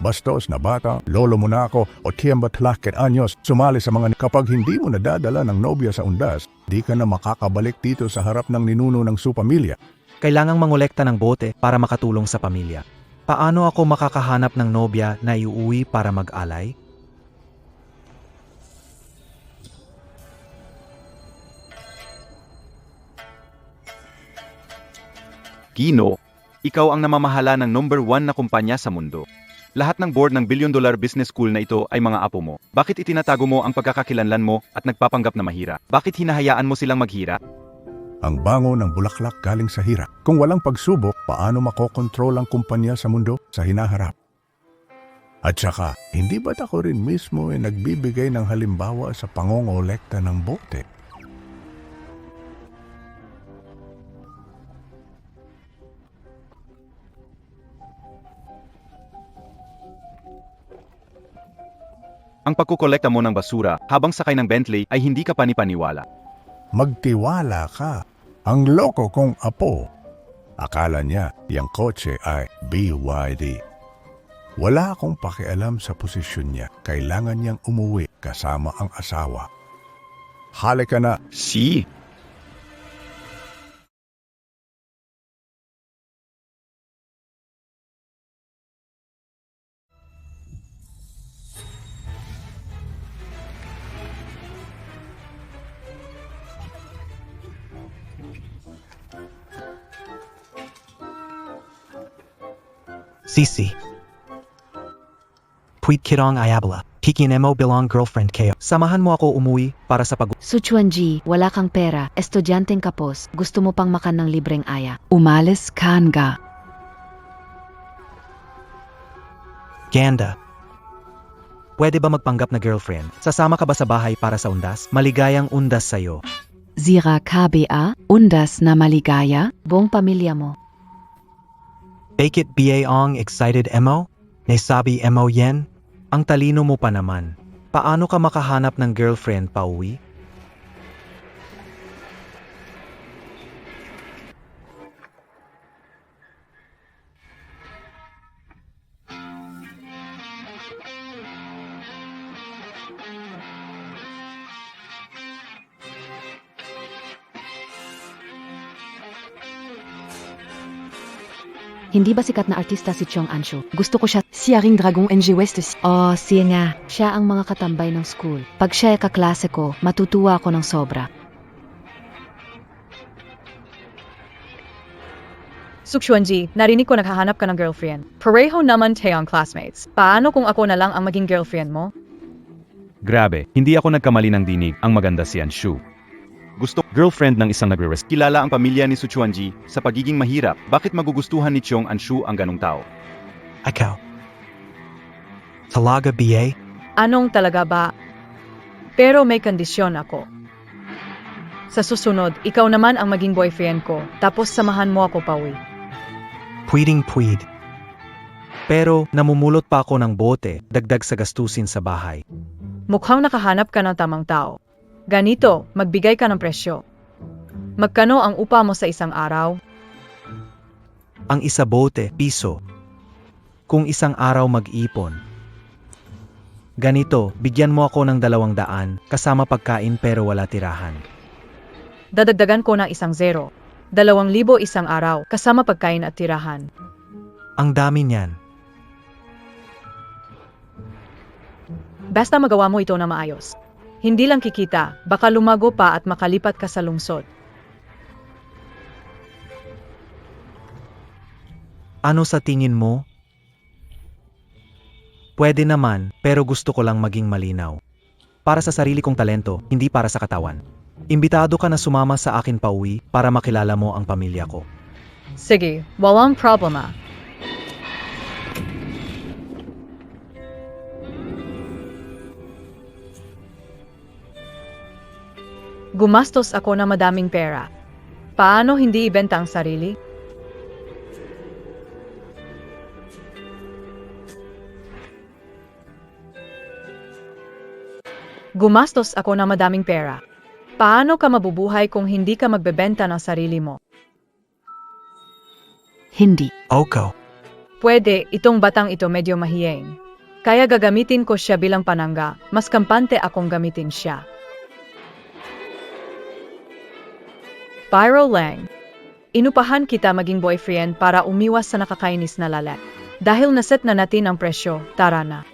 bastos na bata, lolo mo na ako o tiyembatlakit anyos, sumali sa mga kapag hindi mo nadadala ng nobya sa undas, di ka na makakabalik dito sa harap ng ninuno ng su pamilya. Kailangang mangolekta ng bote para makatulong sa pamilya. Paano ako makakahanap ng nobya na iuwi para mag-alay? Gino, ikaw ang namamahala ng number 1 na kumpanya sa mundo. Lahat ng board ng billion-dollar business school na ito ay mga apo mo. Bakit itinatago mo ang pagkakakilanlan mo at nagpapanggap na mahira? Bakit hinahayaan mo silang maghira? Ang bango ng bulaklak galing sa hirap. Kung walang pagsubok, paano makokontrol ang kumpanya sa mundo sa hinaharap? At saka, hindi ba't ako rin mismo ay nagbibigay ng halimbawa sa pangongolekta ng bote? Ang pagkukolekta mo ng basura habang sakay ng Bentley ay hindi ka panipaniwala. Magtiwala ka. Ang loko kong apo. Akala niya, yung kotse ay BYD. Wala akong pakialam sa posisyon niya. Kailangan niyang umuwi kasama ang asawa. Halika na. Si. Sisi. Puit kirong ayabla. Kikinemo bilang girlfriend kayo. Samahan mo ako umuwi para sa pag... Suchuanji, wala kang pera, estudyanteng kapos, gusto mo pang makan ng libreng aya. Umalis ka nga. Ganda. Pwede ba magpanggap na girlfriend? Sasama ka ba sa bahay para sa undas? Maligayang undas sa'yo. Zira KBA, undas na maligaya, buong pamilya mo. Bake it baong excited emo? Nesabi emo yen? Ang talino mo pa naman. Paano ka makahanap ng girlfriend pa uwi? Hindi ba sikat na artista si Chong Anshu? Gusto ko siya. Siya ring Dragon NG West. Oh, siya nga. Siya ang mga katambay ng school. Pag siya ay kaklase ko, matutuwa ako ng sobra. Sukshuanji, narinig ko naghahanap ka ng girlfriend. Pareho naman tayong classmates. Paano kung ako na lang ang maging girlfriend mo? Grabe, hindi ako nagkamali ng dinig. Ang maganda si Anshu. Gusto girlfriend ng isang nagre-rest. Kilala ang pamilya ni Suchuanji sa pagiging mahirap. Bakit magugustuhan ni Chong Anshu ang ganong tao? Ikaw. Talaga BA? Anong talaga ba? Pero may kondisyon ako. Sa susunod, ikaw naman ang maging boyfriend ko, tapos samahan mo ako pauwi. Pwedeng-pwede. Pero namumulot pa ako ng bote, dagdag sa gastusin sa bahay. Mukhang nakahanap ka ng tamang tao. Ganito, magbigay ka ng presyo. Magkano ang upa mo sa isang araw? Ang isa bote, piso. Kung isang araw mag-ipon. Ganito, bigyan mo ako ng 200, kasama pagkain pero wala tirahan. Dadagdagan ko ng 1,000. 2,000 isang araw, kasama pagkain at tirahan. Ang dami niyan. Basta magawa mo ito na maayos. Hindi lang kikita, baka lumago pa at makalipat ka sa lungsod. Ano sa tingin mo? Pwede naman, pero gusto ko lang maging malinaw. Para sa sarili kong talento, hindi para sa katawan. Imbitado ka na sumama sa akin pauwi para makilala mo ang pamilya ko. Sige, walang problema. Gumastos ako na madaming pera. Paano hindi ibenta ang sarili? Gumastos ako na madaming pera. Paano ka mabubuhay kung hindi ka magbebenta ng sarili mo? Hindi. Oko. Pwede, itong batang ito medyo mahiyeng. Kaya gagamitin ko siya bilang panangga, mas kampante akong gamitin siya. Pyro Lang. Inupahan kita maging boyfriend para umiwas sa nakakainis na lalat. Dahil naset na natin ang presyo, tara na.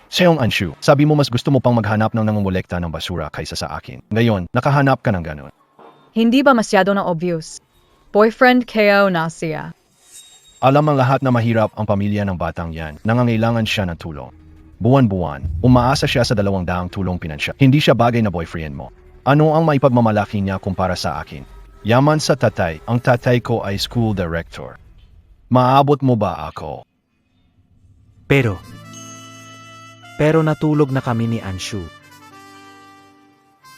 Seong Anshu, sabi mo mas gusto mo pang maghanap ng nangungulekta ng basura kaysa sa akin. Ngayon, nakahanap ka ng ganun. Hindi ba masyado na obvious? Boyfriend Keo na siya. Alam ang lahat na mahirap ang pamilya ng batang yan. Nangangailangan siya ng tulong. Buwan-buwan, umaasa siya sa 200 tulong pinansyal. Hindi siya bagay na boyfriend mo. Ano ang maipagmamalaki niya kumpara sa akin? Yaman sa tatay, ang tatay ko ay school director. Maabot mo ba ako? Pero natulog na kami ni Anshu.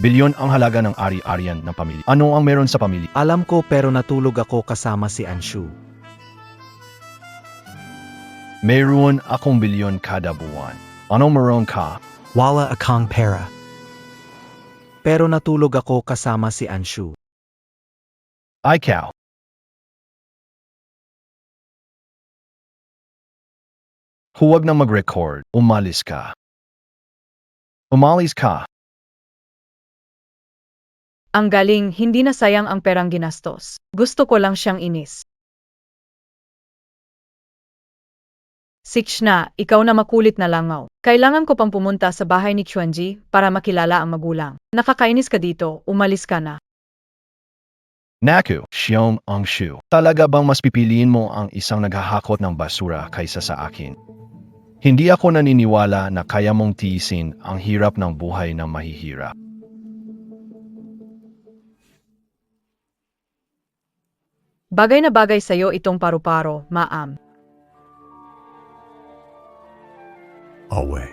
Bilyon ang halaga ng ari-arian ng pamilya. Ano ang meron sa pamilya? Alam ko pero natulog ako kasama si Anshu. Mayroon akong bilyon kada buwan. Ano meron ka? Wala akong pera. Pero natulog ako kasama si Anshu. Ikaw. Huwag na mag-record. Umalis ka. Umalis ka. Ang galing, hindi na sayang ang perang ginastos. Gusto ko lang siyang inis. Six na, ikaw na makulit na langaw. Kailangan ko pang pumunta sa bahay ni Chuanji para makilala ang magulang. Nakakainis ka dito, umalis ka na. Naku, Seong Anshu. Talaga bang mas pipiliin mo ang isang naghahakot ng basura kaysa sa akin? Hindi ako naniniwala na kaya mong tiisin ang hirap ng buhay na mahihirap. Bagay na bagay sa'yo itong paru-paro, maam. Awe,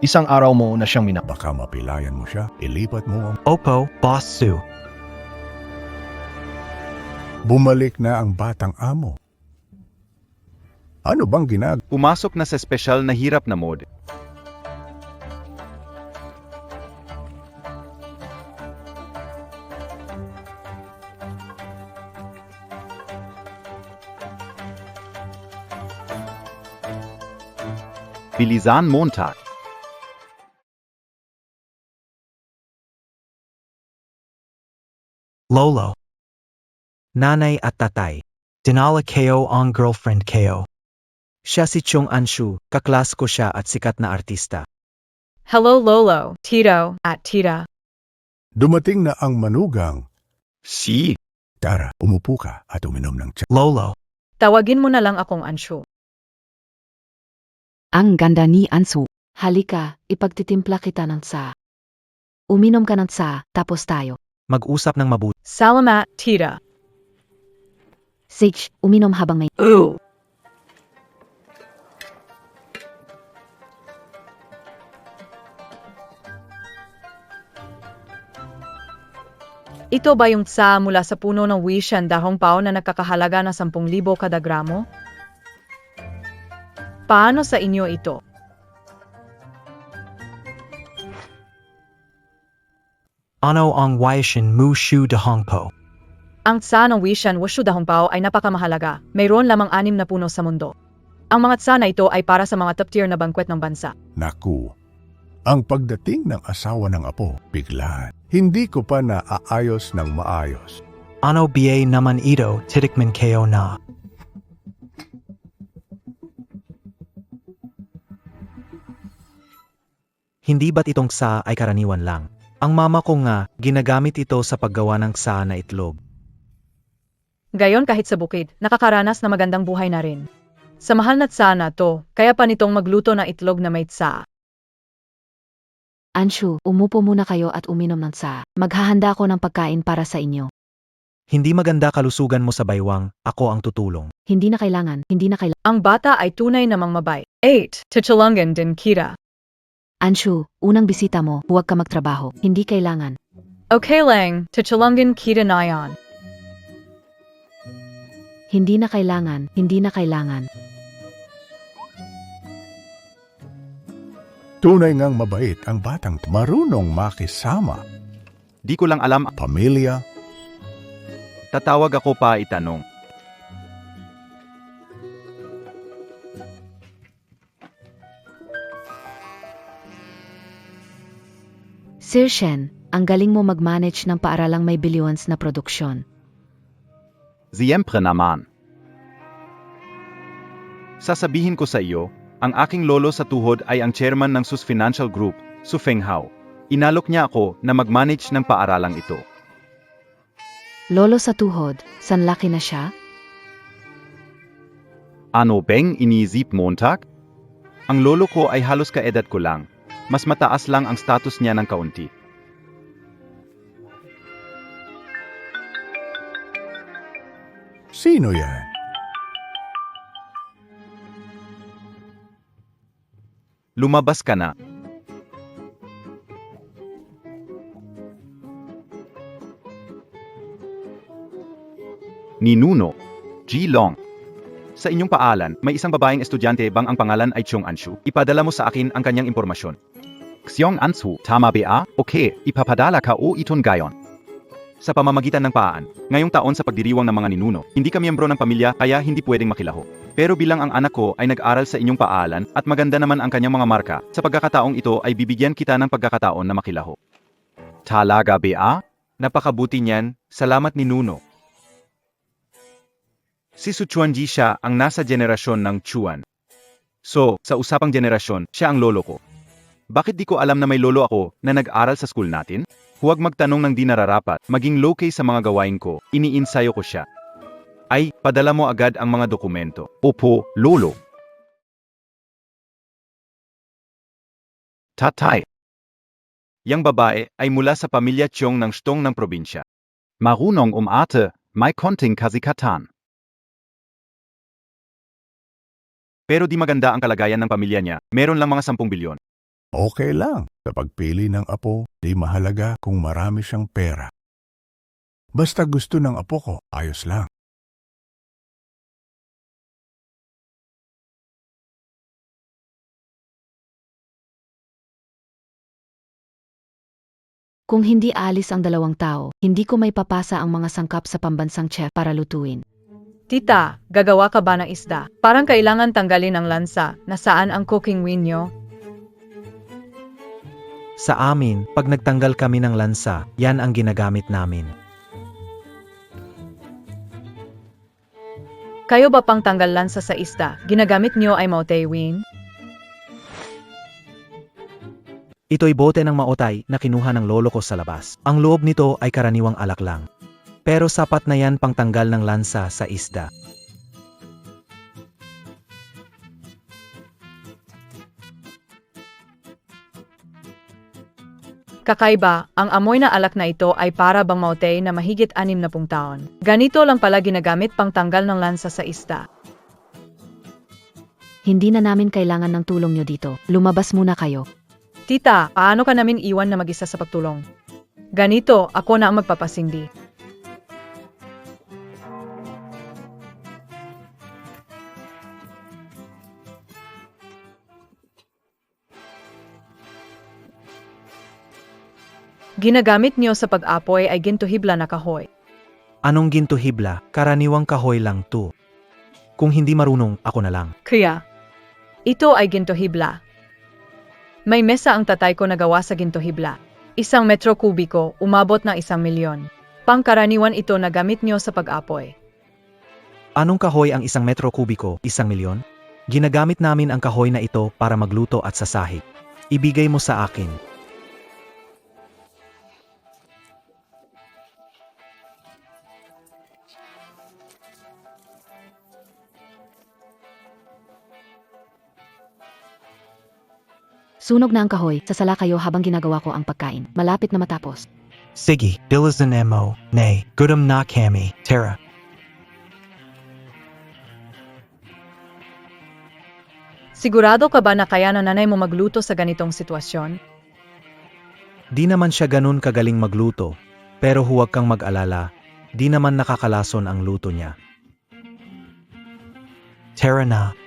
Isang araw mo na siyang baka mapilayan mo siya, ilipat mo ang... Opo, Boss Sue. Bumalik na ang batang amo. Ano bang Pumasok na sa espesyal na hirap na mode. Bilisan Montag. Lolo. Nanay at tatay. Dinala Keo ang girlfriend Keo. Siya si Chung Anshu, kaklas ko siya at sikat na artista. Hello Lolo, Tito, at Tita. Dumating na ang manugang. Si. Tara, umupo ka at uminom ng tsa. Lolo. Tawagin mo na lang akong Anshu. Ang ganda ni Ansu. Halika, ipagtitimpla kita ng tsa. Uminom ka ng tsa, tapos tayo. Mag-usap ng mabuti. Salamat, Tita. Sage, uminom habang may... Ooh. Ito ba yung tsa mula sa puno ng wishan dahong pao na nakakahalaga ng 10,000 kada gramo? Paano sa inyo ito? Ano ang Waishin Mu Shu de Hongpo? Ang tsa ng wishan wushu dahong pao ay napakamahalaga. Mayroon lamang 6 na puno sa mundo. Ang mga tsa na ito ay para sa mga top-tier na bangkwet ng bansa. Naku, ang pagdating ng asawa ng apo, biglaan. Hindi ko pa naaayos ng maayos. Ano ba naman ito, titikman kayo na? Hindi ba't itong sa ay karaniwan lang? Ang mama ko nga, ginagamit ito sa paggawa ng sa na itlog. Gayon kahit sa bukid, nakakaranas na magandang buhay na rin. Sa mahal na tsa na to, kaya pa nitong magluto ng itlog na may tsa. Anshu, umupo muna kayo at uminom ng tsa. Maghahanda ako ng pagkain para sa inyo. Hindi maganda kalusugan mo sa baywang, ako ang tutulong. Hindi na kailangan. Ang bata ay tunay namang mabait. 8. Tichulungan din kita. Anshu, unang bisita mo, huwag ka magtrabaho. Hindi kailangan. Okay lang, tichulungan kita na yan. Hindi na kailangan. Tunay ngang mabait ang batang marunong makisama, Di ko lang alam, pamilya, tatawag ako pa itanong. Sir Shen, ang galing mo mag-manage ng paaralang may billions na produksyon. Siyempre naman. Sasabihin ko sa iyo, ang aking lolo sa tuhod ay ang chairman ng SUS Financial Group, Su Fenghao. Inalok niya ako na mag-manage ng paaralang ito. Lolo sa tuhod, sanlaki na siya? Ano bang iniisip Montag? Ang lolo ko ay halos kaedad ko lang. Mas mataas lang ang status niya ng kaunti. sino yan? Lumabas ka na. Ninuno, G-Long. Sa inyong paalan, may isang babaeng estudyante bang ang pangalan ay Xiong Anshu? Ipadala mo sa akin ang kanyang impormasyon. Xiong Anshu, tama ba? Okay, ipapadala ka o iton gayon. Sa pamamagitan ng paan, ngayong taon sa pagdiriwang ng mga ninuno, hindi ka miyembro ng pamilya kaya hindi pwedeng makilaho. Pero bilang ang anak ko ay nag-aral sa inyong paalan at maganda naman ang kanyang mga marka, sa pagkakataong ito ay bibigyan kita ng pagkakataon na makilaho. Talaga ba? Napakabuti niyan, salamat ninuno. Si Su Chuanji siya ang nasa generasyon ng Chuan. So, sa usapang generasyon, siya ang lolo ko. Bakit di ko alam na may lolo ako na nag-aral sa school natin? Huwag magtanong ng di nararapat, maging low-key sa mga gawain ko, iniinsayo ko siya. Ay, padala mo agad ang mga dokumento. Opo, lolo. Tatay. Yang babae ay mula sa pamilya Chong ng Shtong ng probinsya. Marunong umarte, may konting kasikatan. Pero di maganda ang kalagayan ng pamilya niya, meron lang mga 10 bilyon. Okay lang. Sa pagpili ng apo, di mahalaga kung marami siyang pera. Basta gusto ng apo ko, ayos lang. Kung hindi alis ang 2 tao, hindi ko may papasa ang mga sangkap sa pambansang chef para lutuin. Tita, gagawa ka ba ng isda? Parang kailangan tanggalin ang lansa. Nasaan ang cooking wheel nyo? Sa amin, pag nagtanggal kami ng lansa, yan ang ginagamit namin. Kayo ba pang tanggal lansa sa isda? Ginagamit nyo ay mautay-win? Ito'y bote ng maotay na kinuha ng lolo ko sa labas. Ang loob nito ay karaniwang alak lang. Pero sapat na yan pang tanggal ng lansa sa isda. Kakaiba, ang amoy na alak na ito ay para bang mautay na mahigit 60 taon. Ganito lang pala ginagamit pang tanggal ng lansa sa isda. Hindi na namin kailangan ng tulong nyo dito. Lumabas muna kayo. Tita, paano ka namin iwan na mag-isa sa pagtulong? Ganito, ako na ang magpapasindi. Ginagamit niyo sa pag-apoy ay gintuhibla na kahoy. Anong gintuhibla? Karaniwang kahoy lang to. Kung hindi marunong, ako na lang. Kaya, ito ay gintuhibla. May mesa ang tatay ko na gawa sa gintuhibla. 1 metro kubiko, umabot ng 1 milyon. Pangkaraniwan ito na gamit niyo sa pag-apoy. Anong kahoy ang 1 metro kubiko, 1 milyon? Ginagamit namin ang kahoy na ito para magluto at sasahig. Ibigay mo sa akin. Sunog na ang kahoy, sasala kayo habang ginagawa ko ang pagkain. Malapit na matapos. Sige, bilisan mo. Nay, gutom na kami. Tara. Sigurado ka ba na kaya na nanay mo magluto sa ganitong sitwasyon? Di naman siya ganun kagaling magluto. Pero huwag kang mag-alala. Di naman nakakalason ang luto niya. Tara na.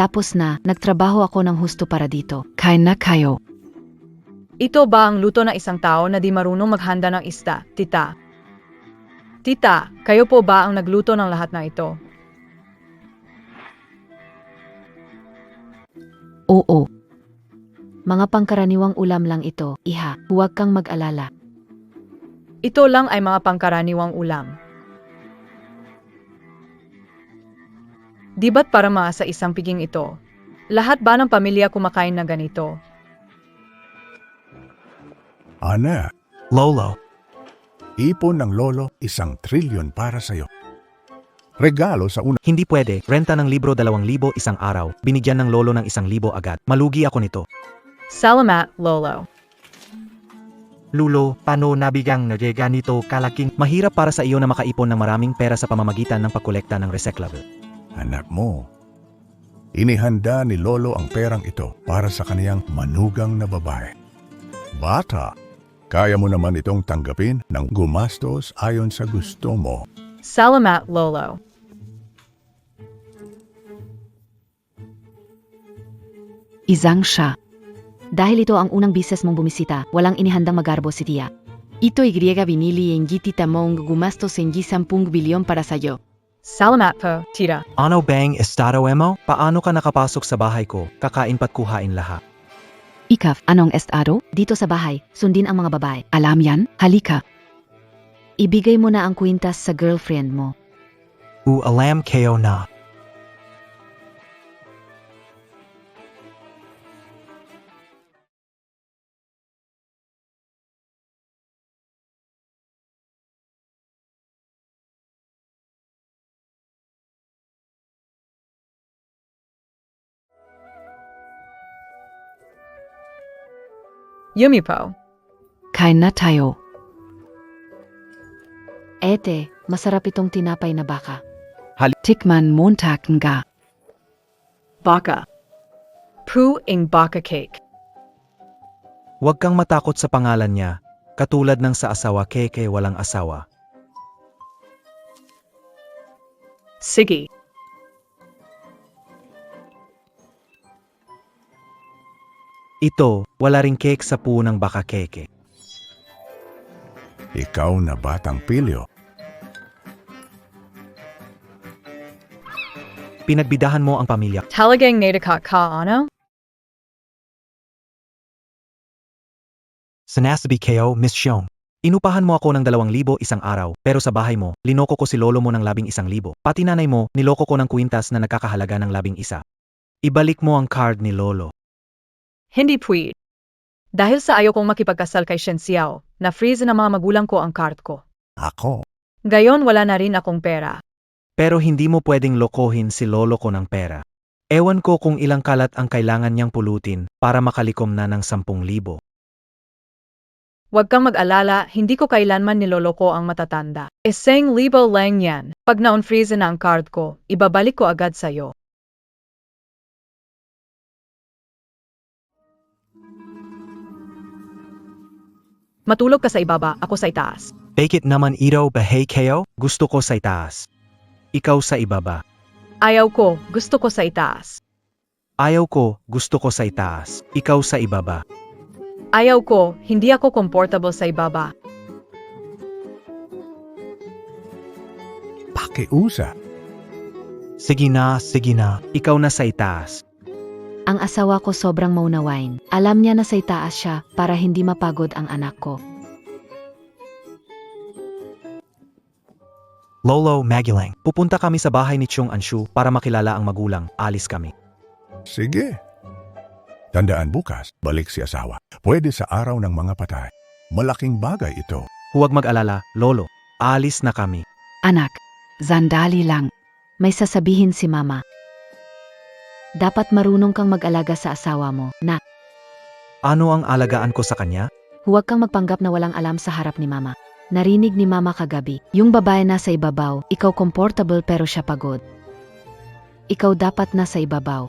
Tapos na, nagtrabaho ako ng husto para dito. Kain na kayo. Ito ba ang luto ng isang tao na di marunong maghanda ng isda, tita? Tita, kayo po ba ang nagluto ng lahat ng ito? Oo. Mga pangkaraniwang ulam lang ito, iha. Huwag kang mag-alala. Ito lang ay mga pangkaraniwang ulam. Di ba't para mga sa isang piging ito? Lahat ba ng pamilya kumakain na ganito? Anak, Lolo, ipon ng lolo 1 trilyon para sa'yo. Regalo sa una. hindi pwede. Renta ng libro 2,000 isang araw. Binigyan ng lolo ng 1,000 agad. Malugi ako nito. Salamat, Lolo. Lulo, paano nabigang na ganito kalaking? Mahirap para sa iyo na makaipon ng maraming pera sa pamamagitan ng pagkolekta ng recyclable. Anak mo, inihanda ni lolo ang perang ito para sa kaniyang manugang na babae. Bata, kaya mo naman itong tanggapin ng gumastos ayon sa gusto mo. Salamat, Lolo. Isang siya. Dahil ito ang unang bises mong bumisita, walang inihandang magarbo si Tia. Ito y binili en gitita mong gumastos en 10 bilyon para sa'yo. Salamat po, tita. Ano bang estado emo? Paano ka nakapasok sa bahay ko? Kakain pat kuhain lahat. Ikaf, anong estado? Dito sa bahay, sundin ang mga babae. Alam yan? Halika. Ibigay mo na ang kwintas sa girlfriend mo. Alam kayo na. Yumi po. Kain na tayo. Ete, masarap itong tinapay na baka. Tikman montak nga. Baka. Pu ing baka cake. Huwag kang matakot sa pangalan niya. Katulad ng sa asawa keke walang asawa. Sige. Ito, wala ring cake sa puno ng baka keke. Ikaw na batang pilyo. Pinagbidahan mo ang pamilya. Talagang natakot ka, ano? Sinasabi kayo, Miss Xiong. Inupahan mo ako ng 2,000 isang araw, pero sa bahay mo, linoko ko si lolo mo ng 11,000. Pati nanay mo, niloko ko ng kwintas na nagkakahalaga ng 11. Ibalik mo ang card ni lolo. Hindi pwede. Dahil sa ayaw kong makipagkasal kay Shen Xiao, na-freeze ng mga magulang ko ang card ko. Ako, Gayon wala na rin akong pera. Pero hindi mo pwedeng lokohin si lolo ko ng pera. Ewan ko kung ilang kalat ang kailangan niyang pulutin para makalikom na ng 10,000. Huwag kang mag-alala, hindi ko kailanman niloloko ang matatanda. Isang libo lang yan. Pag na-unfreeze na ang card ko, ibabalik ko agad sa'yo. Matulog ka sa ibaba, ako sa itaas. Bakit naman ito bahay kayo? Gusto ko sa itaas. Ikaw sa ibaba. Ayaw ko, gusto ko sa itaas. Ayaw ko, gusto ko sa itaas. Ikaw sa ibaba. Ayaw ko, hindi ako comfortable sa ibaba. pakiusap. Sige na, ikaw na sa itaas. Ang asawa ko sobrang maunawain. Alam niya na sa itaas siya para hindi mapagod ang anak ko. Lolo, Magilang, pupunta kami sa bahay ni Chung Anshu para makilala ang magulang. Alis kami. Sige. Tandaan bukas, balik si asawa. Pwede sa araw ng mga patay. Malaking bagay ito. Huwag mag-alala, Lolo. Alis na kami. Anak, sandali lang. May sasabihin si mama. Dapat marunong kang mag-alaga sa asawa mo, na. Ano ang alagaan ko sa kanya? Huwag kang magpanggap na walang alam sa harap ni mama. Narinig ni mama kagabi, yung babae nasa ibabaw, ikaw comfortable pero siya pagod. Ikaw dapat nasa ibabaw.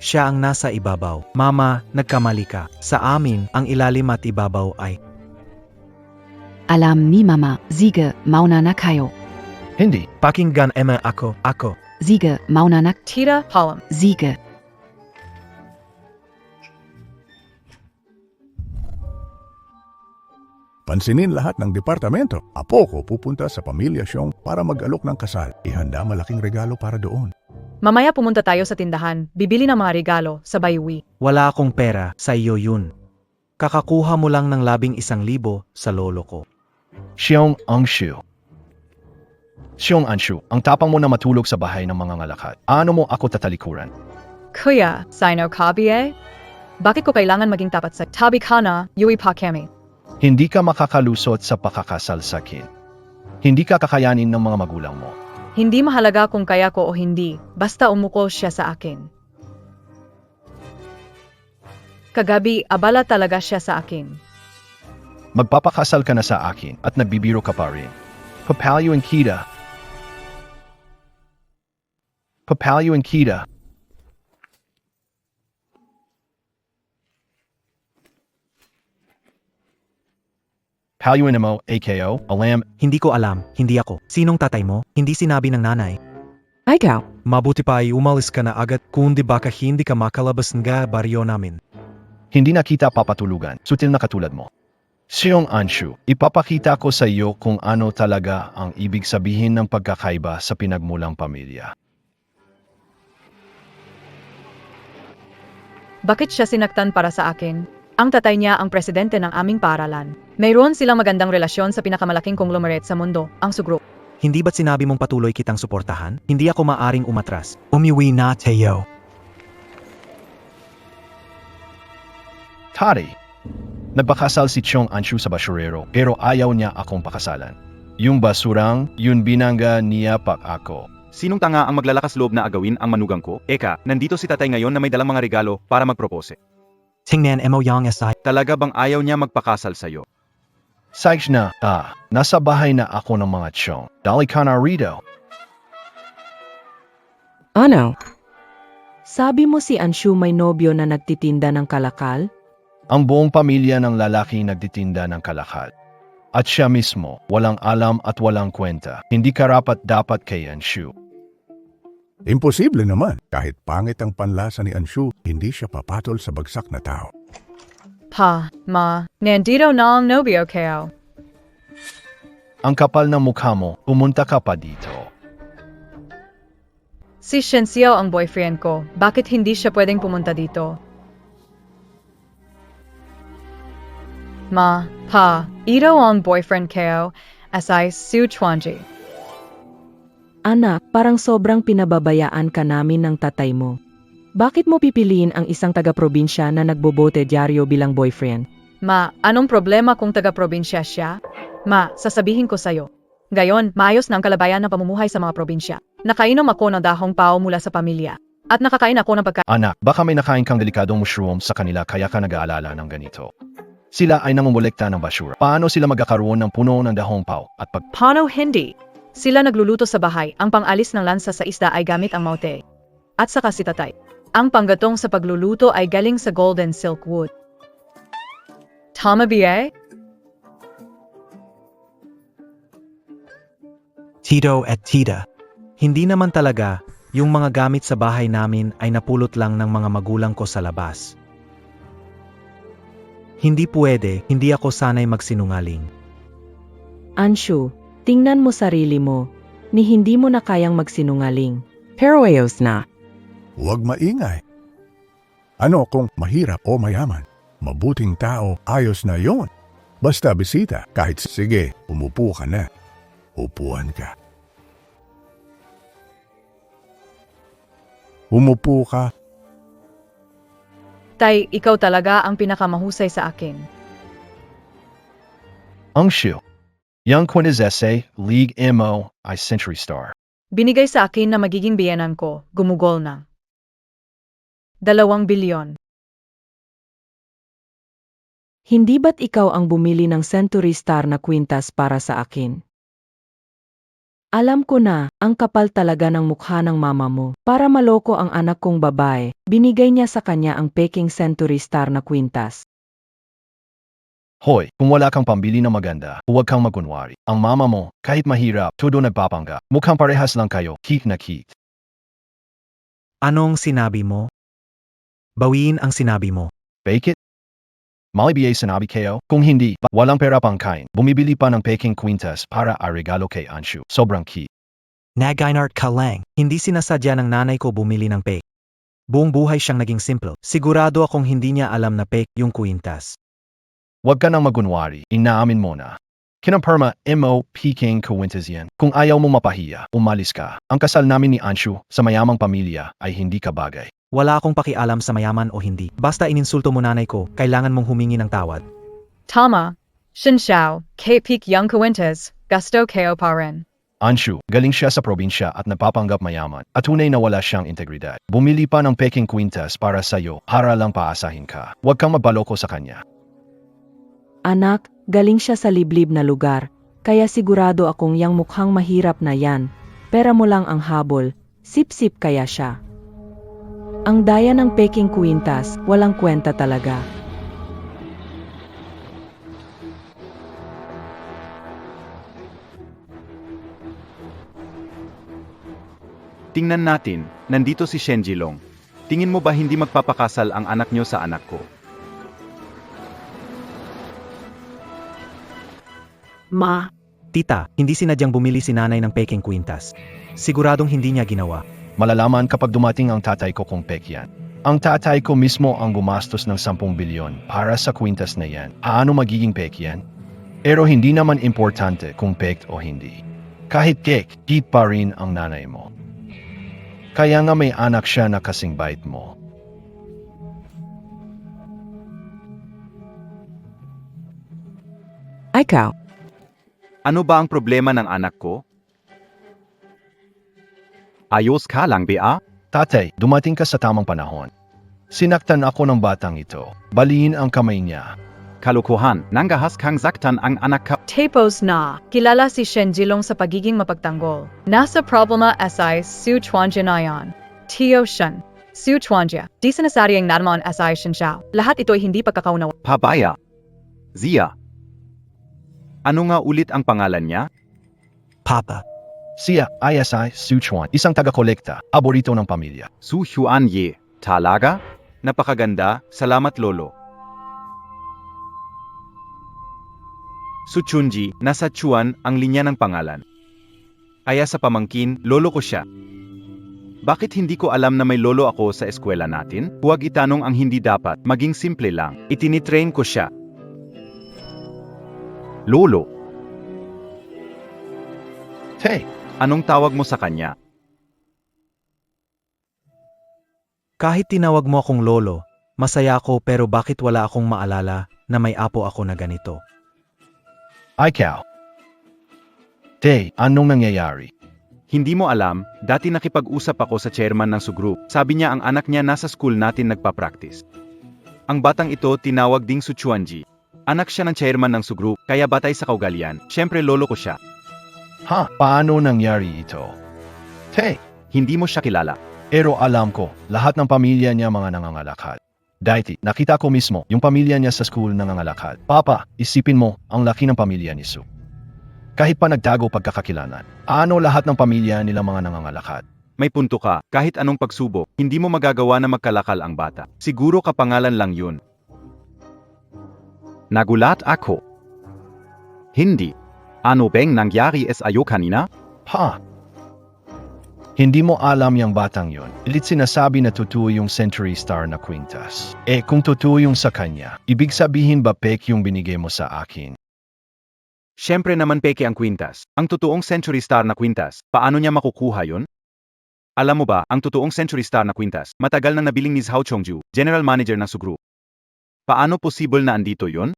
Siya ang nasa ibabaw. Mama, nagkamali ka. Sa amin, ang ilalim at ibabaw ay... Alam ni mama, sige, mauna na kayo. Hindi. Pakinggan Emma ako. Sige, mauna na, Tita, Palam. sige. Pansinin lahat ng departamento. Apo ko pupunta sa pamilya Xiong para mag-alok ng kasal. Ihanda malaking regalo para doon. Mamaya pumunta tayo sa tindahan, bibili ng mga regalo, sabay uwi. Wala akong pera, sa iyo yun. Kakakuha mo lang ng 11,000 sa lolo ko. Xiong Anshu. Xiong Anshu, ang tapang mo na matulog sa bahay ng mga ngalakad. Ano mo ako tatalikuran? Kuya, sino kabi eh? Bakit ko kailangan maging tapat sa tabi ka na, yui pa kami? Hindi ka makakalusot sa pakakasal sa akin. Hindi ka kakayanin ng mga magulang mo. Hindi mahalaga kung kaya ko o hindi, basta umuko siya sa akin. Kagabi, abala talaga siya sa akin. Magpapakasal ka na sa akin at nagbibiro ka pa rin. Papalyo ang kita. Papalyo ang kita. Palyuin mo, AKO, alam, Hindi ko alam, hindi ako. Sinong tatay mo? Hindi sinabi ng nanay. Ikaw. Mabuti pa ay umalis ka na agad kundi baka hindi ka makalabas nga baryo namin. hindi na kita papatulugan, sutil na katulad mo. Xiong Anshu, ipapakita ko sa iyo kung ano talaga ang ibig sabihin ng pagkakaiba sa pinagmulang pamilya. Bakit siya sinaktan para sa akin? Ang tatay niya ang presidente ng aming paaralan. Mayroon silang magandang relasyon sa pinakamalaking conglomerate sa mundo, ang Sugro. Hindi ba't sinabi mong patuloy kitang suportahan? Hindi ako maaring umatras. Umiwi na, Teo. Tari, nagpakasal si Xiong Anshu sa basurero pero ayaw niya akong pakasalan. Yung basurang, yun binangga niya pa ako. Sinong tanga ang maglalakas loob na agawin ang manugang ko? Eka, nandito si tatay ngayon na may dalang mga regalo para magpropose. Tingnan mo yang asay. Talaga bang ayaw niya magpakasal sa'yo? Saigs na, nasa bahay na ako ng mga Xiong. Dali ka na rito. Ano? Sabi mo si Anshu may nobyo na nagtitinda ng kalakal? Ang buong pamilya ng lalaki nagtitinda ng kalakal. At siya mismo, walang alam at walang kwenta. Hindi karapat-dapat kay Anshu. Imposible naman. Kahit pangit ang panlasa ni Anshu, hindi siya papatol sa bagsak na tao. Pa, ma, nandito na ang nobyo kayo. Ang kapal ng mukha mo, pumunta ka pa dito. Si Shenxiao ang boyfriend ko. Bakit hindi siya pwedeng pumunta dito? Ma, pa, ito ang boyfriend kayo, asay Su Chuanji. Anak, parang sobrang pinababayaan ka namin ng tatay mo. Bakit mo pipiliin ang isang taga-probinsya na nagbobote dyaryo bilang boyfriend? Ma, anong problema kung taga-probinsya siya? Ma, sasabihin ko sa'yo. Gayon, maayos na ang kalabayan ng pamumuhay sa mga probinsya. Nakainom ako ng dahong pao mula sa pamilya. At nakakain ako ng pagkain. Anak, baka may nakain kang delikadong mushroom sa kanila kaya ka nag-aalala ng ganito. Sila ay namumulekta ng basura. Paano sila magkakaroon ng puno ng dahong pao at Paano hindi? Sila nagluluto sa bahay. Ang pang-alis ng lansa sa isda ay gamit ang maute. At saka si tatay. Ang panggatong sa pagluluto ay galing sa golden silk wood. Tama ba? Tito at Tita. Hindi naman talaga, yung mga gamit sa bahay namin ay napulot lang ng mga magulang ko sa labas. Hindi pwede, hindi ako sanay magsinungaling. Anshu, tingnan mo sarili mo, ni hindi mo na kayang magsinungaling. Pero ayos na. Huwag maingay. Ano kung mahirap o mayaman? Mabuting tao, ayos na yon. Basta bisita, kahit sige, umupo ka na. Upuan ka. Umupo ka. Tay, ikaw talaga ang pinakamahusay sa akin. Anshu. Young Quintessese, League MO, I Century Star. Binigay sa akin na magiging biyenan ko, gumugol na. 2 bilyon. Hindi ba't ikaw ang bumili ng Century Star na kwintas para sa akin? Alam ko na, ang kapal talaga ng mukha ng mama mo. Para maloko ang anak kong babae, binigay niya sa kanya ang peking Century Star na kwintas. Hoy, kung wala kang pambili na maganda, huwag kang magunwari. Ang mama mo, kahit mahirap, todo nagpapangga. Mukhang parehas lang kayo, kik na kik. Anong sinabi mo? Bawiin ang sinabi mo. Bake it? Malibiyay sinabi kayo? Kung hindi, walang pera pang kain. Bumibili pa ng peking kwintas para arigalo kay Anshu. Sobrang key. Nag-Einart ka lang. Hindi sinasadya ng nanay ko bumili ng fake. Buong buhay siyang naging simple. Sigurado akong hindi niya alam na fake yung kwintas. Huwag ka nang magunwari. Inaamin mo na. Kinaperma mo peking kwintas yan. Kung ayaw mo mapahiya, umalis ka. Ang kasal namin ni Anshu sa mayamang pamilya ay hindi ka bagay. Wala akong pakialam sa mayaman o hindi. Basta ininsulto mo nanay ko, kailangan mong humingi ng tawad. Tama. Shinshao, kay peak young Cuentas, gusto kayo pa rin. Anshu, galing siya sa probinsya at napapanggap mayaman at tunay na wala siyang integridad. Bumili pa ng peking kwintas para sa'yo, para lang paasahin ka. Huwag kang mabaloko sa kanya. Anak, galing siya sa liblib na lugar, kaya sigurado akong yang mukhang mahirap na yan. Pera mo lang ang habol, sip-sip kaya siya. Ang daya ng peking kwintas, walang kwenta talaga. Tingnan natin, nandito si Shen Jilong. Tingin mo ba hindi magpapakasal ang anak niyo sa anak ko? Ma, Tita, hindi sinadyang bumili si nanay ng peking kwintas. Siguradong hindi niya ginawa. Malalaman kapag dumating ang tatay ko kung pek yan. Ang tatay ko mismo ang gumastos ng 10 bilyon para sa kwintas na yan. Paano magiging pek yan? Pero hindi naman importante kung pek o hindi. Kahit pek, hit pa rin ang nanay mo. Kaya nga may anak siya na kasing bait mo. ikaw. Ano ba ang problema ng anak ko? Ayos ka lang, Bea? Tatay, dumating ka sa tamang panahon. Sinaktan ako ng batang ito. Baliin ang kamay niya. Kalukuhan, nanggahas kang saktan ang anak ka. Tapos na, kilala si Shen Jilong sa pagiging mapagtanggol. Nasa problema SI Su Chuanjia na yan. Tio Shen, Su Chuanjia, di sinasaryang naman SI Shinshao. Lahat ito'y hindi pagkakaunawa. Pabaya. Zia. Ano nga ulit ang pangalan niya? Papa. Siya, ISI Sichuan, isang taga-kolekta, aborito ng pamilya. Su Huan Ye. Talaga? Napakaganda, salamat lolo. Su Chunji, nasa Chuan ang linya ng pangalan. Kaya sa pamangkin, lolo ko siya. Bakit hindi ko alam na may lolo ako sa eskwela natin? Huwag itanong ang hindi dapat, maging simple lang. Itinitrain ko siya. Lolo, Hey, anong tawag mo sa kanya? Kahit tinawag mo akong lolo, masaya ako pero bakit wala akong maalala na may apo ako na ganito? ikaw. Tay, anong nangyayari? Hindi mo alam, dati nakipag-usap ako sa chairman ng Sugroup. Sabi niya ang anak niya nasa school natin nagpa-practice. Ang batang ito tinawag ding Su Chuanji. Anak siya ng chairman ng Sugroup, kaya batay sa kaugalian. Siyempre lolo ko siya. Ha, paano nangyari ito? Tay, Hindi mo siya kilala. pero alam ko, lahat ng pamilya niya mga nangangalakal. Dati, nakita ko mismo yung pamilya niya sa school nangangalakal. Papa, isipin mo ang laki ng pamilya ni Su. Kahit pa nagtago pagkakakilanan, ano lahat ng pamilya nila mga nangangalakal? May punto ka, kahit anong pagsubok, hindi mo magagawa na magkalakal ang bata. Siguro kapangalan lang yun. Nagulat ako. Hindi. Ano bang nangyari sa'yo kanina? Ha? Hindi mo alam yung batang yon. Ilit sinasabi na totoo yung Century Star na kwintas. Kung totoo yung sa kanya, ibig sabihin ba pek yung binigay mo sa akin? Siyempre naman peke ang kwintas. Ang totoong Century Star na kwintas, paano niya makukuha yon? Alam mo ba, ang totoong Century Star na kwintas, matagal nang nabiling ni Zhao Chongju, General Manager ng Sugroup. Paano possible na andito yon?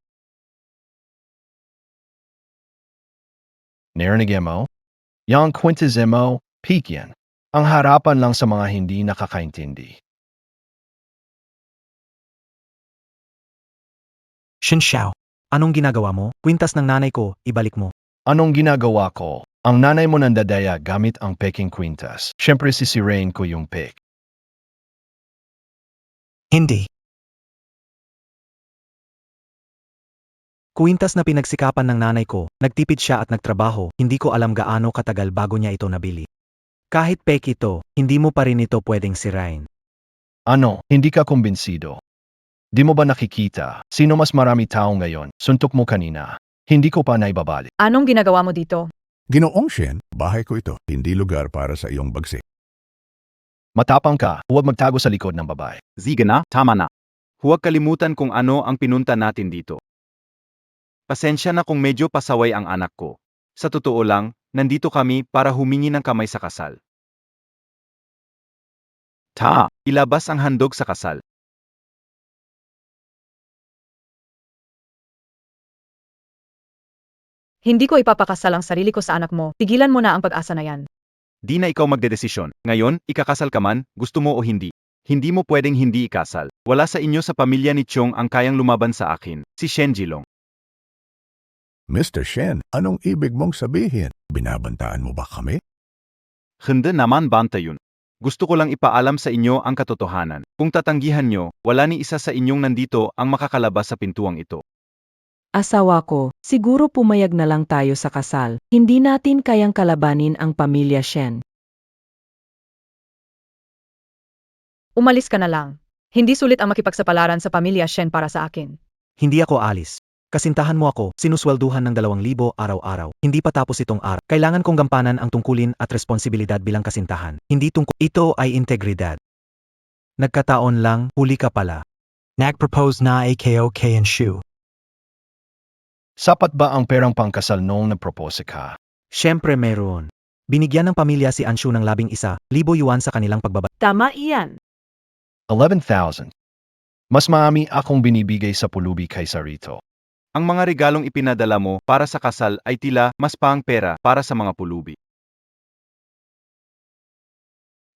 Narinig mo? Yung kwintas mo, peak yan. Ang harapan lang sa mga hindi nakakaintindi. Shinshao, anong ginagawa mo? Kwintas ng nanay ko, ibalik mo. Anong ginagawa ko? Ang nanay mo nandadaya gamit ang peking kwintas. Siyempre sisirain ko yung pek. Hindi. Kwintas na pinagsikapan ng nanay ko, nagtipid siya at nagtrabaho, hindi ko alam gaano katagal bago niya ito nabili. Kahit peke ito, hindi mo pa rin ito pwedeng sirain. Ano, hindi ka kumbinsido? Di mo ba nakikita? Sino mas marami tao ngayon? Suntok mo kanina. Hindi ko pa naibabalik. Anong ginagawa mo dito? Ginoong Shen, bahay ko ito, hindi lugar para sa iyong bagsik. Matapang ka, huwag magtago sa likod ng babae. Sige na, tama na. Huwag kalimutan kung ano ang pinunta natin dito. Pasensya na kung medyo pasaway ang anak ko. Sa totoo lang, nandito kami para humingi ng kamay sa kasal. Ilabas ang handog sa kasal. Hindi ko ipapakasal ang sarili ko sa anak mo. Tigilan mo na ang pag-asa na yan. Di na ikaw magdedesisyon. Ngayon, ikakasal ka man, gusto mo o hindi. Hindi mo pwedeng hindi ikasal. Wala sa inyo sa pamilya ni Chong ang kayang lumaban sa akin, si Shen Jilong. Mr. Shen, anong ibig mong sabihin? Binabantaan mo ba kami? Hindi naman banta yun. Gusto ko lang ipaalam sa inyo ang katotohanan. Kung tatanggihan nyo, wala ni isa sa inyong nandito ang makakalabas sa pintuang ito. Asawa ko, siguro pumayag na lang tayo sa kasal. Hindi natin kayang kalabanin ang pamilya Shen. Umalis ka na lang. Hindi sulit ang makipagsapalaran sa pamilya Shen para sa akin. Hindi ako alis. Kasintahan mo ako, sinuswelduhan ng 2,000 araw-araw. Hindi pa tapos itong araw. Kailangan kong gampanan ang tungkulin at responsibilidad bilang kasintahan. Hindi ito ay integridad. Nagkataon lang, huli ka pala. Nag-propose na AKO K and Shu. Sapat ba ang perang pangkasal noong nagpropose ka? Siyempre meron. Binigyan ng pamilya si Anshu ng 11,000 yuan sa kanilang pagbaba. Tama iyan. 11,000. Mas marami akong binibigay sa pulubi kaysa rito. Ang mga regalong ipinadala mo para sa kasal ay tila mas pang pera para sa mga pulubi.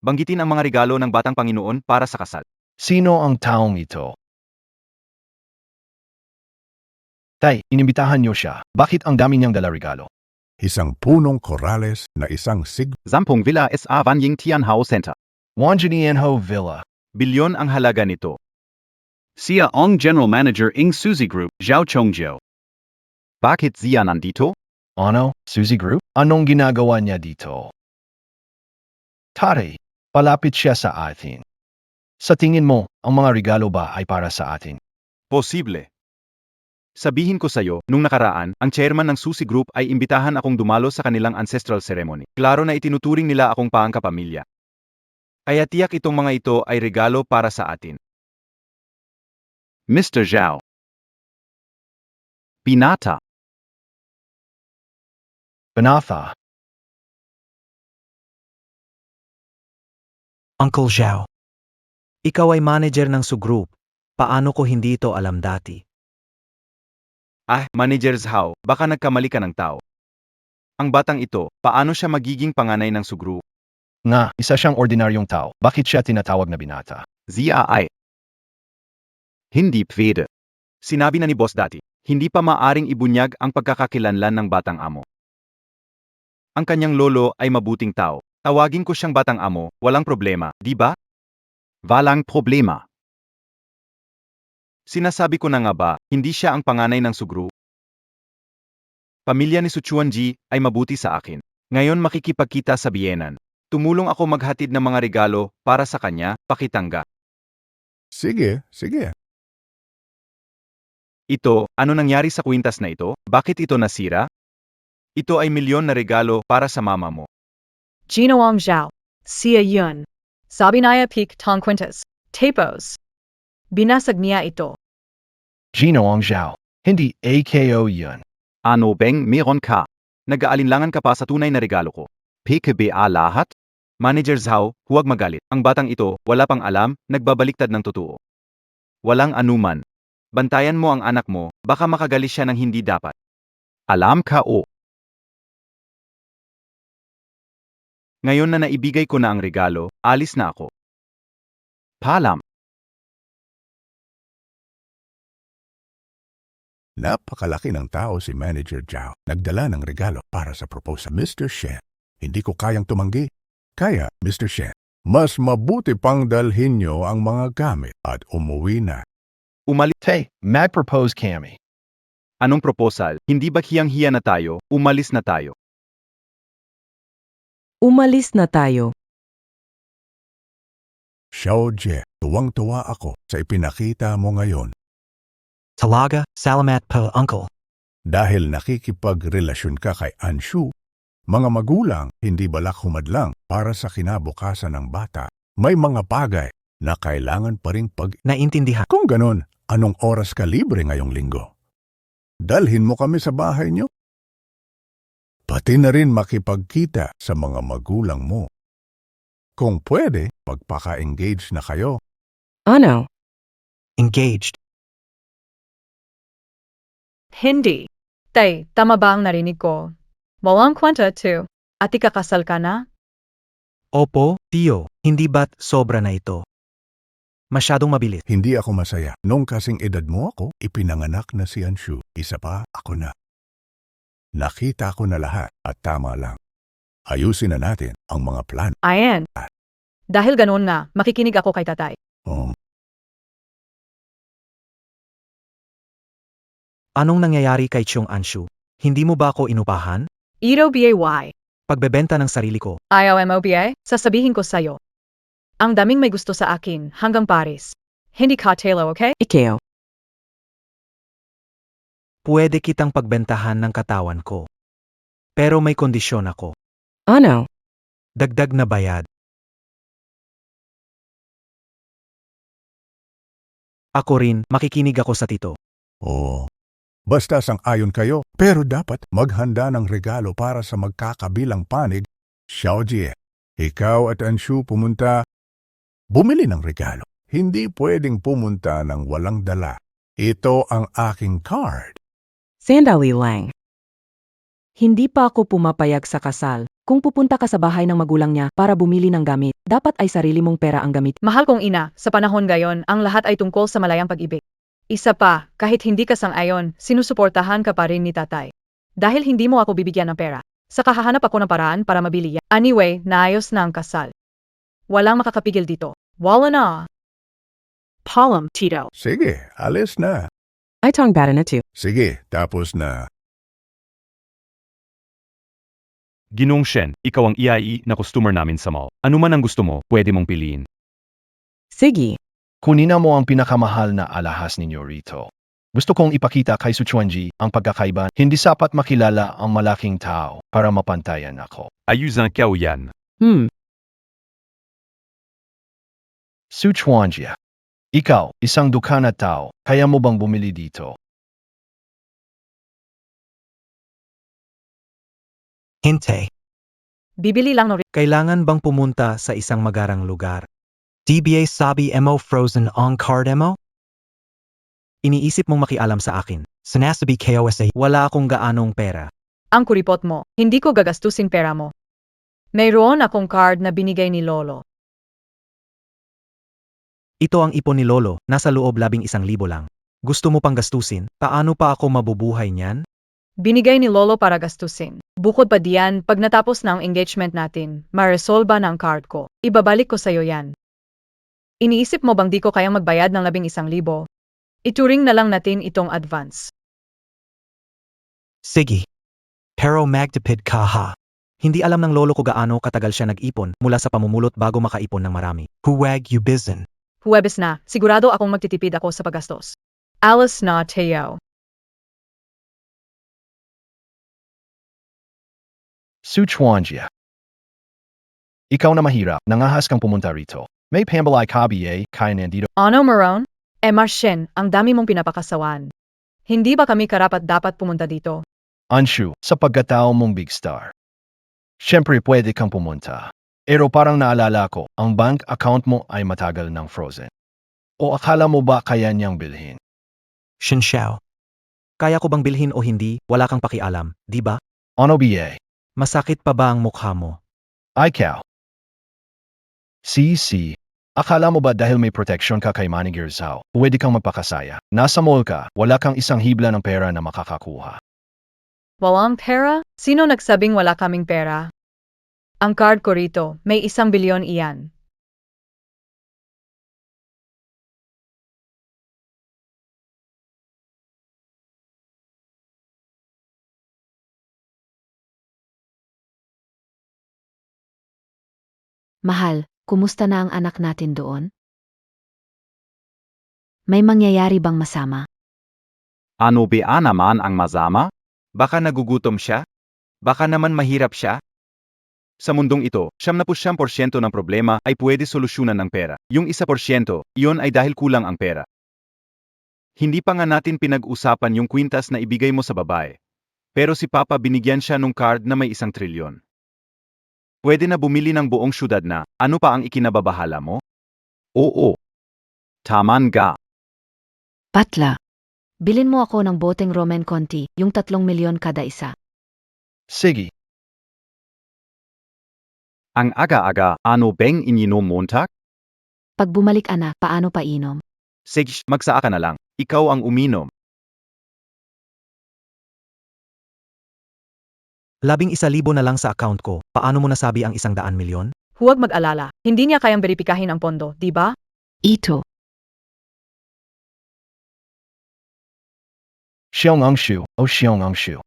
Banggitin ang mga regalo ng Batang Panginoon para sa kasal. Sino ang taong ito? Tay, inimbitahan niyo siya. Bakit ang dami niyang dala regalo? Isang punong korales na isang Zampong Villa S.A. Vanying Tianhao Center. Wanjanianho Villa. Bilyon ang halaga nito. Sia Ong General Manager Ing Suzy Group, Zhao Chongjiu. Bakit siya nandito? Ano, Suzy Group? Anong ginagawa niya dito? Tari, palapit siya sa atin. Sa tingin mo, ang mga regalo ba ay para sa atin? Posible. Sabihin ko sa'yo, nung nakaraan, ang chairman ng Susi Group ay imbitahan akong dumalo sa kanilang ancestral ceremony. Klaro na itinuturing nila akong paangkapamilya. Kaya tiyak itong mga ito ay regalo para sa atin. Mr. Zhao. Pinata. Banatha. Uncle Zhao. Ikaw ay manager ng Su Group. Paano ko hindi ito alam dati? Manager Zhao, baka nagkamali ka ng tao. Ang batang ito, paano siya magiging panganay ng Su Group? Nga, isa siyang ordinaryong tao. Bakit siya tinatawag na binata? Zia ay. Hindi pwede. Sinabi na ni boss dati, hindi pa maaring ibunyag ang pagkakakilanlan ng batang amo. Ang kanyang lolo ay mabuting tao. Tawagin ko siyang batang amo, walang problema, di ba? Walang problema. Sinasabi ko na nga ba, hindi siya ang panganay ng Su Group? Pamilya ni Su Chuanji ay mabuti sa akin. Ngayon makikipagkita sa biyenan. Tumulong ako maghatid ng mga regalo para sa kanya, pakitangga. Sige. Ito, ano nangyari sa kwintas na ito? Bakit ito nasira? Ito ay milyon na regalo para sa mama mo. Ginoong Zhao. Sia Yun. Sabi niya peak tong quintas. Tapos. Binasag niya ito. Ginoong Zhao. Hindi AKO yun. Ano bang meron ka? Nag-aalinlangan ka pa sa tunay na regalo ko. PKBA lahat? Manager Zhao, huwag magalit. Ang batang ito, wala pang alam, nagbabaliktad ng totoo. Walang anuman. Bantayan mo ang anak mo, baka makagali siya ng hindi dapat. Alam ka o. Ngayon na naibigay ko na ang regalo, alis na ako. Paalam. Napakalaki ng tao si Manager Zhao. Nagdala ng regalo para sa proposal. Mr. Shen, hindi ko kayang tumanggi. Kaya, Mr. Shen, mas mabuti pang dalhin niyo ang mga gamit at umuwi na. Tay, mag-propose kami. Anong proposal? Hindi ba hiyang-hiya na tayo? Umalis na tayo. Umalis na tayo. Xiao Jie, Tuwang-tuwa ako sa ipinakita mo ngayon Talaga, salamat po, Uncle. dahil nakikipagrelasyon ka kay Anshu. Mga magulang hindi balak humadlang para sa kinabukasan ng bata. May mga bagay na kailangan pa rin Naintindihan. Kung ganon, anong oras ka libre ngayong linggo? Dalhin mo kami sa bahay niyo. Pati na rin makipagkita sa mga magulang mo. Kung pwede, magpaka-engage na kayo. Ano? Engaged. Hindi. Tay, tama ba ang narinig ko? Walang kwenta to. At ikakasal ka na? Opo, Tio, hindi ba't sobra na ito? Masyadong mabilis. Hindi ako masaya. Nung kasing edad mo ako, ipinanganak na si Anshu. Isa pa, ako na. Nakita ko na lahat at tama lang. Ayusin na natin ang mga plan. Ayan. Dahil ganun na, makikinig ako kay tatay. Oh, Anong nangyayari kay Chong Anshu? Hindi mo ba ako inupahan? Ito BAY. Pagbebenta ng sarili ko. IOMOBA, sasabihin ko sa'yo. Ang daming may gusto sa akin, hanggang Paris. Hindi ka telo, okay? Ikeo. Pwede kitang pagbentahan ng katawan ko. Pero may kondisyon ako. Ano? Dagdag na bayad. Ako rin, makikinig ako sa tito. oh. Basta sang-ayon kayo, pero dapat maghanda ng regalo para sa magkakabilang panig. Xiaojie, ikaw at Anshu pumunta. Bumili ng regalo. Hindi pwedeng pumunta ng walang dala. Ito ang aking card. Sandali lang. Hindi pa ako pumapayag sa kasal. Kung pupunta ka sa bahay ng magulang niya para bumili ng gamit, dapat ay sarili mong pera ang gamit. Mahal kong ina, sa panahon gayon, ang lahat ay tungkol sa malayang pag-ibig. Isa pa, kahit hindi ka sang-ayon, sinusuportahan ka pa rin ni tatay. Dahil hindi mo ako bibigyan ng pera. Saka hahanap ako ng paraan para mabili yan. Anyway, naayos na ang kasal. Walang makakapigil dito. Wala na. Palom, Tito. Sige, alis na. Ay tong bata na to. Sige, tapos na. Ginong Shen, ikaw ang EIE na customer namin sa mall. Ano man ang gusto mo, pwede mong piliin. Sige. Kunin mo ang pinakamahal na alahas ninyo rito. Gusto kong ipakita kay Suchuanji ang pagkakaiba. Hindi sapat makilala ang malaking tao para mapantayan ako. Ayusan kyaw yan. Suchuanji, ikaw, isang dukha na tao, kaya mo bang bumili dito? Hinte. Bibili lang no. Kailangan bang pumunta sa isang magarang lugar? DBA sabi mo frozen on card mo? Iniisip mong makialam sa akin. Sinasabi KOSA, wala akong gaanong pera. Ang kuripot mo, hindi ko gagastusin pera mo. Mayroon akong card na binigay ni Lolo. Ito ang ipon ni Lolo, nasa loob 11,000 lang. Gusto mo pang gastusin? Paano pa ako mabubuhay niyan? Binigay ni Lolo para gastusin. Bukod pa diyan, pag natapos na ang engagement natin, maresolba na ang card ko. Ibabalik ko sa'yo yan. Iniisip mo bang di ko kayang magbayad ng 11,000? Ituring na lang natin itong advance. Sige. Pero magtipid ka ha. Hindi alam ng lolo ko gaano katagal siya nag-ipon mula sa pamumulot bago makaipon ng marami. Huwag you bizin. Huwebes na, sigurado akong magtitipid ako sa paggastos. Alice na Teo. Suchuanji, ikaw na mahirap, nangahas kang pumunta rito. May pambalay ka ba kaya nandito? Ano Maron? Marshen, ang dami mong pinapakasawan. Hindi ba kami karapat dapat pumunta dito? Anshu, sa pagkatao mong big star. Siyempre pwede kang pumunta. Pero parang naalala ko, ang bank account mo ay matagal ng frozen. O akala mo ba kaya niyang bilhin? Shinxiao. Kaya ko bang bilhin o hindi, wala kang pakialam, di ba? Ano ba? Masakit pa ba ang mukha mo? Ikaw. Si. Akala mo ba dahil may protection ka kay Manager Zhao, pwede kang magpakasaya? Nasa mall ka, wala kang isang hibla ng pera na makakakuha. Walang pera? Sino nagsabing wala kaming pera? Ang card ko rito, may 1 bilyon iyan. Mahal, kumusta na ang anak natin doon? May mangyayari bang masama? Ano ba naman ang masama? Baka nagugutom siya? Baka naman mahirap siya? Sa mundong ito, 99% ng problema ay pwede solusyonan ng pera. Yung 1%, iyon ay dahil kulang ang pera. Hindi pa nga natin pinag-usapan yung kwintas na ibigay mo sa babae. Pero si Papa binigyan siya nung card na may 1 trilyon. Pwede na bumili ng buong syudad na, ano pa ang ikinababahala mo? Oo. Taman ga. Patla. Bilin mo ako ng boteng Roman Conti, yung 3 milyon kada isa. Sige, Ang aga-aga, ano bang ininom Montag? Pag bumalik anak, paano painom? Sige, magsaa ka na lang. Ikaw ang uminom. 11,000 na lang sa account ko. Paano mo nasabi ang 100 milyon? Huwag mag-alala, hindi niya kayang beripikahin ang pondo, di ba? Ito. Xiong ang Shu o Xiong ang Shu.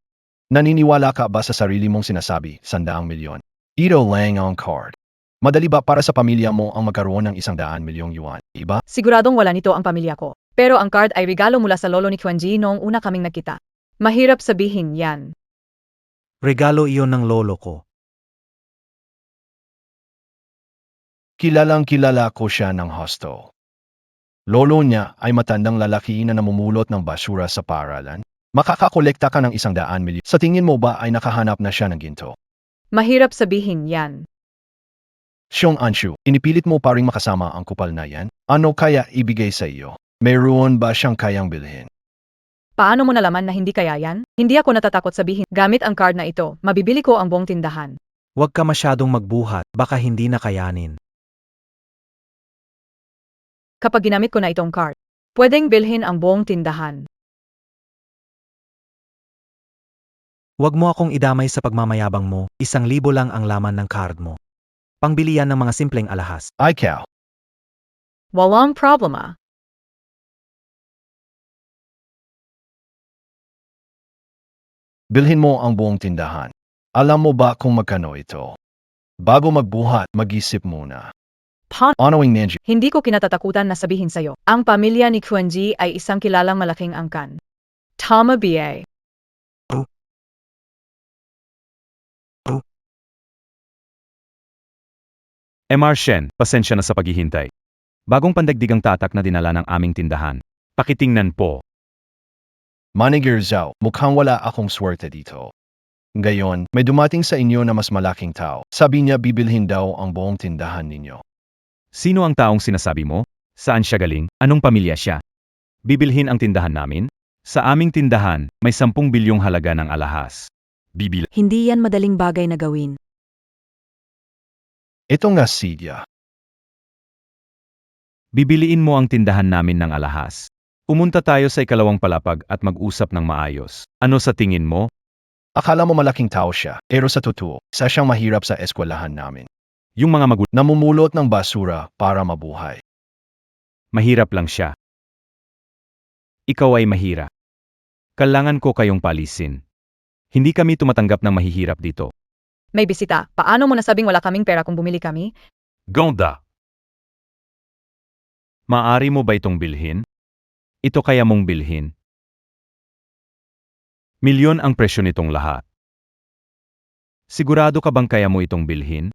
Naniniwala ka ba sa sarili mong sinasabi, 100 milyon? Ito lang ang card. Madali ba para sa pamilya mo ang magkaroon ng 100 milyong yuan, iba? Siguradong wala nito ang pamilya ko. Pero ang card ay regalo mula sa lolo ni Quanji noong una kaming nakita. Mahirap sabihin yan. Regalo iyon ng lolo ko. Kilalang kilala ko siya ng hostel. Lolo niya ay matandang lalaki na namumulot ng basura sa paralan. Makakakolekta ka ng 100 milyon. Sa tingin mo ba ay nakahanap na siya ng ginto? Mahirap sabihin yan. Xiong Anshu, inipilit mo pa rin makasama ang kupal na yan? Ano kaya ibigay sa iyo? Mayroon ba siyang kayang bilhin? Paano mo nalaman na hindi kaya yan? Hindi ako natatakot sabihin, gamit ang card na ito, mabibili ko ang buong tindahan. Huwag ka masyadong magbuhat, baka hindi na kayanin. Kapag ginamit ko na itong card, pwedeng bilhin ang buong tindahan. Huwag mo akong idamay sa pagmamayabang mo, 1,000 lang ang laman ng card mo. Pangbili yan ng mga simpleng alahas. Ay cow. Walang problema. Bilhin mo ang buong tindahan. Alam mo ba kung magkano ito? Bago magbuhat, mag-isip muna. Honoring Nenji, Hindi ko kinatatakutan na sabihin sa'yo, ang pamilya ni Quanji ay isang kilalang malaking angkan. Tama ba? MR Shen, pasensya na sa paghihintay. Bagong pandagdigang tatak na dinala ng aming tindahan. Pakitingnan po. Manager Zhao, mukhang wala akong swerte dito. Ngayon, may dumating sa inyo na mas malaking tao. Sabi niya bibilhin daw ang buong tindahan ninyo. Sino ang taong sinasabi mo? Saan siya galing? Anong pamilya siya? Bibilhin ang tindahan namin? Sa aming tindahan, may 10 bilyong halaga ng alahas. Hindi yan madaling bagay na gawin. Ito nga Sidia. Bibiliin mo ang tindahan namin ng alahas. Pumunta tayo sa ikalawang palapag at mag-usap ng maayos. Ano sa tingin mo? Akala mo malaking tao siya, pero sa totoo, isa siyang mahirap sa eskwelahan namin. Yung mga Namumulot ng basura para mabuhay. mahirap lang siya. Ikaw ay mahirap. Kailangan ko kayong palisin. Hindi kami tumatanggap ng mahihirap dito. May bisita, paano mo nasabing wala kaming pera kung bumili kami? Ganda! Maari mo ba itong bilhin? Ito kaya mong bilhin? Milyon ang presyo nitong lahat. Sigurado ka bang kaya mo itong bilhin?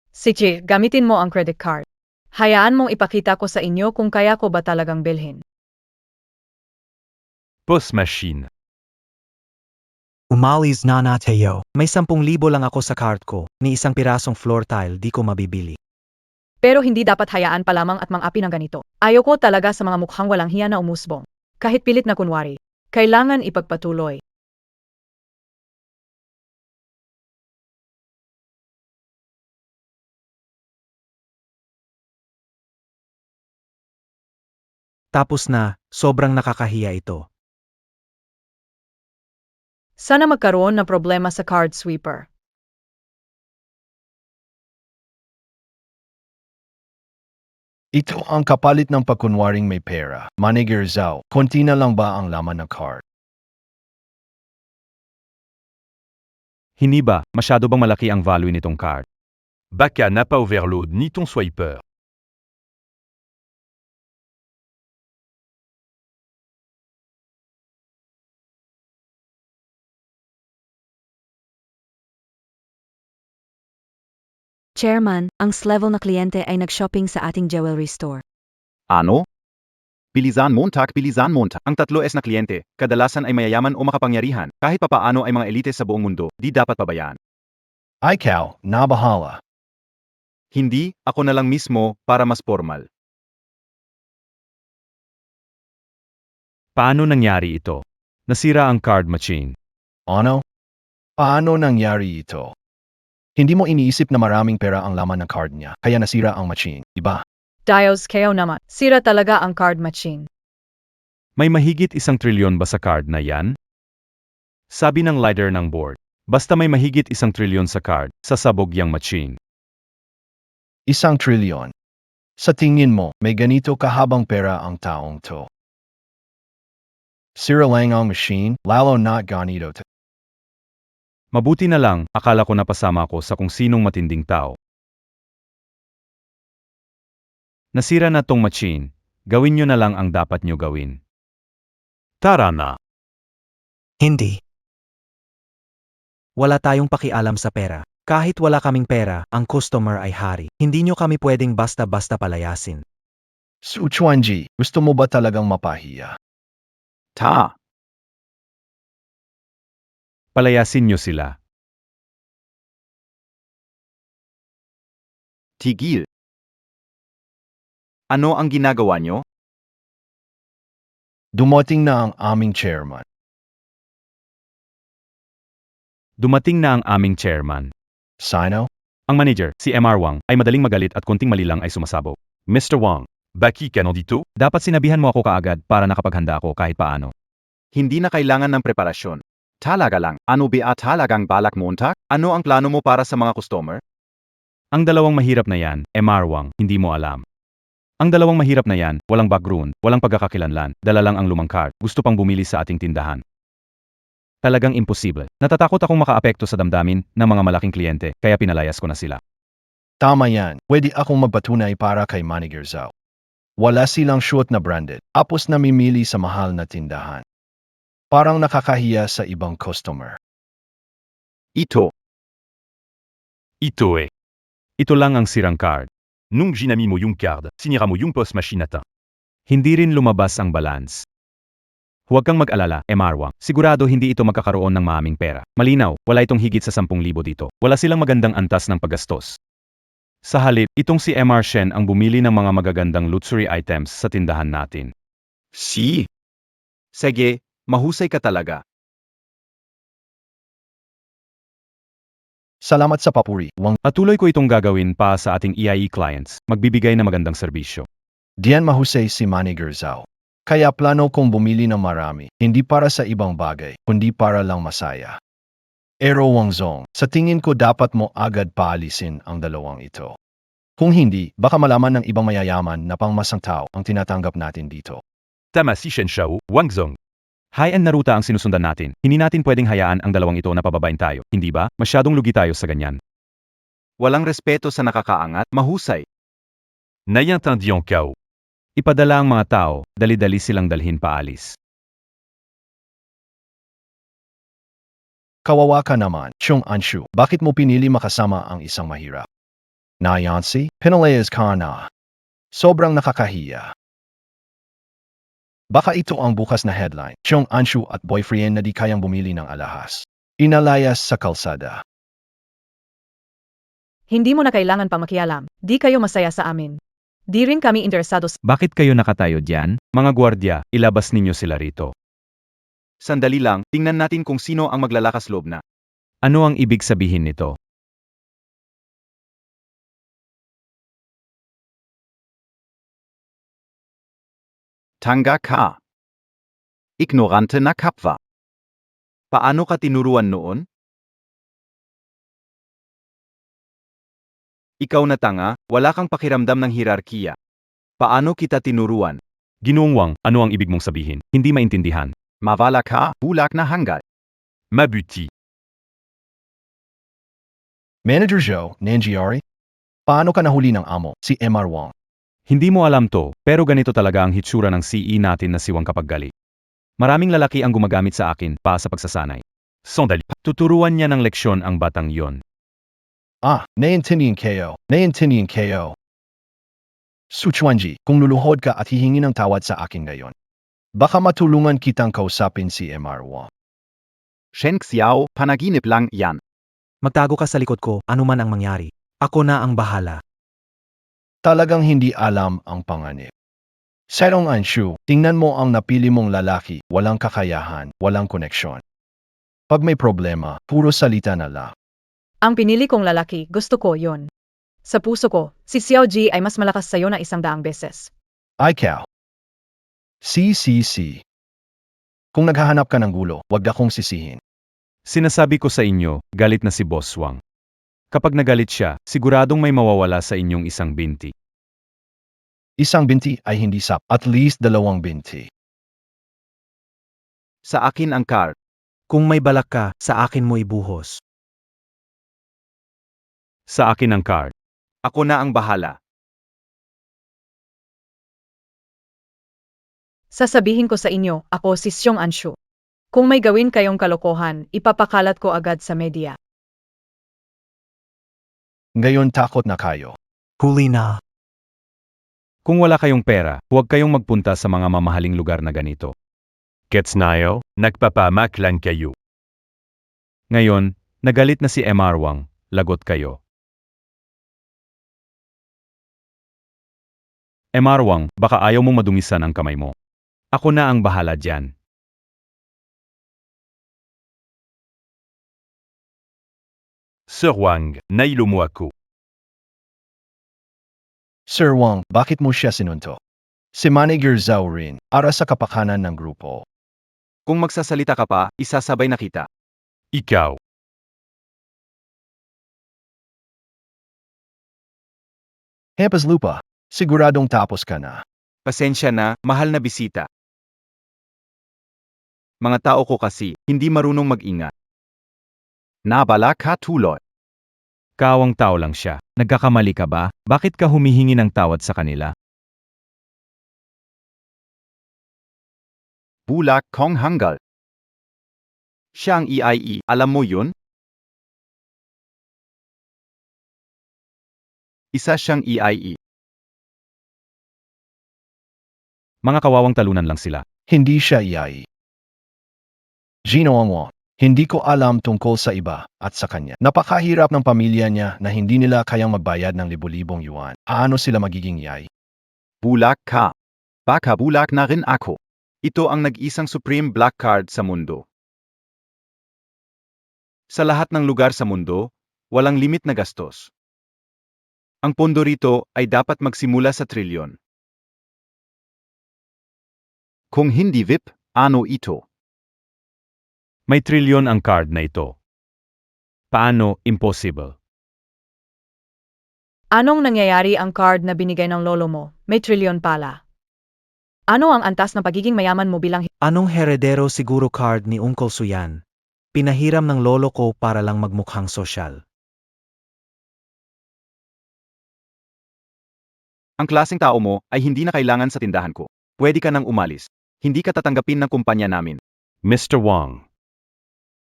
Sige, gamitin mo ang credit card. Hayaan mong ipakita ko sa inyo kung kaya ko ba talagang bilhin. Push machine. Umalis na tayo. May 10,000 lang ako sa card ko, ni isang pirasong floor tile di ko mabibili. Pero hindi dapat hayaan pa lamang at mang-api ng ganito. Ayoko talaga sa mga mukhang walang hiya na umusbong. Kahit pilit na kunwari. Kailangan ipagpatuloy. Tapos na, sobrang nakakahiya ito. Sana magkaroon ng problema sa card sweeper. Ito ang kapalit ng pagkunwaring may pera. Manager Zhao, konti na lang ba ang laman ng card? Hindi ba, masyado bang malaki ang value nitong card? Baka n'a pas overload ni ton swiper. Chairman, ang level na kliyente ay nag-shopping sa ating jewelry store. Ano? Bilisan Montag. Ang 3S na kliyente, kadalasan ay mayayaman o makapangyarihan, kahit papaano ay mga elite sa buong mundo, di dapat pabayaan. Ikaw, nabahala. Hindi, ako na lang mismo, para mas formal. Paano nangyari ito? Nasira ang card machine. Ano? Paano nangyari ito? Hindi mo iniisip na maraming pera ang laman ng card niya, kaya nasira ang machine, diba? Dios kayo naman. Sira talaga ang card machine. May mahigit 1 trilyon ba sa card na yan? Sabi ng leader ng board. Basta may mahigit 1 trilyon sa card, sasabog yang machine. 1 trilyon. Sa tingin mo, may ganito kahabang pera ang taong to. Sira lang ang machine, lalo not ganito. Mabuti na lang, akala ko napasama ko sa kung sinong matinding tao. Nasira na tong machine, gawin nyo na lang ang dapat nyo gawin. Tara na. Hindi. Wala tayong pakialam sa pera. Kahit wala kaming pera, ang customer ay hari. Hindi nyo kami pwedeng basta-basta palayasin. Su Chuanji, gusto mo ba talagang mapahiya? Ta! Palayasin nyo sila. Tigil. Ano ang ginagawa nyo? Dumating na ang aming chairman. Dumating na ang aming chairman. Sino? Ang manager, si MR Wang, ay madaling magalit at konting mali lang ay sumasabog. Mr. Wang, baki ka dito? Dapat sinabihan mo ako kaagad para nakapaghanda ako kahit paano. Hindi na kailangan ng preparasyon. Talaga lang, ano ba talagang balak Montag? Ano ang plano mo para sa mga customer? Ang dalawang mahirap na yan, MR Wang, hindi mo alam. Ang dalawang mahirap na yan, walang background, walang pagkakakilanlan, dala lang ang lumang card, gusto pang bumili sa ating tindahan. Talagang imposible. Natatakot akong makaapekto sa damdamin ng mga malaking kliyente, kaya pinalayas ko na sila. Tama yan, pwede akong magpatunay para kay Manager Zhao. Wala silang shoot na branded, tapos namimili sa mahal na tindahan. Parang nakakahiya sa ibang customer. Ito. Ito lang ang sirang card. Nung ginamit mo yung card, sinira mo yung post machine natin. Hindi rin lumabas ang balance. Huwag kang mag-alala, MR Wang. Sigurado hindi ito magkakaroon ng maaming pera. Malinaw, wala itong higit sa 10,000 dito. Wala silang magandang antas ng paggastos. Sa halip, itong si MR Shen ang bumili ng mga magagandang luxury items sa tindahan natin. Si. Sige, mahusay ka talaga. Salamat sa papuri, Wang. Patuloy ko itong gagawin pa sa ating EIE clients, magbibigay ng magandang serbisyo. Diyan mahusay si Manager Zhao. Kaya plano kong bumili ng marami, hindi para sa ibang bagay, kundi para lang masaya. Ero Wang Zong, sa tingin ko dapat mo agad paalisin ang dalawang ito. Kung hindi, baka malaman ng ibang mayayaman na pangmasang tao ang tinatanggap natin dito. Tama si Shen Shao, Wang Zong. High-end na ruta ang sinusundan natin. Hindi natin pwedeng hayaan ang dalawang ito na pababain tayo, hindi ba? Masyadong lugi tayo sa ganyan. Walang respeto sa nakakaangat, mahusay. Naiintindihan ko. Ipadala ang mga tao, dali-dali silang dalhin paalis. Kawawa ka naman, Chung Anshu. Bakit mo pinili makasama ang isang mahirap? Nayansi, pinalayas ka na. Sobrang nakakahiya. Baka ito ang bukas na headline, Chung Anshu at boyfriend na di kayang bumili ng alahas. Inalayas sa kalsada. Hindi mo na kailangan pang makialam. Di kayo masaya sa amin. Di rin kami interesado sa... Bakit kayo nakatayo diyan? Mga gwardya, ilabas ninyo sila rito. Sandali lang, tingnan natin kung sino ang maglalakas loob na. Ano ang ibig sabihin nito? Tanga ka. Ignorante na kapwa. Paano ka tinuruan noon? Ikaw na tanga, wala kang pakiramdam ng hierarkiya. Paano kita tinuruan? Ginoong Wang, ano ang ibig mong sabihin? Hindi maintindihan. Mavala ka, bulak na hanggat. Mabuti. Manager Zhou, Nanjiari? Paano ka nahuli ng amo, si MR Wang? Hindi mo alam to, pero ganito talaga ang hitsura ng CE natin na si Wang kapag galit. Maraming lalaki ang gumagamit sa akin pa sa pagsasanay. Sandali, tuturuan niya ng leksyon ang batang yon. Naiintindihan kayo. Naiintindihan kayo. Suchuanji, kung luluhod ka at hihingi ng tawad sa akin ngayon, baka matulungan kitang kausapin si MR1. Shen Xiao, panaginip lang yan. Magtago ka sa likod ko, anuman ang mangyari. Ako na ang bahala. Talagang hindi alam ang panganib. Serong Anshu, tingnan mo ang napili mong lalaki, walang kakayahan, walang koneksyon. Pag may problema, puro salita na lang. Ang pinili kong lalaki, gusto ko yon. Sa puso ko, si Xiao Ji ay mas malakas sa'yo na 100 beses. Ikaw. Si. Kung naghahanap ka ng gulo, wag akong sisihin. Sinasabi ko sa inyo, galit na si Boss Wang. Kapag nagalit siya, siguradong may mawawala sa inyong isang binti. Isang binti ay hindi sap, at least 2 binti. Sa akin ang card. Kung may balak ka, sa akin mo ibuhos. Sa akin ang card. Ako na ang bahala. Sasabihin ko sa inyo, ako si Xiong Anshu. Kung may gawin kayong kalokohan, ipapakalat ko agad sa media. Ngayon takot na kayo. Huli na. Kung wala kayong pera, huwag kayong magpunta sa mga mamahaling lugar na ganito. Gets nayo? Nagpapamak lang kayo. Ngayon, nagalit na si MR Wang, lagot kayo. MR Wang, baka ayaw mong madungisan ang kamay mo. Ako na ang bahala dyan. Sir Wang, nailo mo ako. Sir Wang, bakit mo siya sinunto? Si Manager Zhao rin, para sa kapakanan ng grupo. Kung magsasalita ka pa, isasabay na kita. Ikaw. Hempas lupa, siguradong tapos ka na. Pasensya na, mahal na bisita. Mga tao ko kasi, hindi marunong mag-ingat. Nabala ka tuloy. Kawang tao lang siya. Nagkakamali ka ba? Bakit ka humihingi ng tawad sa kanila? Bulak kong hanggal. Siya ang EIE, alam mo yun? Isa siyang EIE. Mga kawawang talunan lang sila. Hindi siya iyai. Gino Angwo, hindi ko alam tungkol sa iba at sa kanya. Napakahirap ng pamilya niya na hindi nila kayang magbayad ng libo-libong yuan. Paano sila magiging iyai? Bulak ka. Baka bulak na rin ako. Ito ang nag-isang supreme black card sa mundo. Sa lahat ng lugar sa mundo, walang limit na gastos. Ang pondo rito ay dapat magsimula sa trilyon. Kung hindi VIP, ano ito? May trilyon ang card na ito. Paano impossible? Anong nangyayari ang card na binigay ng lolo mo? May trilyon pala. Ano ang antas ng pagiging mayaman mo bilang Anong heredero siguro card ni Uncle Suyan? Pinahiram ng lolo ko para lang magmukhang sosyal. Ang klaseng tao mo ay hindi na kailangan sa tindahan ko. Pwede ka nang umalis. Hindi ka tatanggapin ng kumpanya namin. Mr. Wang.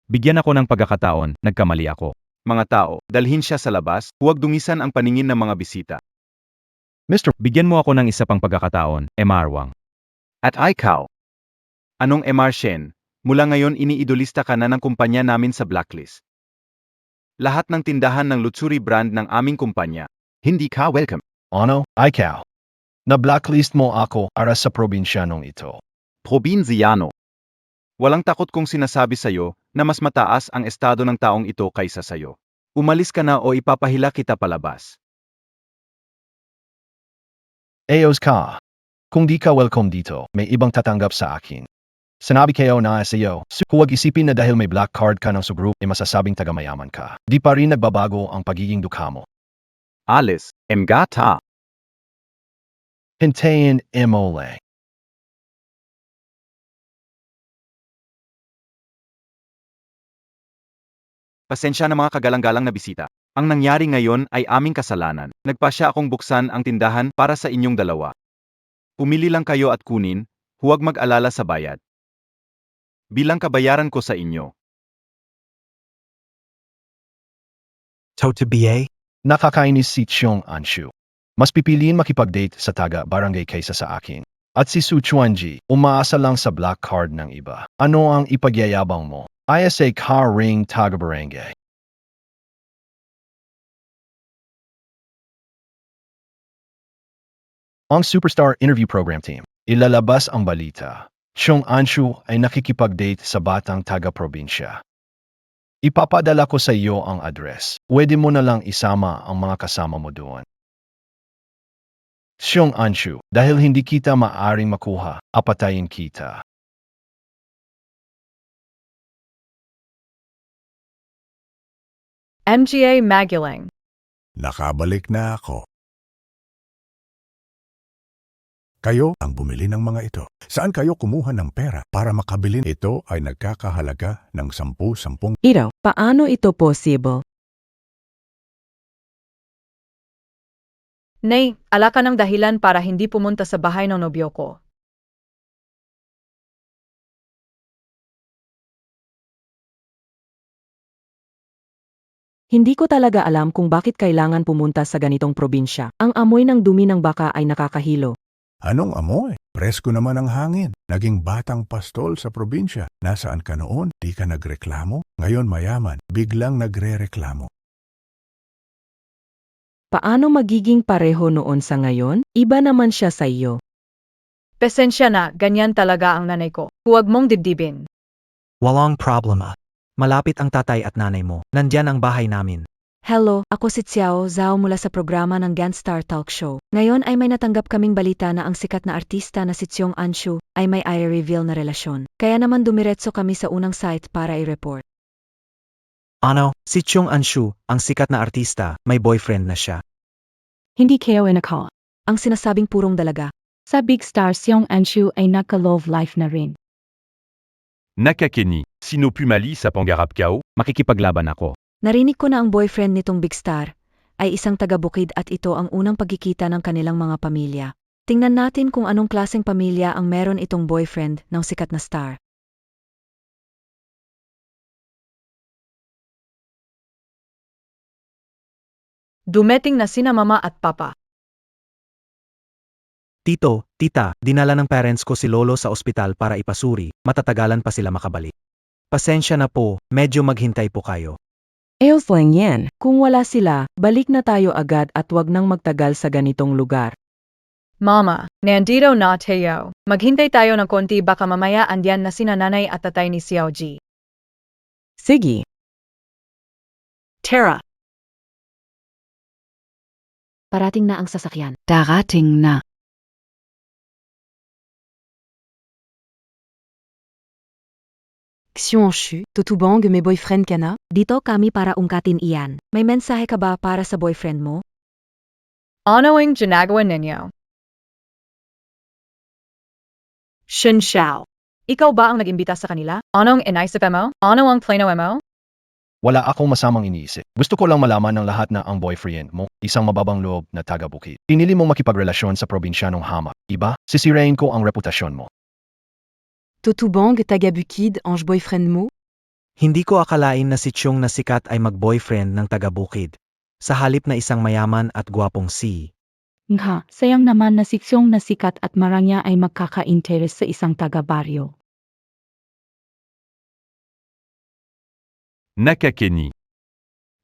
Bigyan ako ng pagkakataon, nagkamali ako. Mga tao, dalhin siya sa labas, huwag dungisan ang paningin ng mga bisita. Mr. Bigyan mo ako ng isa pang pagkakataon, MR Wang. At ikaw. Anong MR Shen? Mula ngayon iniidolista ka na ng kumpanya namin sa blacklist. Lahat ng tindahan ng luxury brand ng aming kumpanya. Hindi ka welcome. Ano? Ikaw. Na-blacklist mo ako para sa probinsyanong ito. Probinsiano. Walang takot kung sinasabi sa'yo na mas mataas ang estado ng taong ito kaysa sa'yo. Umalis ka na o ipapahila kita palabas. Ayos ka. Kung di ka welcome dito, may ibang tatanggap sa akin. Sinabi kayo na sa iyo, huwag isipin na dahil may black card ka ng subgroup ay masasabing tagamayaman ka. Di pa rin nagbabago ang pagiging dukha mo. Alice, Mgata. Hintayin Emole. Pasensya na mga kagalang-galang na bisita. Ang nangyari ngayon ay aming kasalanan. Nagpasya akong buksan ang tindahan para sa inyong dalawa. Pumili lang kayo at kunin, huwag mag-alala sa bayad. Bilang kabayaran ko sa inyo. So to BA? Nakakainis si Cheong Anshu. Mas pipiliin makipag-date sa taga-barangay kaysa sa akin. At si Su Chuanji, umaasa lang sa black card ng iba. Ano ang ipagyayabang mo? ISA car ring taga-barangay. Ang Superstar Interview Program Team, ilalabas ang balita. Cheong Anshu ay nakikipag-date sa batang taga-probinsya. Ipapadala ko sa iyo ang address. Pwede mo na lang isama ang mga kasama mo doon. Cheong Anshu, dahil hindi kita maaring makuha, apatayin kita. MGA Magulang. Nakabalik na ako. Kayo ang bumili ng mga ito. Saan kayo kumuha ng pera para makabili? Ito ay nagkakahalaga ng 10-10. Iraw, paano ito possible? Nay, ala ka ng dahilan para hindi pumunta sa bahay ng nobyo ko. Hindi ko talaga alam kung bakit kailangan pumunta sa ganitong probinsya. Ang amoy ng dumi ng baka ay nakakahilo. Anong amoy? Presko naman ang hangin. Naging batang pastol sa probinsya. Nasaan ka noon? Di ka nagreklamo? Ngayon mayaman, biglang nagre-reklamo. Paano magiging pareho noon sa ngayon? Iba naman siya sa iyo. Pasensya na, ganyan talaga ang nanay ko. Huwag mong dibdibin. Walang problema. Malapit ang tatay at nanay mo. Nandyan ang bahay namin. Hello, ako si Xiao Zhao mula sa programa ng Ganstar Talk Show. Ngayon ay may natanggap kaming balita na ang sikat na artista na si Cheong Anshu ay may i-reveal na relasyon. Kaya naman dumiretso kami sa unang site para i-report. Ano, si Cheong Anshu, ang sikat na artista, may boyfriend na siya. Hindi kayo inaka. Ang sinasabing purong dalaga. Sa Big Star Cheong Anshu ay naka-love life na rin. Nakakeni, sino pumali sa pangarap kao? Makikipaglaban ako. Narinig ko na ang boyfriend nitong Big Star ay isang taga-bukid at ito ang unang pagkikita ng kanilang mga pamilya. Tingnan natin kung anong klaseng pamilya ang meron itong boyfriend ng sikat na star. Dumating na sina mama at papa. Tito, tita, dinala ng parents ko si Lolo sa ospital para ipasuri. Matatagalan pa sila makabalik. Pasensya na po, medyo maghintay po kayo. Ayos lang yan. Kung wala sila, balik na tayo agad at wag nang magtagal sa ganitong lugar. Mama, nandito na tayo. Maghintay tayo ng konti baka mamaya andyan na sina nanay at tatay ni Xiao Ji. Sige. Tara. Parating na ang sasakyan. Darating na. Xionshu, Totubong may boyfriend ka na? Dito kami para ungkatin iyan. May mensahe ka ba para sa boyfriend mo? Ano ang ginagawa ninyo? Shin Xiao. Ikaw ba ang nag-imbita sa kanila? Anong inaisip mo? Ano ang plano mo? Wala akong masamang iniisip. Gusto ko lang malaman ng lahat na ang boyfriend mo, isang mababang loob na taga-bukid. Pinili mong makipagrelasyon sa probinsyanong hamak. Iba, sisirain ko ang reputasyon mo. Totubong taga-bukid ang boyfriend mo? Hindi ko akalain na si Cheong na sikat ay mag-boyfriend ng taga-bukid. Sa halip na isang mayaman at gwapong si. Nga, sayang naman na si Xiong na sikat at maranya ay magkaka-interes sa isang taga-baryo. Nakakeni.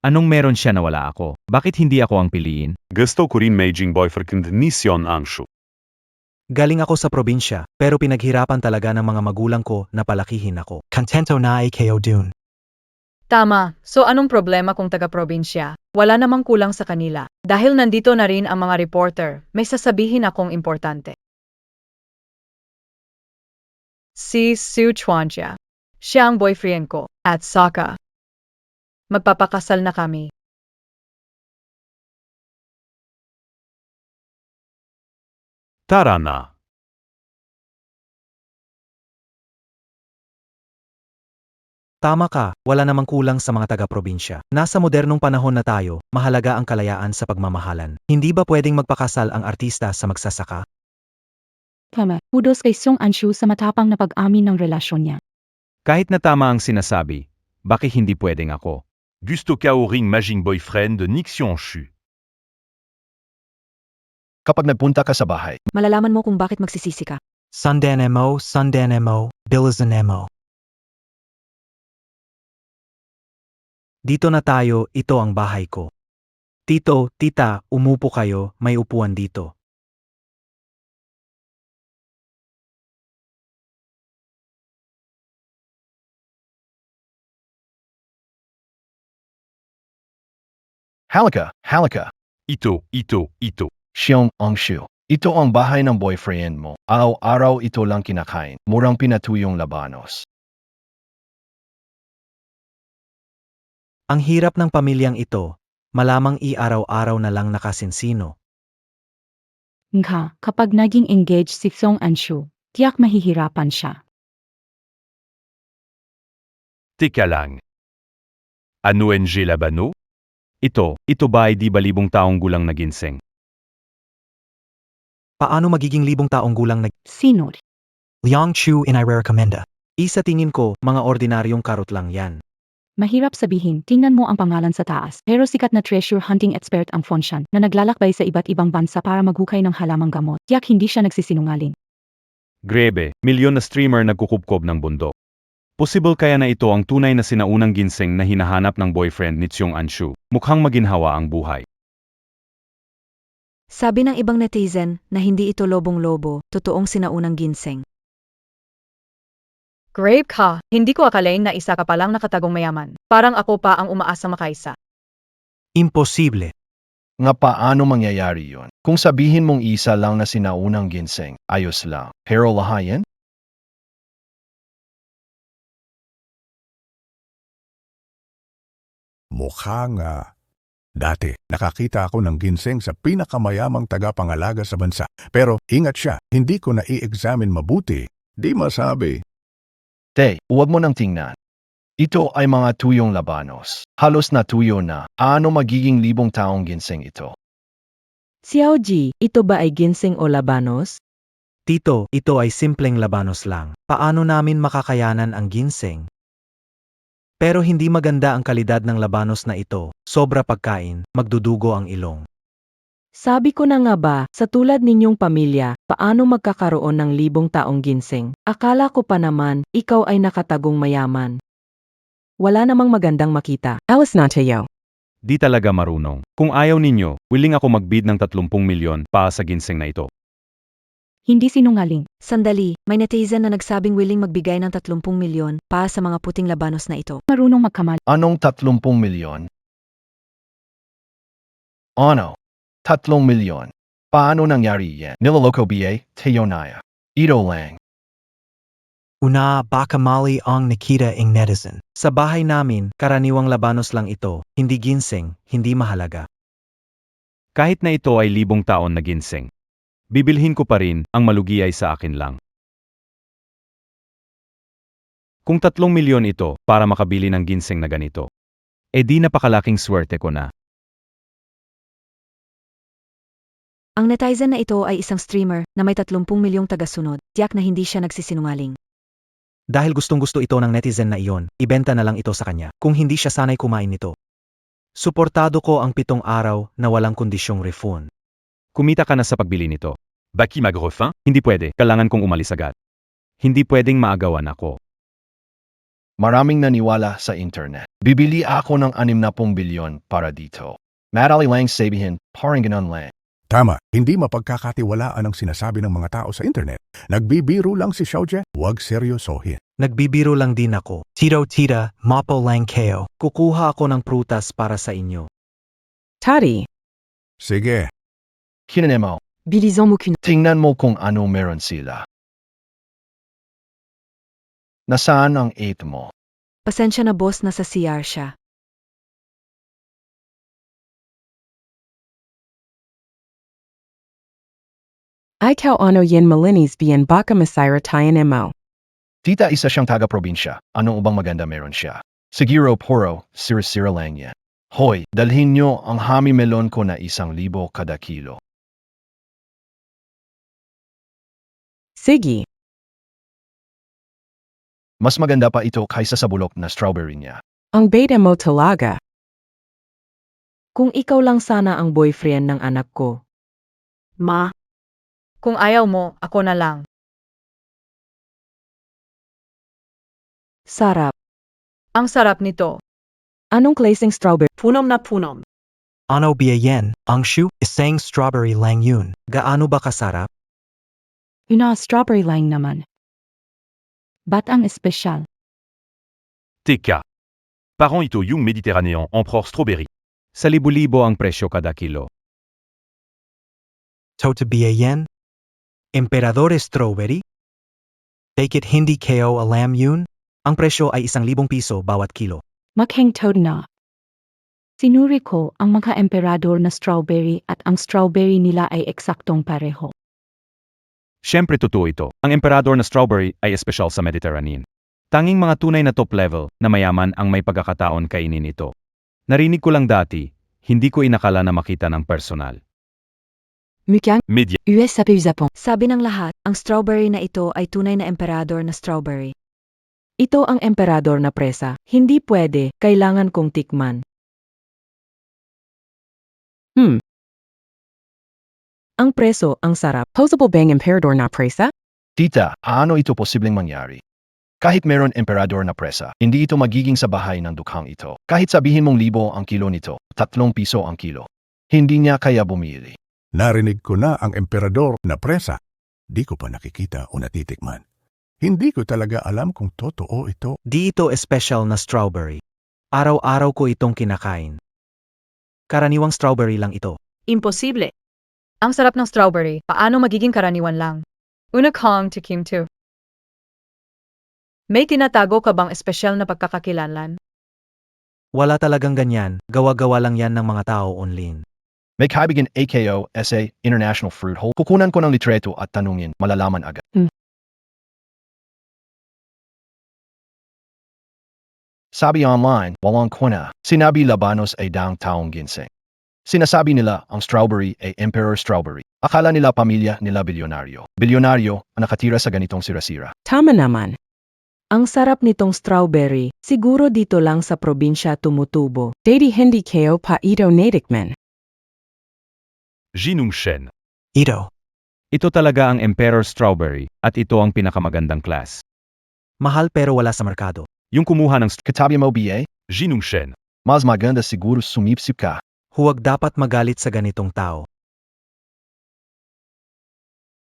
Anong meron siya na wala ako? Bakit hindi ako ang piliin? Gusto ko rin maging boyfriend ni Cheong Anshu. Galing ako sa probinsya, pero pinaghirapan talaga ng mga magulang ko na palakihin ako. Contento na ay kayo dun. Tama, so anong problema kung taga-probinsya? Wala namang kulang sa kanila. Dahil nandito na rin ang mga reporter, may sasabihin akong importante. Si Su Chuanjia. Siya ang boyfriend ko, at saka. Magpapakasal na kami. Tara na. Tama ka, wala namang kulang sa mga taga-probinsya. Nasa modernong panahon na tayo, mahalaga ang kalayaan sa pagmamahalan. Hindi ba pwedeng magpakasal ang artista sa magsasaka? Tama, kudos kay Cheong Anshu sa matapang na pag-amin ng relasyon niya. Kahit na tama ang sinasabi, bakit hindi pwedeng ako? Gusto ka o ring maging boyfriend ni Xionshu. Kapag nagpunta ka sa bahay, Malalaman mo kung bakit magsisisi ka. Sundanemo, Bilizanemo. Dito na tayo, ito ang bahay ko. Tito, tita, umupo kayo, may upuan dito. halika, halika. Ito. Xiong Angshu. Ito ang bahay ng boyfriend mo. Araw-araw ito lang kinakain. Murang pinatuyong labanos. Ang hirap ng pamilyang ito, malamang i-araw-araw na lang nakasinsino. Nga, kapag naging engaged si Song Anshu, tiyak mahihirapan siya. Teka lang. Ano NG Labano? Ito ba ay di balibong taong gulang na ginseng? Paano magiging 1,000 taong gulang na Sino? Liang Chu in I recommenda? Isa tingin ko, mga ordinaryong karot lang yan. Mahirap sabihin, tingnan mo ang pangalan sa taas, pero sikat na treasure hunting expert ang Fonshan na naglalakbay sa iba't ibang bansa para maghukay ng halamang gamot. Tiyak hindi siya nagsisinungaling. Grebe, milyon na streamer nagkukubkob ng bundok. Possible kaya na ito ang tunay na sinaunang ginseng na hinahanap ng boyfriend ni Xiong Anshu. Mukhang maginhawa ang buhay. Sabi ng ibang netizen na hindi ito lobong-lobo, totoong sinaunang ginseng. Grabe ka, hindi ko akalain na isa ka palang nakatagong mayaman. Parang ako pa ang umaasa makaisa. Imposible. Nga paano mangyayari yon? Kung sabihin mong isa lang na sinaunang ginseng, ayos lang. Pero lahayan? Mukha nga. Dati, nakakita ako ng ginseng sa pinakamayamang tagapangalaga sa bansa. Pero ingat siya, hindi ko na i-examine mabuti. Di masabi. Huwag mo nang tingnan. Ito ay mga tuyong labanos. Halos na tuyo na. Ano magiging 1,000 taong ginseng ito? Xiao Ji, ito ba ay ginseng o labanos? Tito, ito ay simpleng labanos lang. Paano namin makakayanan ang ginseng? Pero hindi maganda ang kalidad ng labanos na ito. Sobra pagkain, magdudugo ang ilong. Sabi ko na nga ba, sa tulad ninyong pamilya, paano magkakaroon ng 1,000 taong ginseng? Akala ko pa naman, ikaw ay nakatagong mayaman. Wala namang magandang makita. Alice Natayo. Di talaga marunong. Kung ayaw ninyo, willing ako magbid ng 30 milyon para sa ginseng na ito. Hindi sinungaling. Sandali, may netizen na nagsabing willing magbigay ng 30 milyon para sa mga puting labanos na ito. Marunong magkamal. Anong 30 milyon? Ano? 3 milyon. Paano nangyari yan? Niloloko ba? Teyonaya. Ito lang. Una, baka mali ang nakita ng netizen. Sa bahay namin, karaniwang labanos lang ito, hindi ginseng, hindi mahalaga. Kahit na ito ay 1,000 taon na ginseng. Bibilhin ko pa rin, ang malugi ay sa akin lang. Kung 3 milyon ito para makabili ng ginseng na ganito, di napakalaking swerte ko na. Ang netizen na ito ay isang streamer na may 30 milyong tagasunod. Tiyak na hindi siya nagsisinungaling. Dahil gustong-gusto ito ng netizen na iyon, ibenta na lang ito sa kanya, kung hindi siya sanay kumain nito. Suportado ko ang 7 araw na walang kondisyong refund. Kumita ka na sa pagbili nito. Baki magrefin? Hindi pwede, kailangan kong umalis agad. Hindi pwedeng maagawan ako. Maraming naniwala sa internet. Bibili ako ng 60 bilyon para dito. Madali lang sabihin, parang ganun lang. Tama, hindi mapagkakatiwalaan ang sinasabi ng mga tao sa internet. Nagbibiro lang si Xiaojie, huwag seryosohin. Nagbibiro lang din ako. Tito, mapo lang kayo. Kukuha ako ng prutas para sa inyo. Tari, Sige, Hinanemo, Bilizon mo kun. tingnan mo kung ano meron sila. Nasaan ang 8 mo? Pasensya na boss, nasa CR siya. ikaw ano yen malinis bien baka masira tayo mo. Tita isa siyang taga-probinsya. Anong ubang maganda meron siya? Siguro puro, sira-sira lang yan. Hoy, dalhin nyo ang hami melon ko na 1,000 kada kilo. Sige, Mas maganda pa ito kaysa sa bulok na strawberry niya. ang beta mo talaga. Kung ikaw lang sana ang boyfriend ng anak ko. Ma, Kung ayaw mo, ako na lang. Sarap. Ang sarap nito. Anong klaseng strawberry? punom na punom. Ano biyayen, ang shu, isang strawberry lang yun. Gaano ba kasarap? Strawberry lang naman. Batang espesyal. TK. Parents ito yung Mediterranean Emperor Strawberry. Sa libo-libo ang presyo kada kilo. Toto biyayen? Emperador strawberry? Take it hindi kayo alam yun? Ang presyo ay 1,000 piso bawat kilo. Maghang toad na. Sinuri ko ang mga emperador na strawberry at ang strawberry nila ay eksaktong pareho. Siyempre totoo ito. Ang emperador na strawberry ay espesyal sa Mediterranean. Tanging mga tunay na top level na mayaman ang may pagkakataon kainin ito. Narinig ko lang dati, hindi ko inakala na makita ng personal. Mukhang Media. USA Japon. Sabi ng lahat, ang strawberry na ito ay tunay na emperador na strawberry. Ito ang emperador na presa. Hindi pwede, kailangan kong tikman. Ang preso, ang sarap. Posable bang emperador na presa? Tita, ano ito posibleng mangyari? Kahit meron emperador na presa, hindi ito magiging sa bahay ng dukhang ito. Kahit sabihin mong 1,000 ang kilo nito, 3 piso ang kilo. Hindi niya kaya bumili. Narinig ko na ang emperador na presa. Di ko pa nakikita o natitikman. Hindi ko talaga alam kung totoo ito. Di ito special na strawberry. Araw-araw ko itong kinakain. Karaniwang strawberry lang ito. Imposible. Ang sarap ng strawberry, paano magiging karaniwan lang? Una kong tikim to. May tinatago ka bang espesyal na pagkakakilanlan? Wala talagang ganyan, gawa-gawa lang yan ng mga tao online. May kaibigan AKO, SA, International Fruit Hole. Kukunan ko ng litreto at tanungin, malalaman agad. Sabi online, walang kuna. Sinabi Labanos ay daang taong ginseng. Sinasabi nila ang strawberry ay Emperor Strawberry. Akala nila pamilya nila bilyonaryo. Bilyonaryo ang nakatira sa ganitong sirasira. Tama naman. Ang sarap nitong strawberry, siguro dito lang sa probinsya tumutubo. Daddy hindi kayo pa ito natikman. Jinung Shen. Ito, Ito talaga ang Emperor Strawberry at ito ang pinakamagandang class. mahal pero wala sa merkado. Yung kumuha ng Katabi mo BA, Jinung Shen. mas maganda siguro sumipsip ka. Huwag dapat magalit sa ganitong tao.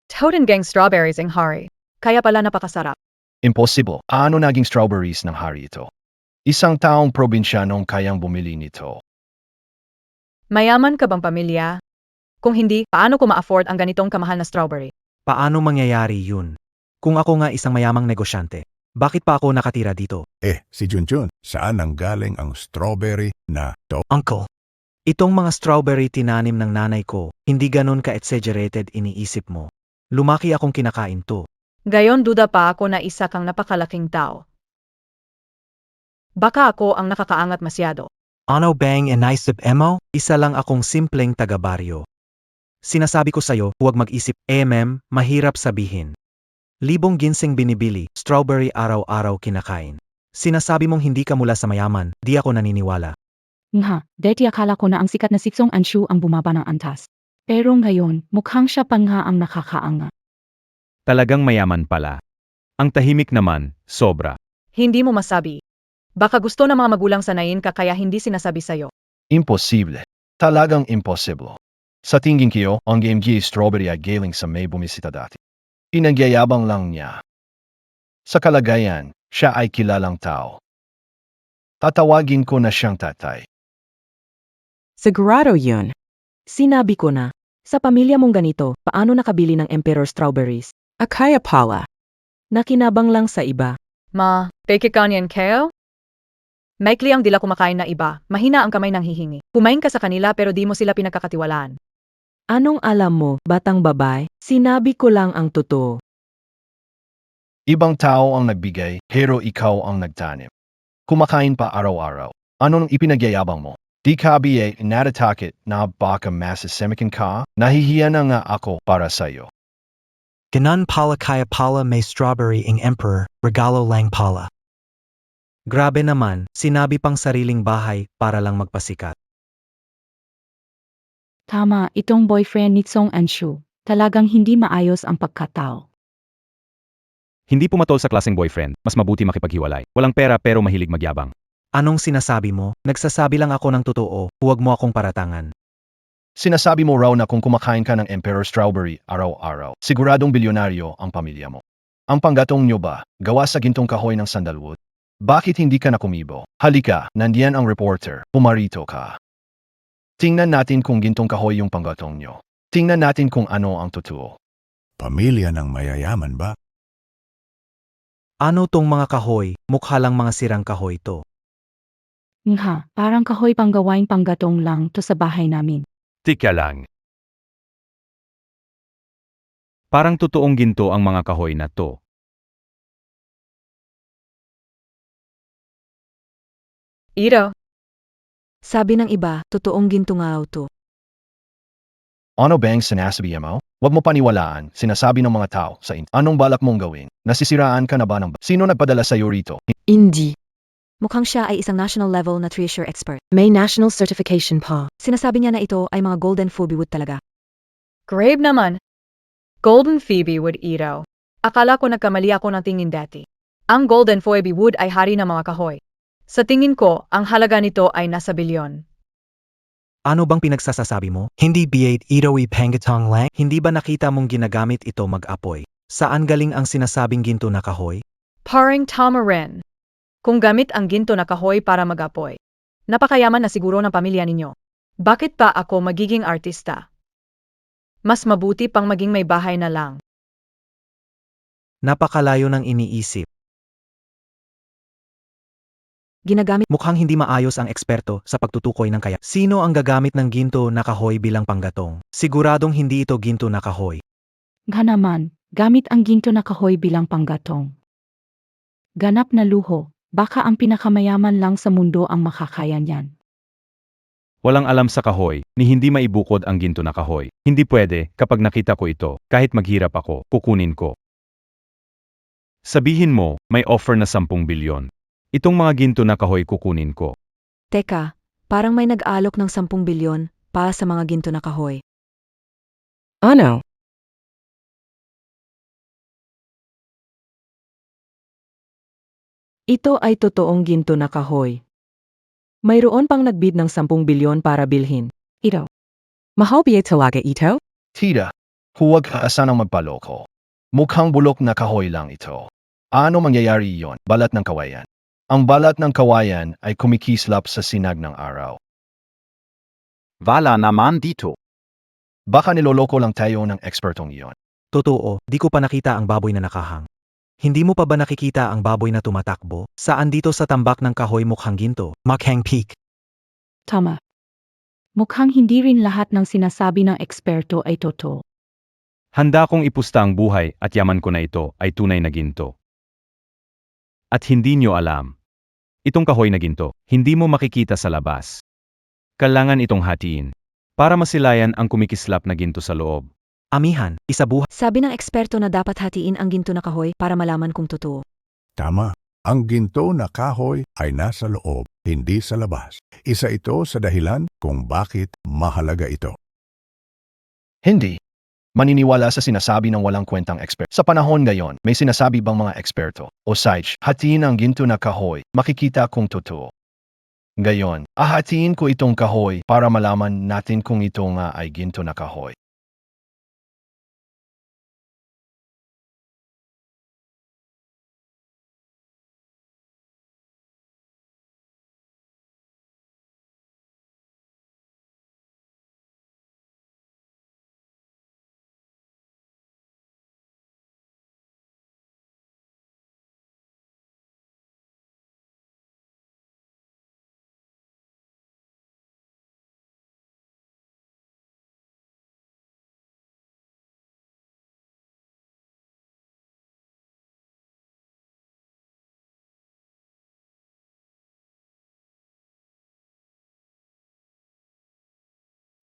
Toad gang strawberries ang hari. Kaya pala napakasarap. Impossible. Ano naging strawberries ng hari ito? Isang taong probinsyanong kayang bumili nito. Mayaman ka bang pamilya? Kung hindi, paano ko ma-afford ang ganitong kamahal na strawberry? Paano mangyayari yun? Kung ako nga isang mayamang negosyante, bakit pa ako nakatira dito? Si Junjun, saan nanggaling ang strawberry na to? Uncle, itong mga strawberry tinanim ng nanay ko, hindi ganun ka-exaggerated iniisip mo. Lumaki akong kinakain to. Gayon duda pa ako na isa kang napakalaking tao. Baka ako ang nakakaangat masyado. Ano bang iniisip mo? Isa lang akong simpleng taga-baryo. Sinasabi ko sa'yo, huwag mag-isip, mahirap sabihin. 1,000 ginseng binibili, strawberry araw-araw kinakain. Sinasabi mong hindi ka mula sa mayaman, di ako naniniwala. Nga, dati akala ko na ang sikat na siksong anshu ang bumaba ng antas. Pero ngayon, mukhang siya pa nga ang nakakaanga. Talagang mayaman pala. Ang tahimik naman, sobra. Hindi mo masabi. Baka gusto ng mga magulang sanayin ka kaya hindi sinasabi sa'yo. Imposible. Talagang impossible. Sa tingin ko, ang game G strawberry ay galing sa may bumisita dati. Pinagyayabang lang niya. Sa kalagayan, siya ay kilalang tao. Tatawagin ko na siyang tatay. Sigurado yun. Sinabi ko na, sa pamilya mong ganito, paano nakabili ng Emperor Strawberries? Akaya pala. Nakinabang lang sa iba. Ma, peke kanyan kayo? Maikli ang dila kumakain na iba, mahina ang kamay ng hihingi. Kumain ka sa kanila pero di mo sila pinagkakatiwalaan. Anong alam mo, batang babae? Sinabi ko lang ang totoo. Ibang tao ang nagbigay, pero ikaw ang nagtanim. Kumakain pa araw-araw. Anong ipinagyayabang mo? Di ka ba natatakot na baka masasemikin ka? Nahihiya na nga ako para sa'yo. Ganon pala kaya pala may strawberry ing emperor, regalo lang pala. Grabe naman, sinabi pang sariling bahay para lang magpasikat. Tama, itong boyfriend ni Song Anshu. Talagang hindi maayos ang pagkatao. Hindi pumatol sa klaseng boyfriend, mas mabuti makipaghiwalay. Walang pera pero mahilig magyabang. Anong sinasabi mo? Nagsasabi lang ako ng totoo, huwag mo akong paratangan. Sinasabi mo raw na kung kumakain ka ng Emperor Strawberry araw-araw, siguradong bilyonaryo ang pamilya mo. Ang panggatong nyo ba, gawa sa gintong kahoy ng sandalwood? Bakit hindi ka nakumibo? Halika, nandiyan ang reporter, pumarito ka. Tingnan natin kung gintong kahoy yung panggatong nyo. Tingnan natin kung ano ang totoo. Pamilya ng mayayaman ba? Ano tong mga kahoy? Mukha lang mga sirang kahoy to. Nga, parang kahoy panggawain panggatong lang to sa bahay namin. Tika lang. Parang totoong ginto ang mga kahoy na to. Iro, Sabi ng iba, totoong ginto nga raw to. Ano bang sinasabi mo? Huwag mo paniwalaan, sinasabi ng mga tao sa anong balak mong gawin? Nasisiraan ka na ba ng sino nagpadala sa iyo rito? Hindi. Mukhang siya ay isang national level na treasure expert. May national certification pa. Sinasabi niya na ito ay mga golden Phoebe wood talaga. grave naman. Golden Phoebe wood Iro. Akala ko nagkamali ako ng tingin dati. Ang Golden Phoebe wood ay hari ng mga kahoy. Sa tingin ko, ang halaga nito ay nasa bilyon. Ano bang pinagsasasabi mo? Hindi biyade irawi pangatong lang? Hindi ba nakita mong ginagamit ito mag-apoy? Saan galing ang sinasabing ginto na kahoy? Paring tama rin. Kung gamit ang ginto na kahoy para mag-apoy. Napakayaman na siguro ng pamilya ninyo. Bakit pa ako magiging artista? Mas mabuti pang maging may bahay na lang. Napakalayo ng iniisip. Ginagamit Mukhang hindi maayos ang eksperto sa pagtutukoy ng kaya. Sino ang gagamit ng ginto na kahoy bilang panggatong? Siguradong hindi ito ginto na kahoy. Nga naman, gamit ang ginto na kahoy bilang panggatong. Ganap na luho, baka ang pinakamayaman lang sa mundo ang makakaya niyan. Walang alam sa kahoy, ni hindi maibukod ang ginto na kahoy. Hindi pwede, kapag nakita ko ito, kahit maghirap ako, kukunin ko. Sabihin mo, may offer na 10 bilyon. Itong mga ginto na kahoy kukunin ko. Teka, parang may nag-alok ng 10 bilyon para sa mga ginto na kahoy. Ano? Ito ay totoong ginto na kahoy. Mayroon pang nagbid ng 10 bilyon para bilhin. Iro, Mahal ba talaga ito? Tida, huwag ka asanang magpaloko. Mukhang bulok na kahoy lang ito. Ano mangyayari iyon? Balat ng kawayan. Ang balat ng kawayan ay kumikislap sa sinag ng araw. Wala naman dito. Baka niloloko lang tayo ng ekspertong iyon. Totoo, di ko pa nakita ang baboy na nakahang. Hindi mo pa ba nakikita ang baboy na tumatakbo? Saan dito sa tambak ng kahoy mukhang ginto? Makhang peak. tama. Mukhang hindi rin lahat ng sinasabi ng eksperto ay totoo. Handa kong ipusta ang buhay at yaman ko na ito ay tunay na ginto. At hindi nyo alam. Itong kahoy na ginto, hindi mo makikita sa labas. Kailangan itong hatiin. Para masilayan ang kumikislap na ginto sa loob. Amihan, isabuhay. Sabi ng eksperto na dapat hatiin ang ginto na kahoy para malaman kung totoo. Tama. Ang ginto na kahoy ay nasa loob, hindi sa labas. Isa ito sa dahilan kung bakit mahalaga ito. Hindi. Maniniwala sa sinasabi ng walang kwentang expert. Sa panahon ngayon, may sinasabi bang mga eksperto o sites, hatiin ang ginto na kahoy, makikita kung totoo. Ngayon, ahatiin ko itong kahoy para malaman natin kung ito nga ay ginto na kahoy.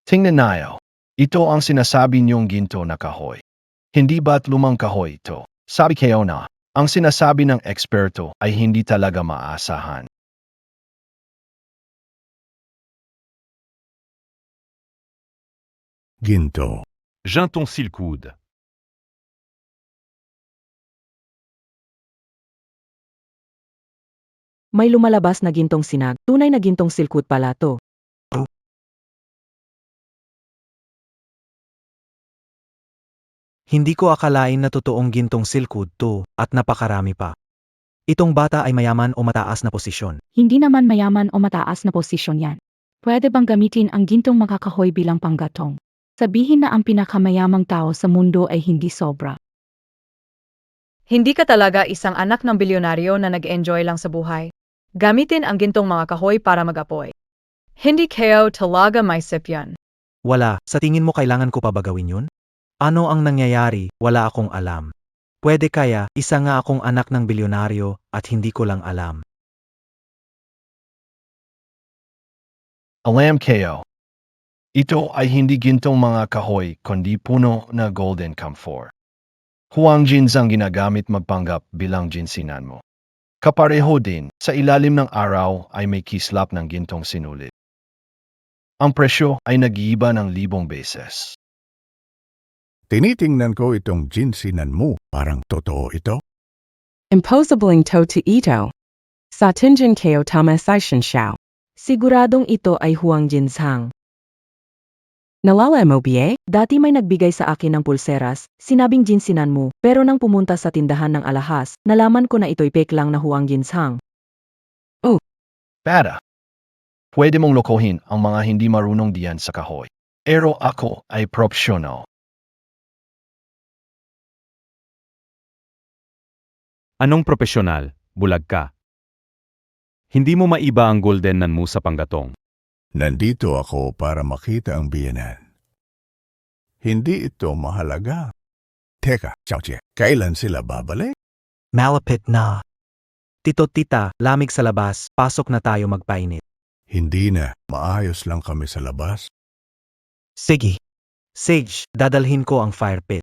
Tingnan nayo. Ito ang sinasabi niyong ginto na kahoy. Hindi ba't lumang kahoy ito? Sabi kayo na, ang sinasabi ng eksperto ay hindi talaga maasahan. Ginto. Jean ton silkwood. May lumalabas na gintong sinag. Tunay na gintong silkwood pala to. Hindi ko akalain na totoong gintong silkwood to, at napakarami pa. Itong bata ay mayaman o mataas na posisyon. Hindi naman mayaman o mataas na posisyon yan. Pwede bang gamitin ang gintong makakahoy bilang panggatong? Sabihin na ang pinakamayamang tao sa mundo ay hindi sobra. Hindi ka talaga isang anak ng bilyonaryo na nag-enjoy lang sa buhay. Gamitin ang gintong mga kahoy para mag-apoy. Hindi kayo talaga may sip yan. Wala, sa tingin mo kailangan ko pa ba gawin yun? Ano ang nangyayari? Wala akong alam. Pwede kaya, isa nga akong anak ng bilyonaryo at hindi ko lang alam. Alam kayo. Ito ay hindi gintong mga kahoy kundi puno na golden camphor. Huwag jeans ang ginagamit magpanggap bilang jinsinan mo. Kapareho din, sa ilalim ng araw ay may kislap ng gintong sinulit. Ang presyo ay nag-iiba ng 1,000 beses. Tinitingnan ko itong jinsinan mo. Parang totoo ito. Imposabling to ito. Sa tingin kayo tama sa siya. Siguradong ito ay huwang jinshang. Nalala mo ba? Dati may nagbigay sa akin ng pulseras, sinabing jinsinan mo, pero nang pumunta sa tindahan ng alahas, nalaman ko na ito'y fake lang na huwang jinshang. Para. Pwede mong lokohin ang mga hindi marunong diyan sa kahoy. Pero ako ay professional. Anong profesional? Bulag ka. Hindi mo maiba ang golden nan mo sa panggatong. Nandito ako para makita ang biyenan. Hindi ito mahalaga. Teka, Xiaojie, kailan sila babalik? Malapit na. Tito tita, lamig sa labas, pasok na tayo magpainit. Hindi na. Maayos lang kami sa labas. Sige. Sage, dadalhin ko ang fire pit.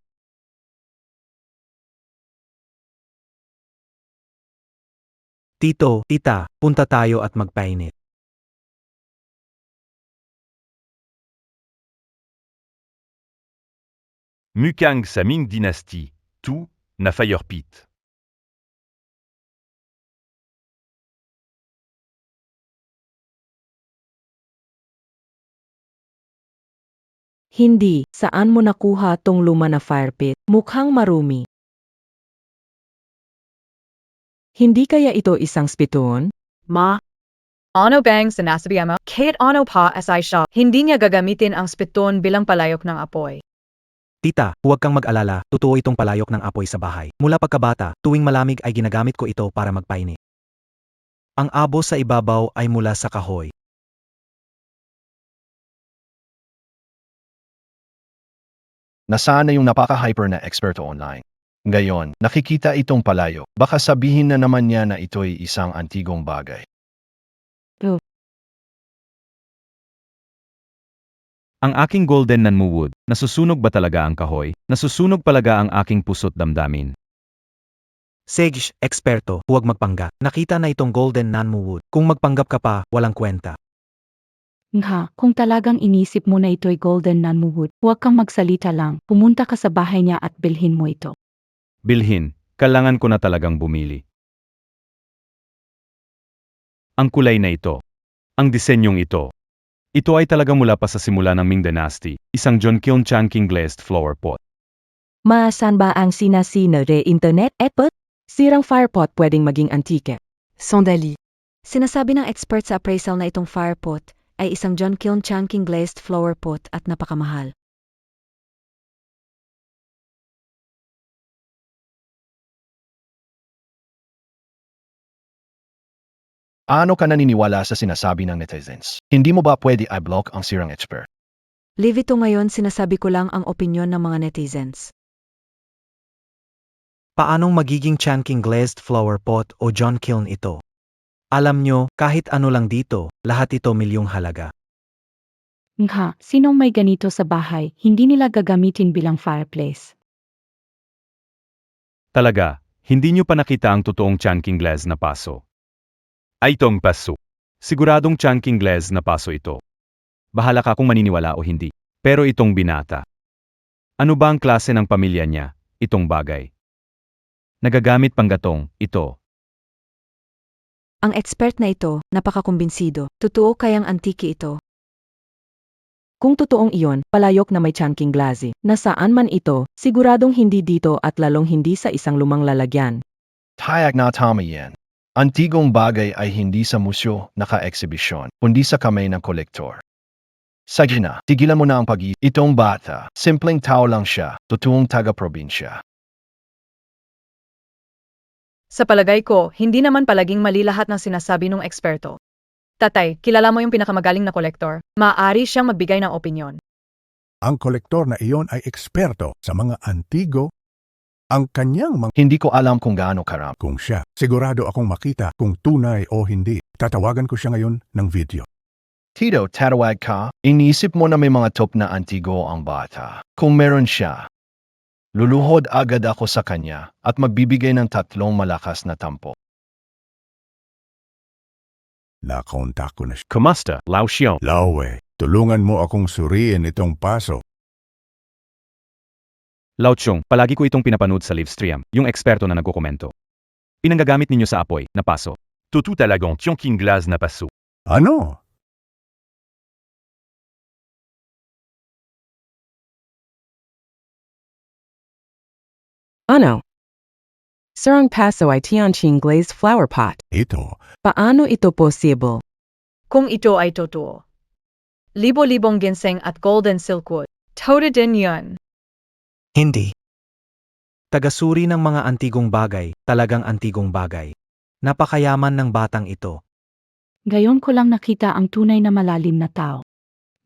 Tito, tita, punta tayo at magpainit. Mukang sa Ming Dynasty, tout, na fire pit. Hindi, saan mo nakuha tong luma na fire pit? Mukhang marumi. Hindi kaya ito isang spitoon? Ma, ano bang sinasabi mo? Kahit ano pa asay siya, hindi niya gagamitin ang spiton bilang palayok ng apoy. Tita, huwag kang mag-alala, totoo itong palayok ng apoy sa bahay. Mula pagkabata, tuwing malamig ay ginagamit ko ito para magpainit. Ang abo sa ibabaw ay mula sa kahoy. Nasaan na yung napaka-hyper na eksperto online? Ngayon, nakikita itong palayo. Baka sabihin na naman niya na ito'y isang antigong bagay. Ang aking golden nan wood, nasusunog ba talaga ang kahoy? Nasusunog palaga ang aking puso't damdamin. Sage, eksperto, huwag magpanggap. Nakita na itong golden nanmuwood. Kung magpanggap ka pa, walang kwenta. Nga, kung talagang inisip mo na ito'y golden nanmuwood, huwag kang magsalita lang. Pumunta ka sa bahay niya at bilhin mo ito. Bilhin, kailangan ko na talagang bumili. Ang kulay na ito. Ang disenyong ito. Ito ay talaga mula pa sa simula ng Ming Dynasty, isang Joseon Changqing glazed flower pot. Maasan ba ang sinasina re internet epot? Sirang firepot pwedeng maging antike. Sandali. Sinasabi ng expert sa appraisal na itong fire pot ay isang Joseon Changqing glazed flower pot at napakamahal. Ano ka naniniwala sa sinasabi ng netizens? Hindi mo ba pwede i-block ang sirang expert? Leave ito ngayon, sinasabi ko lang ang opinyon ng mga netizens. Paanong magiging Changqing glazed flower pot o Joseon ito? Alam nyo, kahit ano lang dito, lahat ito milyong halaga. Nga, sinong may ganito sa bahay, hindi nila gagamitin bilang fireplace. Talaga, hindi nyo pa nakita ang totoong Changqing glaze na paso. Ay itong paso. Siguradong Changqing glaze na paso ito. Bahala ka kung maniniwala o hindi. Pero itong binata. Ano ba ang klase ng pamilya niya, itong bagay? Nagagamit panggatong, ito. Ang expert na ito, napakakumbinsido. Totoo kayang antiki ito? Kung totoong iyon, palayok na may chunking glassy. Nasaan man ito, siguradong hindi dito at lalong hindi sa isang lumang lalagyan. Tiyak na tama yan. Antigong bagay ay hindi sa museo naka-exhibition, kundi sa kamay ng kolektor. Sige na, tigilan mo na ang itong bata, simpleng tao lang siya, totoong taga-probinsya. Sa palagay ko, hindi naman palaging mali lahat ng sinasabi ng eksperto. Tatay, kilala mo yung pinakamagaling na kolektor? Maaari siyang magbigay ng opinyon. Ang kolektor na iyon ay eksperto sa mga antigo. Ang kanyang mga Hindi ko alam kung gaano karami. kung siya, sigurado akong makita kung tunay o hindi. Tatawagan ko siya ngayon ng video. Tito, tatawag ka? Iniisip mo na may mga top na antigo ang bata. Kung meron siya, luluhod agad ako sa kanya at magbibigay ng 3 malakas na tampo. Nakontak ko na siya. Kumusta, Lao Xiao? Lawe, tulungan mo akong suriin itong paso. Lao Chong, palagi ko itong pinapanood sa live stream, yung eksperto na nagkukomento. Pinanggagamit ninyo sa apoy, na paso. Tutu talagang chonking glass na paso. Ano? Ano? Sir, ang paso ay Tianqing glazed flower pot. Ito, Paano ito possible? Kung ito ay totoo. Libo-libong ginseng at golden silkwood. Todo din yun. Hindi. Tagasuri ng mga antigong bagay, talagang antigong bagay. Napakayaman ng batang ito. Gayon ko lang nakita ang tunay na malalim na tao.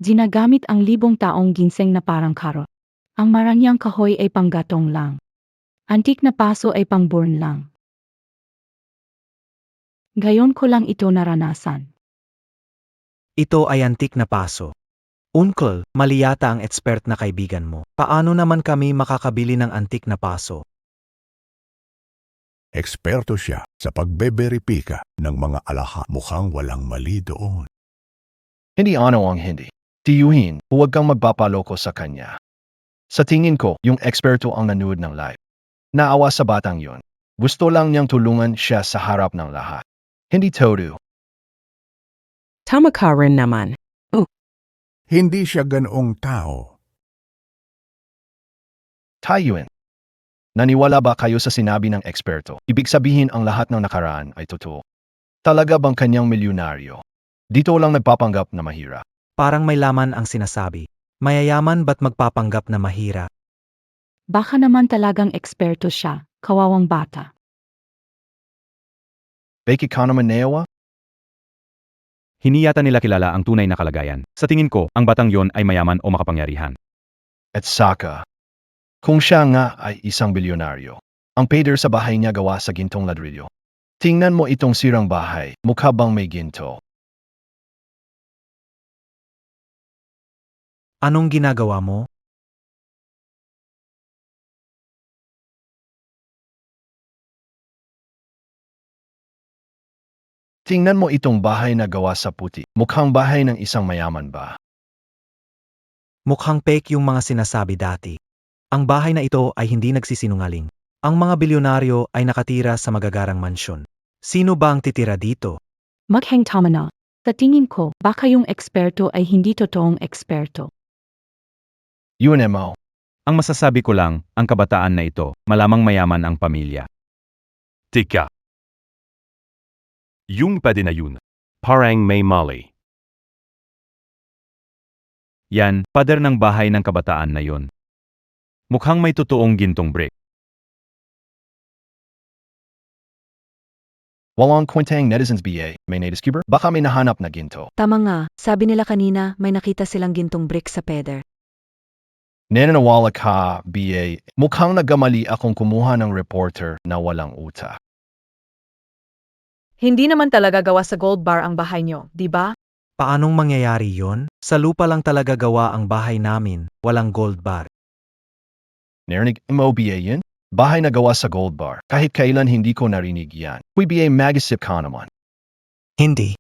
Ginagamit ang libong taong ginseng na parang karot. Ang marangyang kahoy ay panggatong lang. Antik na paso ay pangborn lang. Gayon ko lang ito naranasan. Ito ay antik na paso. Uncle, mali yata ang expert na kaibigan mo. Paano naman kami makakabili ng antik na paso? eksperto siya sa pagbeberipika ng mga alaha. Mukhang walang mali doon. Hindi ano ang hindi. Tiyuhin, huwag kang magpapaloko sa kanya. Sa tingin ko, yung eksperto ang nanood ng live. Naawa sa batang yon. Gusto lang niyang tulungan siya sa harap ng lahat. Hindi todo. Tama ka rin naman. Hindi siya ganoong tao. Tayuin. Naniwala ba kayo sa sinabi ng eksperto? Ibig sabihin ang lahat ng nakaraan ay totoo. Talaga bang kanyang milyonaryo? Dito lang nagpapanggap na mahirap. Parang may laman ang sinasabi. Mayayaman ba't magpapanggap na mahira? Baka naman talagang eksperto siya, kawawang bata. Bakit ka naman newa? Hindi yata nila kilala ang tunay na kalagayan. Sa tingin ko, ang batang yon ay mayaman o makapangyarihan. At saka, kung siya nga ay isang bilyonaryo, ang pader sa bahay niya gawa sa gintong ladrilyo. Tingnan mo itong sirang bahay, mukha bang may ginto? Anong ginagawa mo? Tingnan mo itong bahay na gawa sa puti. Mukhang bahay ng isang mayaman ba? Mukhang fake yung mga sinasabi dati. Ang bahay na ito ay hindi nagsisinungaling. Ang mga bilyonaryo ay nakatira sa magagarang mansyon. Sino ba ang titira dito? Maghang tama na. Sa tingin ko, baka yung eksperto ay hindi totoong eksperto. Yun mo. Ang masasabi ko lang, ang kabataan na ito, malamang mayaman ang pamilya. Tika. Yung pwede na yun. Parang may mali. Yan, pader ng bahay ng kabataan na yun. Mukhang may totoong gintong brick. Walang kwentang netizens BA, may natiskeeper? Baka may nahanap na ginto. Tama nga, sabi nila kanina may nakita silang gintong brick sa peder. Nananawala ka, BA. Mukhang nagamali akong kumuha ng reporter na walang utak. Hindi naman talaga gawa sa gold bar ang bahay nyo, di ba? Paanong mangyayari yon? Sa lupa lang talaga gawa ang bahay namin, walang gold bar. Narinig mo BA yan? Bahay na gawa sa gold bar. Kahit kailan hindi ko narinig yan. Huy BA mag-isip ka naman. Hindi.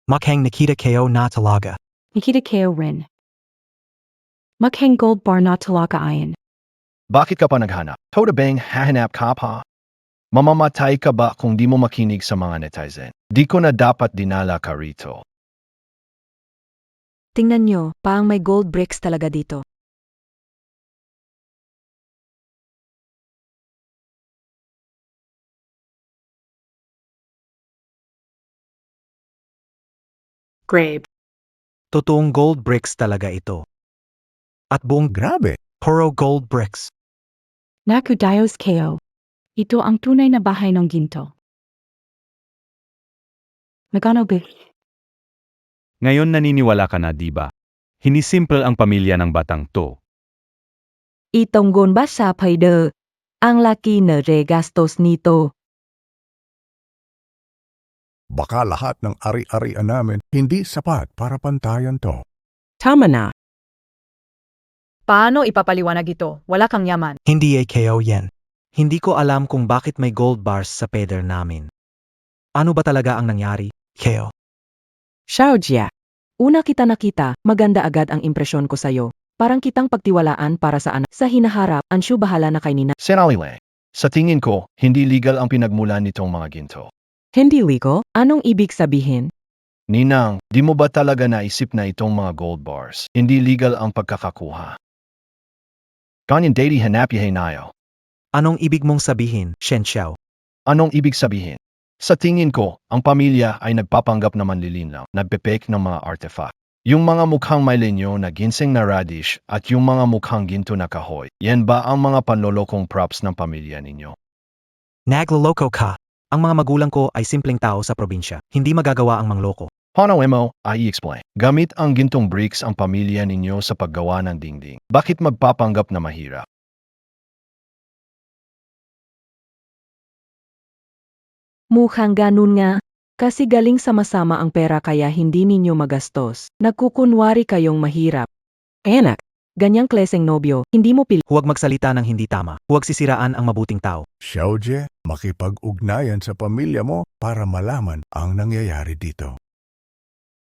Mukhang nakita kayo na talaga. Nakita kayo rin. Maghang gold bar na talakaayan. Bakit ka pa naghanap? Toda bang hahanap ka pa? Mamamatay ka ba kung di mo makinig sa mga netizen? Di ko na dapat dinala ka rito. Tingnan nyo, paang may gold bricks talaga dito. Grabe. Totoong gold bricks talaga ito. At buong Grabe! puro gold bricks. Naku Dios KO. Ito ang tunay na bahay ng ginto. Magkano ba? Ngayon naniniwala ka na, di ba? Hindi simple ang pamilya ng batang to. Itong ba sa payder? Ang laki na regastos nito. Baka lahat ng ari-arian namin hindi sapat para pantayan to. Tama na. Paano ipapaliwanag ito? Wala kang yaman. Hindi KO yan. Hindi ko alam kung bakit may gold bars sa peder namin. Ano ba talaga ang nangyari, KO? Xiaojia. Una kita nakita, maganda agad ang impresyon ko sa'yo. Parang kitang pagtiwalaan para sa anak. Sa hinaharap, Anshu bahala na kay Nina. Senali sa tingin ko, hindi legal ang pinagmulan nitong mga ginto. Hindi legal? Anong ibig sabihin? Ninang, di mo ba talaga naisip na itong mga gold bars? Hindi legal ang pagkakakuha. Ganyan dati hanapyahay nayo. Anong ibig mong sabihin, Shen Xiao? Anong ibig sabihin? Sa tingin ko, ang pamilya ay nagpapanggap na manlilinaw, nagpepek ng mga artifact. Yung mga mukhang may lenyo na ginseng na radish at yung mga mukhang ginto na kahoy, yan ba ang mga panlolokong props ng pamilya ninyo? Nagloloko ka. Ang mga magulang ko ay simpleng tao sa probinsya. Hindi magagawa ang mangloko. Paano mo, i-explain. Gamit ang gintong bricks ang pamilya ninyo sa paggawa ng dingding. Bakit magpapanggap na mahirap? Mukhang ganun nga. Kasi galing sama-sama ang pera kaya hindi ninyo magastos. Nagkukunwari kayong mahirap. Enak, ganyang kleseng nobyo, hindi mo pili. Huwag magsalita ng hindi tama. Huwag sisiraan ang mabuting tao. Xiaojie, makipag-ugnayan sa pamilya mo para malaman ang nangyayari dito.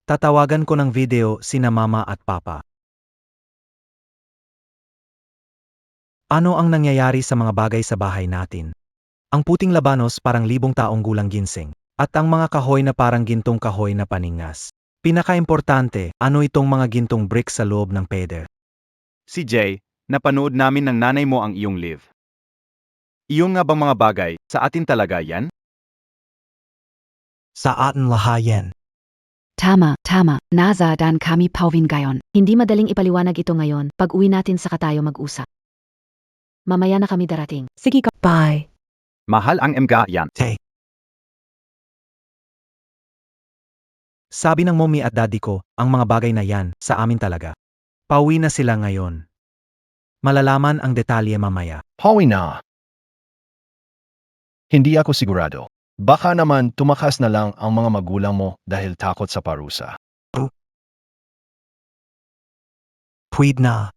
Tatawagan ko ng video sina mama at papa. Ano ang nangyayari sa mga bagay sa bahay natin? Ang puting labanos parang libong taong gulang ginseng. At ang mga kahoy na parang gintong kahoy na paningas. Pinaka-importante, ano itong mga gintong bricks sa loob ng peder? Si Jay, napanood namin ng nanay mo ang iyong live. Iyong nga bang mga bagay, sa atin talaga yan? Sa atin lahayan. Tama, nasa dan kami Pauvin gayon. Hindi madaling ipaliwanag ito ngayon. Pag uwi natin saka tayo mag-usap. Mamaya na kami darating. Sige ka, bye. Mahal ang mga yan. Hey. Sabi ng mommy at daddy ko, ang mga bagay na yan, sa amin talaga. Pauwi na sila ngayon. Malalaman ang detalye mamaya. Pawi na. Hindi ako sigurado. Baka naman tumakas na lang ang mga magulang mo dahil takot sa parusa. Pwede na.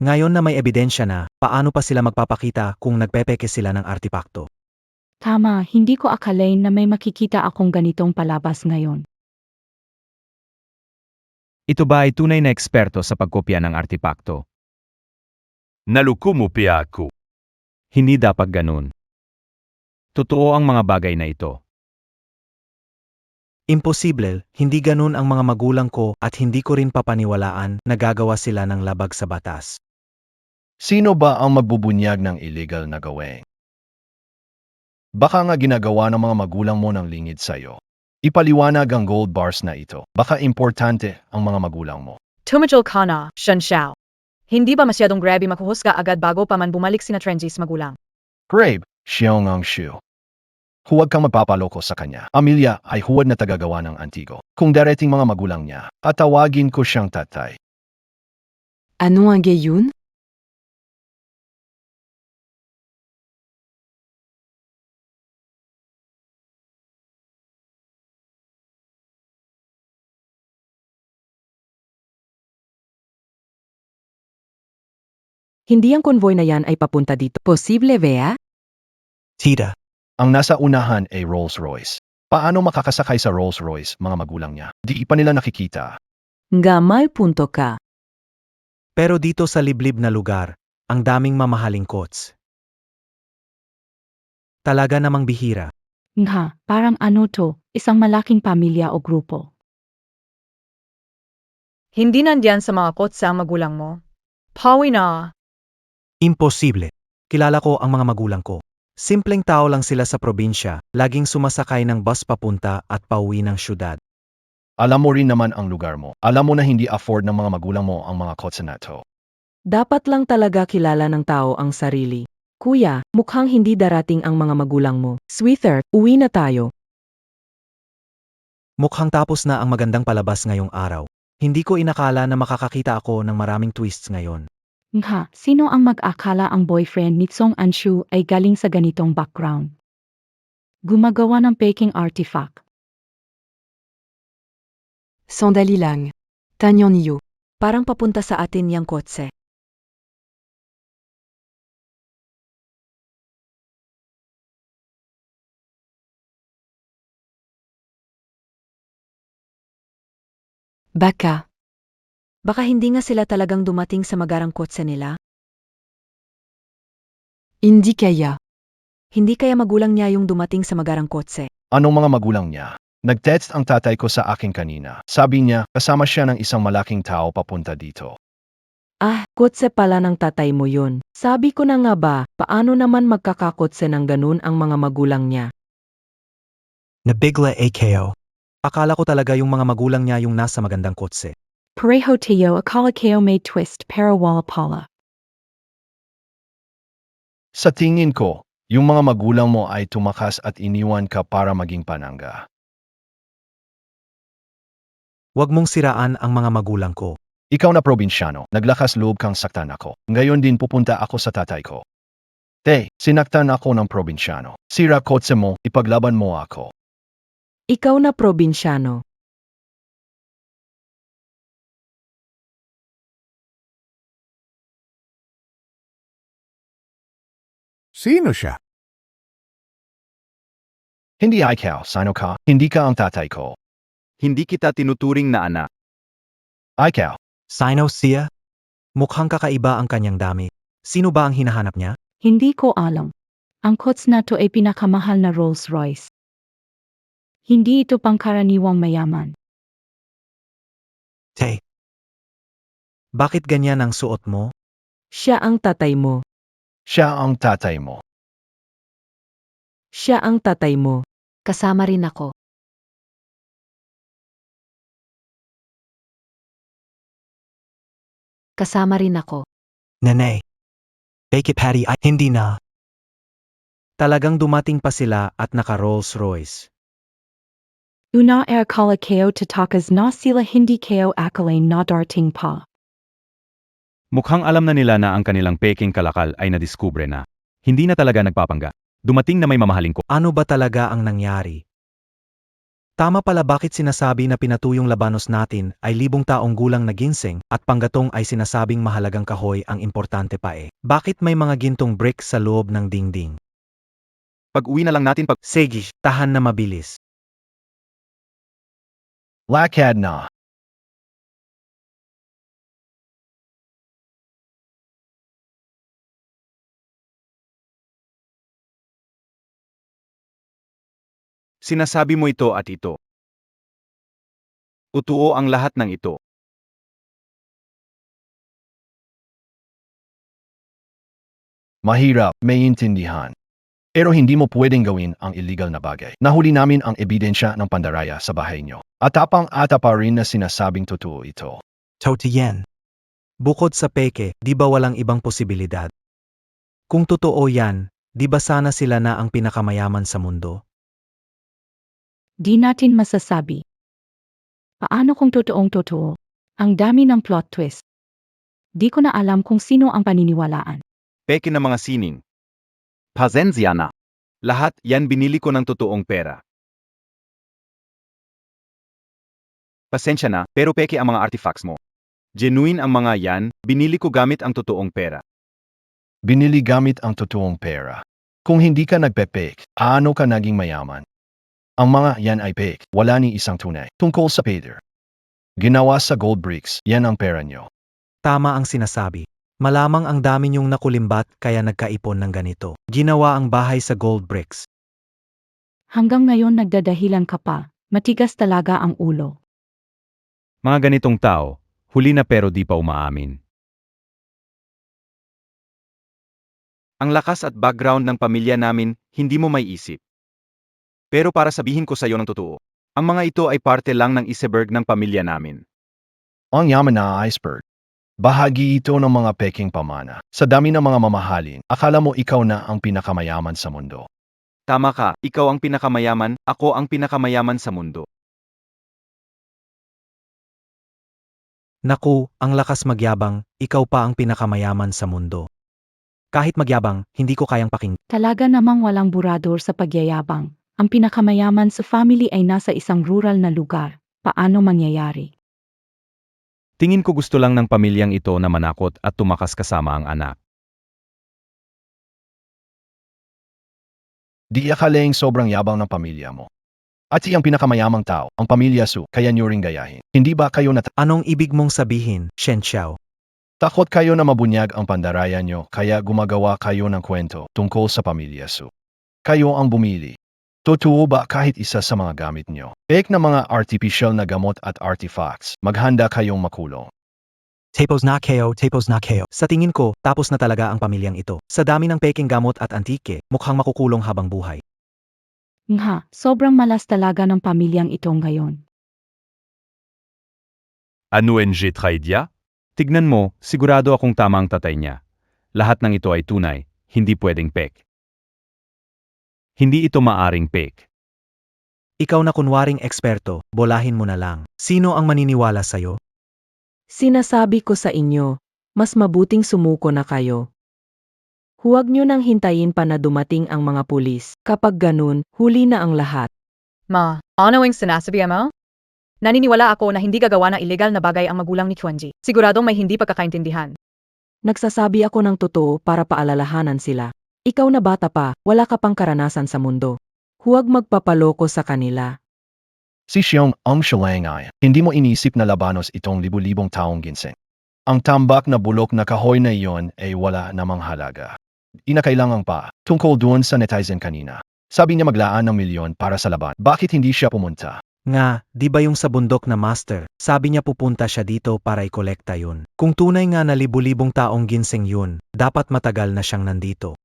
Ngayon na may ebidensya na, paano pa sila magpapakita kung nagpepeke sila ng artipakto? Tama, hindi ko akalain na may makikita akong ganitong palabas ngayon. Ito ba ay tunay na eksperto sa pagkopya ng artipakto? Naluko mo piya ako. Hindi dapat ganun. Totoo ang mga bagay na ito. Imposible, hindi ganun ang mga magulang ko at hindi ko rin papaniwalaan na gagawa sila ng labag sa batas. Sino ba ang magbubunyag ng illegal na gawin? Baka nga ginagawa ng mga magulang mo ng lingid sa'yo. Ipaliwanag ang gold bars na ito. Baka importante ang mga magulang mo. Tumajol ka na, Shen Xiao. Hindi ba masyadong grabe makuhusga agad bago pa man bumalik sina Trendy's magulang? Grabe, Xiong ang Shu. Huwag kang magpapaloko sa kanya. Amelia ay huwag na tagagawa ng antigo. Kung darating mga magulang niya, tatawagin ko siyang tatay. Ano ang gayon? Hindi ang konvoy na yan ay papunta dito. Posible, Bea? Tita, Ang nasa unahan ay Rolls-Royce. Paano makakasakay sa Rolls-Royce mga magulang niya? Di pa nila nakikita. Nga may punto ka. Pero dito sa liblib na lugar, ang daming mamahaling kots. Talaga namang bihira. Nga, parang ano to, isang malaking pamilya o grupo. Hindi nandiyan sa mga kotse ang magulang mo. Pawi na. Imposible. Kilala ko ang mga magulang ko. Simpleng tao lang sila sa probinsya, laging sumasakay ng bus papunta at pauwi ng syudad. Alam mo rin naman ang lugar mo. Alam mo na hindi afford ng mga magulang mo ang mga kotse na to. Dapat lang talaga kilala ng tao ang sarili. Kuya, mukhang hindi darating ang mga magulang mo. Sweetheart, uwi na tayo. Mukhang tapos na ang magandang palabas ngayong araw. Hindi ko inakala na makakakita ako ng maraming twists ngayon. Nga, sino ang mag-akala ang boyfriend ni Song Anshu ay galing sa ganitong background? Gumagawa ng peking artifact. Sandali lang. Tanyon niyo. Parang papunta sa atin yang kotse. Baka hindi nga sila talagang dumating sa magarang kotse nila? Hindi kaya. Hindi kaya magulang niya yung dumating sa magarang kotse. Anong mga magulang niya? Nag-text ang tatay ko sa akin kanina. Sabi niya, kasama siya ng isang malaking tao papunta dito. Ah, kotse pala ng tatay mo yun. Sabi ko na nga ba, paano naman magkakakotse ng ganun ang mga magulang niya? Nabigla AKO. Akala ko talaga yung mga magulang niya yung nasa magandang kotse. Pareho tayo akala kayo may twist pero wala pala. Sa tingin ko, yung mga magulang mo ay tumakas at iniwan ka para maging panangga. Huwag mong siraan ang mga magulang ko. Ikaw na probinsyano, naglakas loob kang saktan ako. Ngayon din pupunta ako sa tatay ko. Sinaktan ako ng probinsyano. Sira kotse mo, ipaglaban mo ako. Ikaw na probinsyano. Sino siya? Hindi ikaw, sino ka? Hindi ka ang tatay ko. Hindi kita tinuturing na anak. Ikaw, Sino siya? Mukhang kakaiba ang kanyang dami. Sino ba ang hinahanap niya? Hindi ko alam. Ang kotse na to ay pinakamahal na Rolls Royce. Hindi ito pangkaraniwang mayaman. Bakit ganyan ang suot mo? Siya ang tatay mo. siya ang tatay mo. Siya ang tatay mo. Kasama rin ako. Kasama rin ako. Nene. Bake it patty ay hindi na. Talagang dumating pa sila at naka Rolls Royce. Una akala kayo tatakas na sila hindi kayo akalain na darting pa. Mukhang alam na nila na ang kanilang peking kalakal ay nadiskubre na. Hindi na talaga nagpapangga. Dumating na may mamahaling ko. Ano ba talaga ang nangyari? Tama pala bakit sinasabi na pinatuyong labanos natin ay 1,000 taong gulang na ginseng at panggatong ay sinasabing mahalagang kahoy ang importante pa eh. Bakit may mga gintong brick sa loob ng dingding? Pag-uwi na lang natin Sige, tahan na mabilis. Lakad na. Sinasabi mo ito at ito. Utuo ang lahat ng ito. Mahirap, may intindihan. Pero hindi mo pwedeng gawin ang illegal na bagay. Nahuli namin ang ebidensya ng pandaraya sa bahay nyo. At tapang-ata pa rin na sinasabing totoo ito. Totiyen. Bukod sa peke, di ba walang ibang posibilidad? Kung totoo yan, di ba sana sila na ang pinakamayaman sa mundo? Di natin masasabi. Paano kung totoong totoo? Ang dami ng plot twist. Di ko na alam kung sino ang paniniwalaan. Peke na mga sining. Pasensya na. Lahat yan binili ko ng totoong pera. Pasensya na, pero peke ang mga artifacts mo. Genuine ang mga yan, binili ko gamit ang totoong pera. Binili gamit ang totoong pera. Kung hindi ka nagpe-fake, paano ka naging mayaman? Ang mga yan ay fake, wala ni isang tunay. Tungkol sa Peter. Ginawa sa gold bricks, yan ang pera nyo. Tama ang sinasabi. Malamang ang dami niyong nakulimbat kaya nagkaipon ng ganito. Ginawa ang bahay sa gold bricks. Hanggang ngayon nagdadahilan ka pa, matigas talaga ang ulo. Mga ganitong tao, huli na pero di pa umaamin. Ang lakas at background ng pamilya namin, hindi mo may isip. Pero para sabihin ko sa iyo ng totoo, ang mga ito ay parte lang ng iceberg ng pamilya namin. Ang yaman na iceberg. Bahagi ito ng mga peking pamana. Sa dami ng mga mamahalin, akala mo ikaw na ang pinakamayaman sa mundo. Tama ka, ikaw ang pinakamayaman, ako ang pinakamayaman sa mundo. Naku, ang lakas magyabang, ikaw pa ang pinakamayaman sa mundo. Kahit magyabang, hindi ko kayang pakinggan. Talaga namang walang burador sa pagyayabang. Ang pinakamayaman sa family ay nasa isang rural na lugar. Paano mangyayari? Tingin ko gusto lang ng pamilyang ito na manakot at tumakas kasama ang anak. Di akalaing sobrang yabang ng pamilya mo. At siyang pinakamayamang tao, ang pamilya Su, kaya niyo ring gayahin. Hindi ba kayo Anong ibig mong sabihin, Shen Xiao? takot kayo na mabunyag ang pandarayan niyo kaya gumagawa kayo ng kwento tungkol sa pamilya Su? Kayo ang bumili. Totoo ba kahit isa sa mga gamit niyo? Fake na mga artificial na gamot at artifacts, maghanda kayong makulong. Tapos na kayo. Sa tingin ko, tapos na talaga ang pamilyang ito. Sa dami ng peking gamot at antike, mukhang makukulong habang buhay. Nga, sobrang malas talaga ng pamilyang ito ngayon. Ano NG Traidia? Tignan mo, sigurado akong tama ang tatay niya. Lahat ng ito ay tunay, hindi pwedeng fake. Hindi ito maaring fake. Ikaw na kunwaring eksperto, bolahin mo na lang. Sino ang maniniwala sa'yo? Sinasabi ko sa inyo, mas mabuting sumuko na kayo. Huwag nyo nang hintayin pa na dumating ang mga pulis. Kapag ganun, huli na ang lahat. Ma, ano ang sinasabi mo? Naniniwala ako na hindi gagawa ng illegal na bagay ang magulang ni Chuanji. Siguradong may hindi pagkakaintindihan. Nagsasabi ako ng totoo para paalalahanan sila. Ikaw na bata pa, wala ka pang karanasan sa mundo. Huwag magpapaloko sa kanila. Si Xiong ang Shalangay, hindi mo inisip na labanos itong libu-libong taong ginseng. Ang tambak na bulok na kahoy na iyon ay wala namang halaga. Inakailangan pa, tungkol doon sa netizen kanina. Sabi niya maglaan ng milyon para sa laban. Bakit hindi siya pumunta? Nga, di ba yung sa bundok na master, sabi niya pupunta siya dito para ikolekta yun. Kung tunay nga na libu-libong taong ginseng yun, dapat matagal na siyang nandito.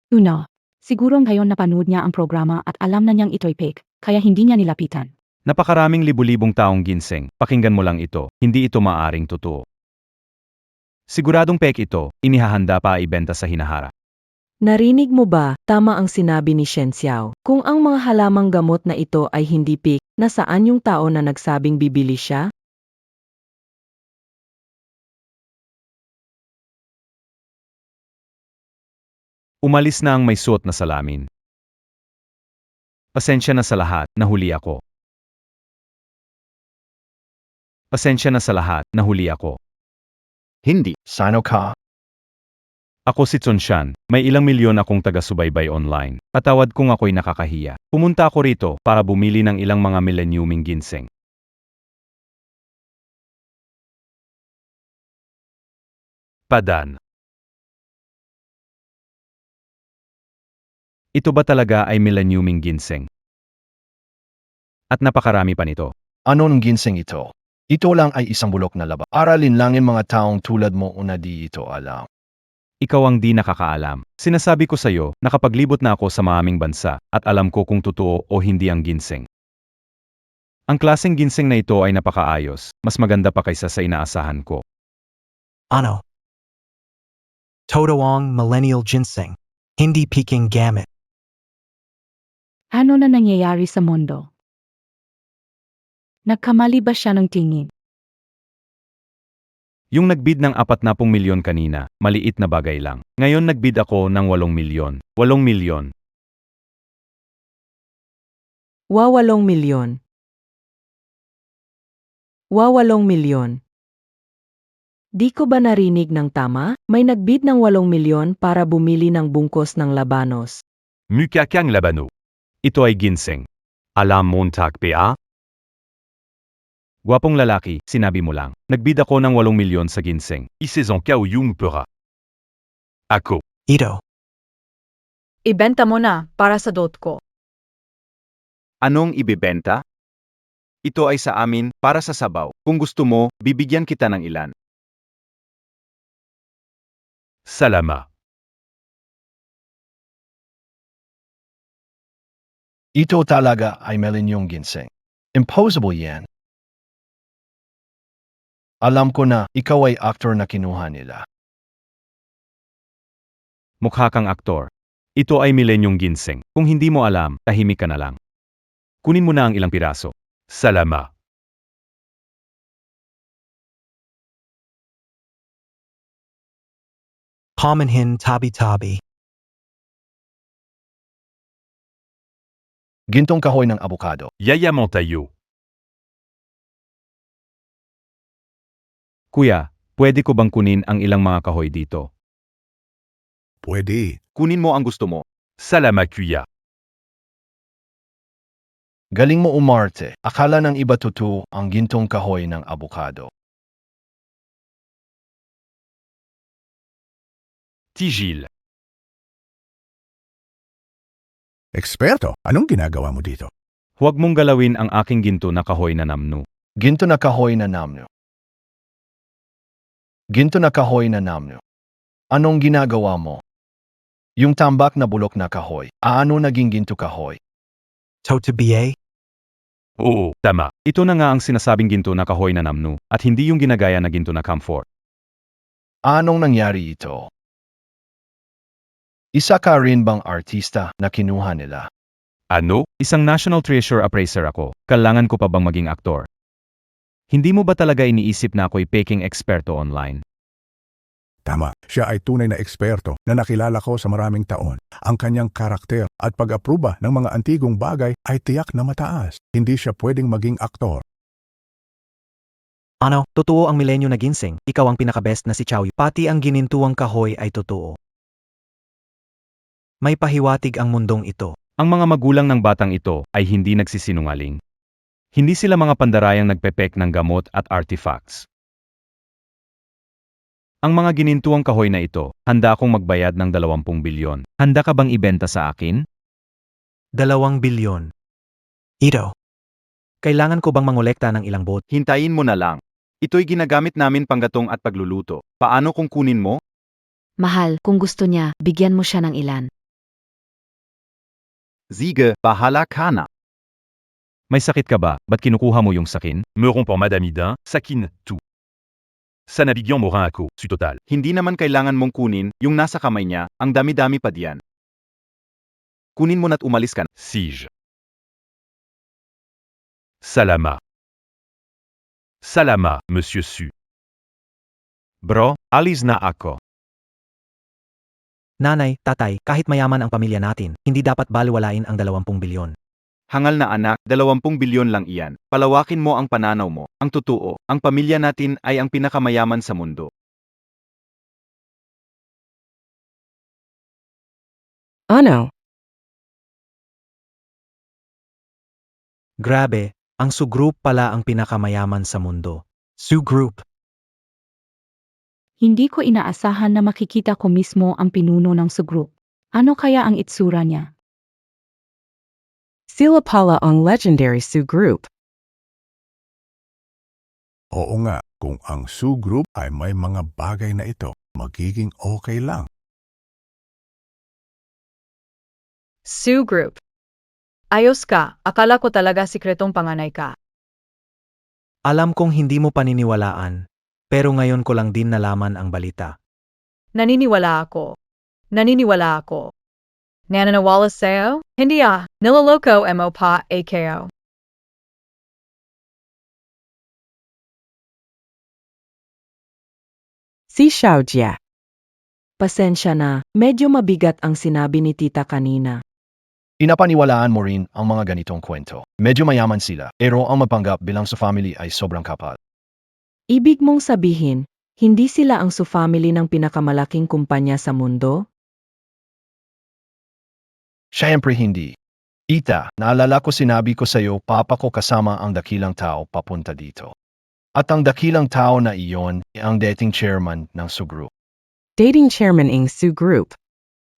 Una, siguro ngayon napanood niya ang programa at alam na niyang ito'y fake, kaya hindi niya nilapitan. Napakaraming libu-libong taong ginseng, pakinggan mo lang ito, hindi ito maaring totoo. Siguradong peke ito, inihahanda pa ibenta sa hinaharap. Narinig mo ba, tama ang sinabi ni Shen Xiao. Kung ang mga halamang gamot na ito ay hindi fake, nasaan yung tao na nagsabing bibili siya? Umalis na ang may suot na salamin. Pasensya na sa lahat, nahuli ako. Pasensya na sa lahat, nahuli ako. Hindi. Sino ka? Ako si Tsonshan, may ilang milyon akong taga-subaybay online. Patawad kung ako'y nakakahiya. Pumunta ako rito para bumili ng ilang mga millenniuming ginseng. Padan. Ito ba talaga ay millenniuming ginseng? At napakarami pa nito. Anong ginseng ito? Ito lang ay isang bulok na laba. Aralin langin mga taong tulad mo una di ito alam. Ikaw ang di nakakaalam. Sinasabi ko sa'yo, nakapaglibot na ako sa maraming bansa, at alam ko kung totoo o hindi ang ginseng. Ang klaseng ginseng na ito ay napakaayos, mas maganda pa kaysa sa inaasahan ko. Ano? Totoong millennial ginseng. Hindi peking gamit. Ano na nangyayari sa mundo? Nagkamali ba siya ng tingin? Yung nagbid ng 40 milyon kanina, maliit na bagay lang. Ngayon nagbid ako ng 8 milyon. 8 milyon. 8 milyon. 8 milyon. Di ko ba narinig ng tama? May nagbid ng 8 milyon para bumili ng bungkos ng labanos. Mukakang labano. Ito ay ginseng. Alam montag pa? Gwapong lalaki, sinabi mo lang. Nagbid ako ng 8 milyon sa ginseng. Ises en cas où Yung pera. Ako. Ito. Ibenta mo na para sa dot ko. Anong ibibenta? Ito ay sa amin, para sa sabaw. Kung gusto mo, bibigyan kita ng ilan. Salama. Ito talaga ay melinyong ginseng. Impossible yan. Alam ko na ikaw ay aktor na kinuha nila. Mukha kang aktor. Ito ay milenyong ginseng. Kung hindi mo alam, tahimik ka na lang. Kunin mo na ang ilang piraso. Salama. Hominhin tabi-tabi. Gintong kahoy ng abukado. Yaya Montayo. Kuya, pwede ko bang kunin ang ilang mga kahoy dito? Pwede. Kunin mo ang gusto mo. Salama Kuya. Galing mo umarte. Akala ng iba totoo ang gintong kahoy ng abukado. Tigil. Eksperto, anong ginagawa mo dito? Huwag mong galawin ang aking ginto na kahoy na namnu. Ginto na kahoy na namno. Ginto na kahoy na namno. Anong ginagawa mo? Yung tambak na bulok na kahoy, ano naging ginto kahoy? Totabiye? Oo, tama. Ito na nga ang sinasabing ginto na kahoy na namnu, at hindi yung ginagaya na ginto na camphor. Anong nangyari ito? Isa ka rin bang artista na kinuha nila? Ano? Isang National Treasure Appraiser ako. Kailangan ko pa bang maging aktor? Hindi mo ba talaga iniisip na ako'y peking eksperto online? Tama, siya ay tunay na eksperto na nakilala ko sa maraming taon. Ang kanyang karakter at pag-aproba ng mga antigong bagay ay tiyak na mataas. Hindi siya pwedeng maging aktor. Ano, totoo ang milenyo na ginseng. Ikaw ang pinaka-best na si Chow. Pati ang ginintuang kahoy ay totoo. May pahiwatig ang mundong ito. Ang mga magulang ng batang ito ay hindi nagsisinungaling. Hindi sila mga pandarayang nagpepek ng gamot at artifacts. Ang mga ginintuang kahoy na ito, handa akong magbayad ng 20 bilyon. Handa ka bang ibenta sa akin? 2 bilyon. Ito. Kailangan ko bang mangolekta ng ilang bot? Hintayin mo na lang. Ito'y ginagamit namin panggatong at pagluluto. Paano kung kunin mo? Mahal, kung gusto niya, bigyan mo siya ng ilan. Sige, bahala ka na. May sakit ka ba? Ba't kinukuha mo yung sakin? Me rompant Madame Hidin, Sakine, tout. Sa nabigyan mo rin ako, su total. Hindi naman kailangan mong kunin yung nasa kamay niya, ang dami-dami pa diyan. Kunin mo na't umalis ka na. Sige. Salama. Salama, Monsieur Su. Bro, alis na ako. Nanay, tatay, kahit mayaman ang pamilya natin, hindi dapat baliwalain ang 20 bilyon. Hangal na anak, 20 bilyon lang iyan. Palawakin mo ang pananaw mo. Ang totoo, ang pamilya natin ay ang pinakamayaman sa mundo. Ano? Grabe, ang Su Group pala ang pinakamayaman sa mundo. Su Group. Hindi ko inaasahan na makikita ko mismo ang pinuno ng Su Group. Ano kaya ang itsura niya? Sila pala ang legendary Su Group. Oo nga, kung ang Su Group ay may mga bagay na ito, magiging okay lang. Su Group. Ayos ka, akala ko talaga sikretong panganay ka. Alam kong hindi mo paniniwalaan, pero ngayon ko lang din nalaman ang balita. Naniniwala ako. Naniniwala ako. Nananawala sa'yo? Hindi niloloko mo pa AKO. Si Xiaojia. Pasensya na, medyo mabigat ang sinabi ni tita kanina. Inapaniwalaan mo rin ang mga ganitong kwento. Medyo mayaman sila, pero ang mapanggap bilang sa family ay sobrang kapal. Ibig mong sabihin, hindi sila ang Su family ng pinakamalaking kumpanya sa mundo? Siyempre hindi. Ita, naalala ko sinabi ko sa iyo, papa ko kasama ang dakilang tao papunta dito. At ang dakilang tao na iyon ay ang dating chairman ng Su Group. Dating chairman ng Su Group.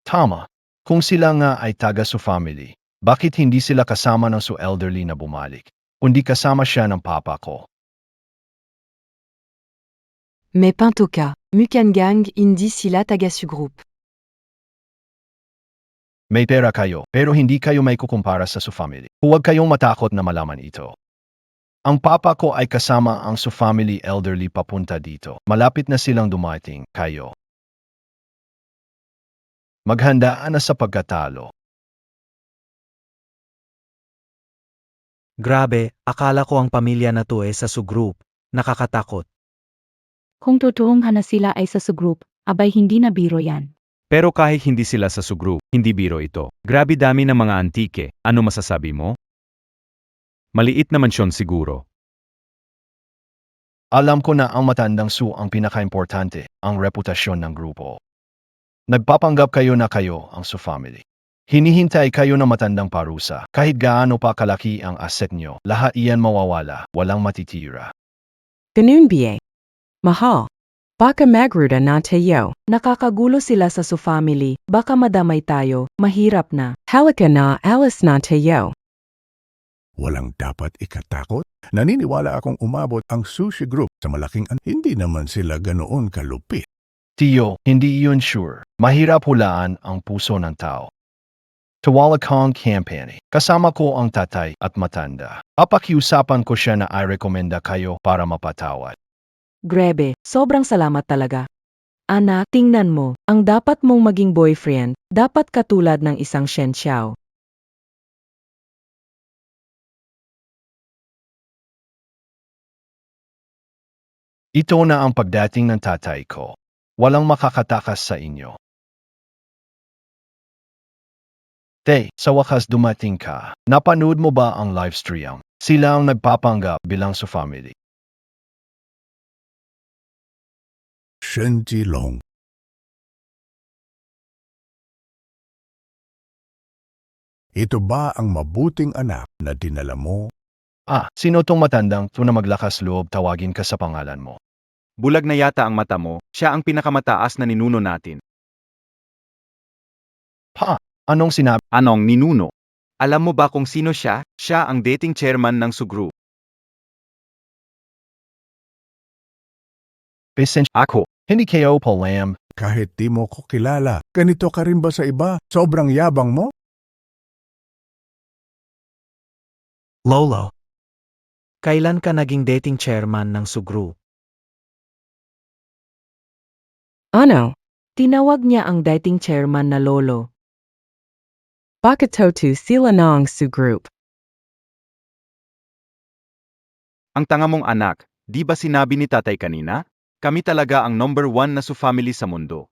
Tama. Kung sila nga ay taga Su family, bakit hindi sila kasama ng Su elderly na bumalik? Kundi kasama siya ng papa ko. Mais Pintoka, Mukangang Indi Sila Tagasu Group. May pera kayo, pero hindi kayo may kukumpara sa Su family. Huwag kayong matakot na malaman ito. Ang papa ko ay kasama ang Su family elderly papunta dito. Malapit na silang dumating, kayo. Maghandaan na sa pagkatalo. Grabe, akala ko ang pamilya na to sa Su Group. Nakakatakot. Kung totoong hana sila ay sa Su Group, abay hindi na biro yan. Pero kahit hindi sila sa Su Group, hindi biro ito. Grabe dami ng mga antike, ano masasabi mo? Maliit na mansyon siguro. Alam ko na ang matandang Su ang pinaka-importante, ang reputasyon ng grupo. Nagpapanggap kayo na kayo ang Su family. Hinihintay kayo ng matandang parusa. Kahit gaano pa kalaki ang asset nyo, lahat iyan mawawala, walang matitira. Ganun biye. Mahal. Baka magruda na tayo. Nakakagulo sila sa Su family, baka madamay tayo, mahirap na. Halika na, alis na tayo. Walang dapat ikatakot. Naniniwala akong umabot ang Sushi Group sa malaking hindi naman sila ganoon kalupit. Tiyo, hindi iyon sure. Mahirap hulaan ang puso ng tao. Tiwala kong campaign. Kasama ko ang tatay at matanda. Papakiusapan ko siya na i-recommenda kayo para mapatawad. Grebe, sobrang salamat talaga. Anak, tingnan mo, ang dapat mong maging boyfriend, dapat katulad ng isang Shen Xiao. Ito na ang pagdating ng tatay ko. Walang makakatakas sa inyo. Te, sa wakas dumating ka. Napanood mo ba ang live stream? Sila ang nagpapanggap bilang Su family. Shen Jilong. Ito ba ang mabuting anak na dinala mo? Sino tong matandang to na maglakas loob tawagin ka sa pangalan mo? Bulag na yata ang mata mo, siya ang pinakamataas na ninuno natin. Anong sinabi? Anong ninuno? Alam mo ba kung sino siya? Siya ang dating chairman ng Su Group. Ako, hindi kayo palam. Kahit di mo ko kilala, ganito ka rin ba sa iba? Sobrang yabang mo? Lolo. Kailan ka naging dating chairman ng Su Group? Ano? Tinawag niya ang dating chairman na lolo. Bakit totu sila na ang Su Group? Ang tanga mong anak, di ba sinabi ni tatay kanina? Kami talaga ang number 1 na Su family sa mundo.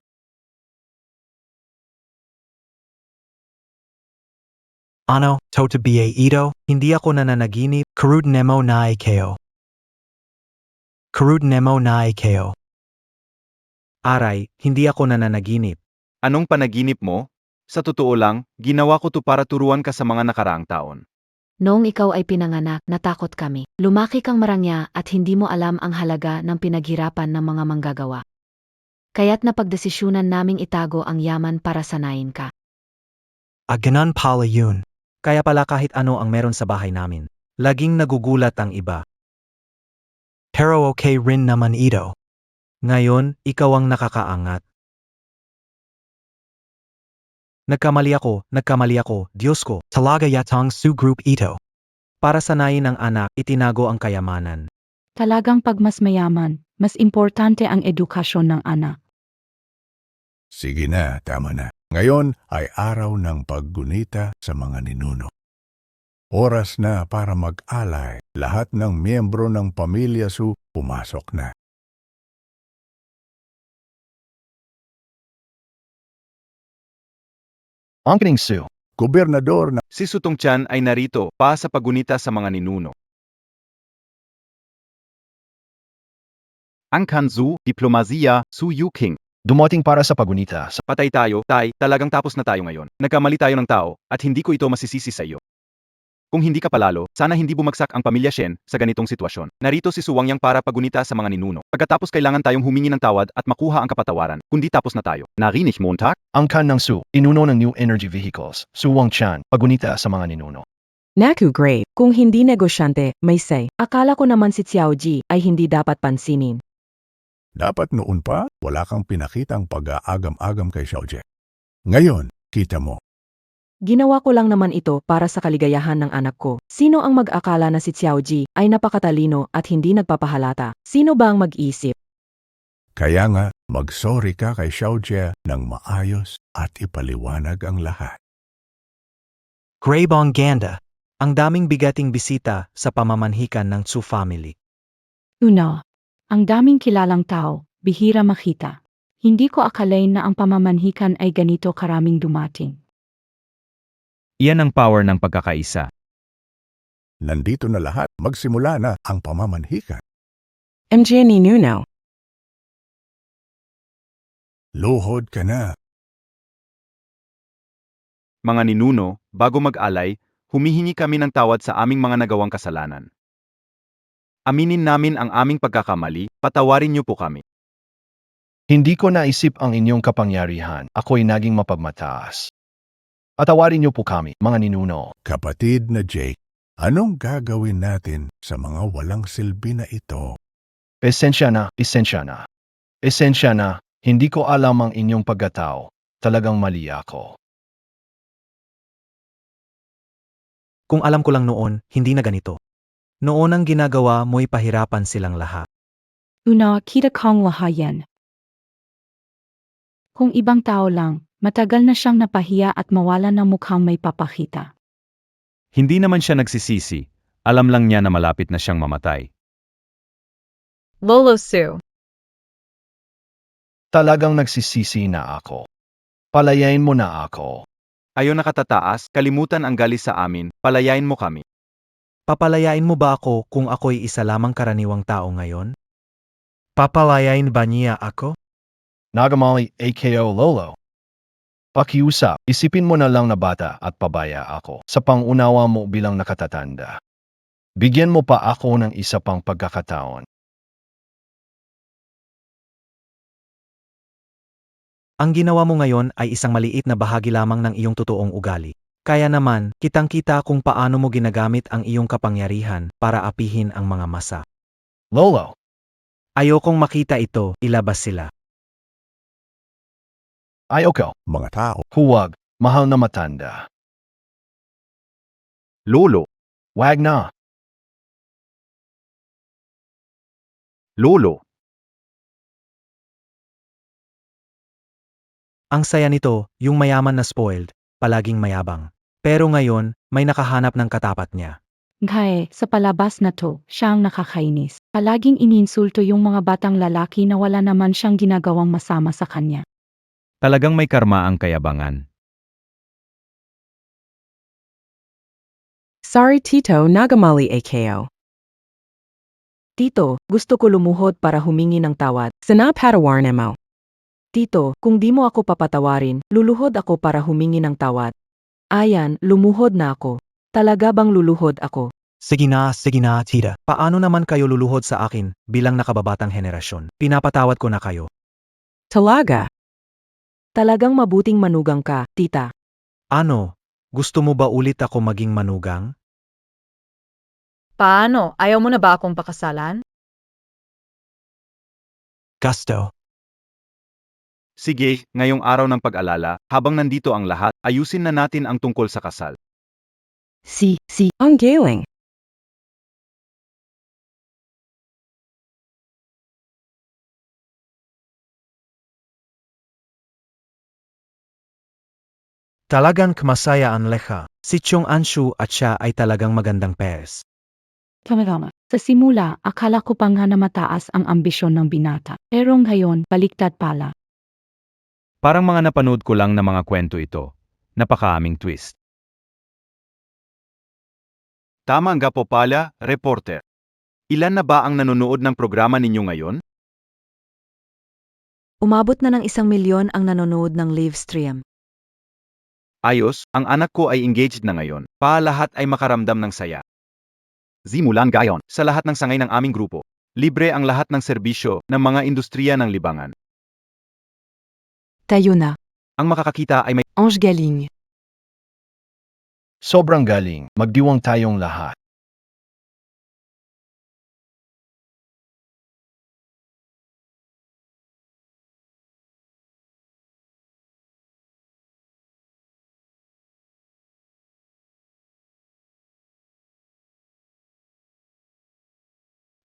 Ano, Toto ba ito? Hindi ako nananaginip. Karud nemo na kayo. Karud nemo na kayo. Aray, hindi ako nananaginip. Anong panaginip mo? Sa totoo lang, ginawa ko to para turuan ka sa mga nakaraang taon. Noong ikaw ay pinanganak, natakot kami. Lumaki kang marangya at hindi mo alam ang halaga ng pinaghirapan ng mga manggagawa. Kaya't napagdesisyonan naming itago ang yaman para sanayin ka. Ganon pala yun. Kaya pala kahit ano ang meron sa bahay namin. Laging nagugulat ang iba. Pero okay rin naman ito. Ngayon, ikaw ang nakakaangat. Nagkamali ako, Diyos ko, talaga yatang Su Group ito. Para sanayin ang anak, itinago ang kayamanan. Talagang pag mas mayaman, mas importante ang edukasyon ng anak. Sige na, tama na. Ngayon ay araw ng paggunita sa mga ninuno. Oras na para mag-alay. Lahat ng miyembro ng pamilya Su pumasok na. Ang kining Su. Gobernador na Si Su Tongtian ay narito pa sa paggunita sa mga ninuno. Ang Kanzu, Diplomasiya, Su Yuking. Dumating para sa pagunita. Patay tayo, Tay, talagang tapos na tayo ngayon. Nagkamali tayo ng tao, at hindi ko ito masisisi sa iyo. Kung hindi ka palalo, sana hindi bumagsak ang pamilya Shen sa ganitong sitwasyon. Narito si Su Wangyang para pagunita sa mga ninuno. Pagkatapos kailangan tayong humingi ng tawad at makuha ang kapatawaran, kundi tapos na tayo. Narinig mo, Tak? Ang kan ng Su, inuno ng New Energy Vehicles, Su Wangchan, pagunita sa mga ninuno. Naku great, kung hindi negosyante, may say. Akala ko naman si Xiao Ji ay hindi dapat pansinin. Dapat noon pa, wala kang pinakitang pag-aagam-agam kay Xiaojie. Ngayon, kita mo. Ginawa ko lang naman ito para sa kaligayahan ng anak ko. Sino ang mag-akala na si Xiao Ji ay napakatalino at hindi nagpapahalata? Sino ba ang mag-isip? Kaya nga, mag-sorry ka kay Xiaojie ng maayos at ipaliwanag ang lahat. Graybong Ganda. Ang daming bigating bisita sa pamamanhikan ng Tsu family. Una, ang daming kilalang tao, bihira makita. Hindi ko akalain na ang pamamanhikan ay ganito karaming dumating. Iyan ang power ng pagkakaisa. Nandito na lahat, magsimula na ang pamamanhikan. MJ ni Nuno. Luhod ka na. Mga ninuno, bago mag-alay, humihingi kami ng tawad sa aming mga nagawang kasalanan. Aminin namin ang aming pagkakamali, patawarin niyo po kami. Hindi ko naisip ang inyong kapangyarihan. Ako'y naging mapagmataas. Patawarin niyo po kami, mga ninuno. Kapatid na Jake, anong gagawin natin sa mga walang silbi na ito? Esensya na, esensya na. Esensya na, hindi ko alam ang inyong pagkatao. Talagang mali ako. Kung alam ko lang noon, hindi na ganito. Noon ang ginagawa mo'y pahirapan silang lahat. Una, kita kong lahayan. Kung ibang tao lang, matagal na siyang napahiya at mawalan ng mukhang may papakita. Hindi naman siya nagsisisi. Alam lang niya na malapit na siyang mamatay. Lolo Su. Talagang nagsisisi na ako. Palayain mo na ako. Ayon nakatataas, kalimutan ang galis sa amin, palayain mo kami. Papalayain mo ba ako kung ako'y isa lamang karaniwang tao ngayon? Papalayain ba niya ako? Nagamali, AKO Lolo. Pakiusap, isipin mo na lang na bata at pabaya ako sa pangunawa mo bilang nakatatanda. Bigyan mo pa ako ng isa pang pagkakataon. Ang ginawa mo ngayon ay isang maliit na bahagi lamang ng iyong totoong ugali. Kaya naman, kitang-kita kung paano mo ginagamit ang iyong kapangyarihan para apihin ang mga masa. Lolo, Ayokong makita ito, ilabas sila. ayoko. Mga tao, Huwag, mahal na matanda. Lolo, Wag na. Lolo, Ang saya nito, yung mayaman na spoiled, palaging mayabang. Pero ngayon, may nakahanap ng katapat niya. Ngayon, sa palabas na to, siyang nakakainis. Palaging ininsulto yung mga batang lalaki na wala naman siyang ginagawang masama sa kanya. Talagang may karma ang kayabangan. Sorry Tito, nagamali AKO. Tito, gusto ko lumuhod para humingi ng tawad. Sana patawarin mo. Tito, kung di mo ako papatawarin, luluhod ako para humingi ng tawad. Ayan, lumuhod na ako. Talaga bang luluhod ako? Sige na, tita. Paano naman kayo luluhod sa akin bilang nakababatang henerasyon? Pinapatawad ko na kayo. Talaga? Talagang mabuting manugang ka, tita. Ano? Gusto mo ba ulit ako maging manugang? Paano? Ayaw mo na ba akong pakasalan? Gusto. sige, ngayong araw ng pag-alala, habang nandito ang lahat, ayusin na natin ang tungkol sa kasal. Ang galing. Talagang masaya ang Lekha. Si Chong Anshu at siya ay talagang magandang pairs. Tama-tama. Sa simula, akala ko pa nga na mataas ang ambisyon ng binata. Pero ngayon, baliktad pala. Parang mga napanood ko lang na mga kwento ito. Napakaaming twist. Tama nga po pala, reporter. Ilan na ba ang nanonood ng programa ninyo ngayon? Umabot na ng 1,000,000 ang nanonood ng live stream. Ayos, ang anak ko ay engaged na ngayon. Lahat ay makaramdam ng saya. Zimulan gayon, sa lahat ng sangay ng aming grupo. Libre ang lahat ng serbisyo ng mga industriya ng libangan. Tayo na. Ang makakakita ay may Ange galing. Sobrang galing, magdiwang tayong lahat.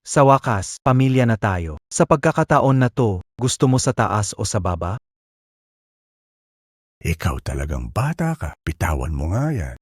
Sa wakas, pamilya na tayo. Sa pagkakataon na to, gusto mo sa taas o sa baba? Ikaw talagang bata ka. Bitawan mo nga yan.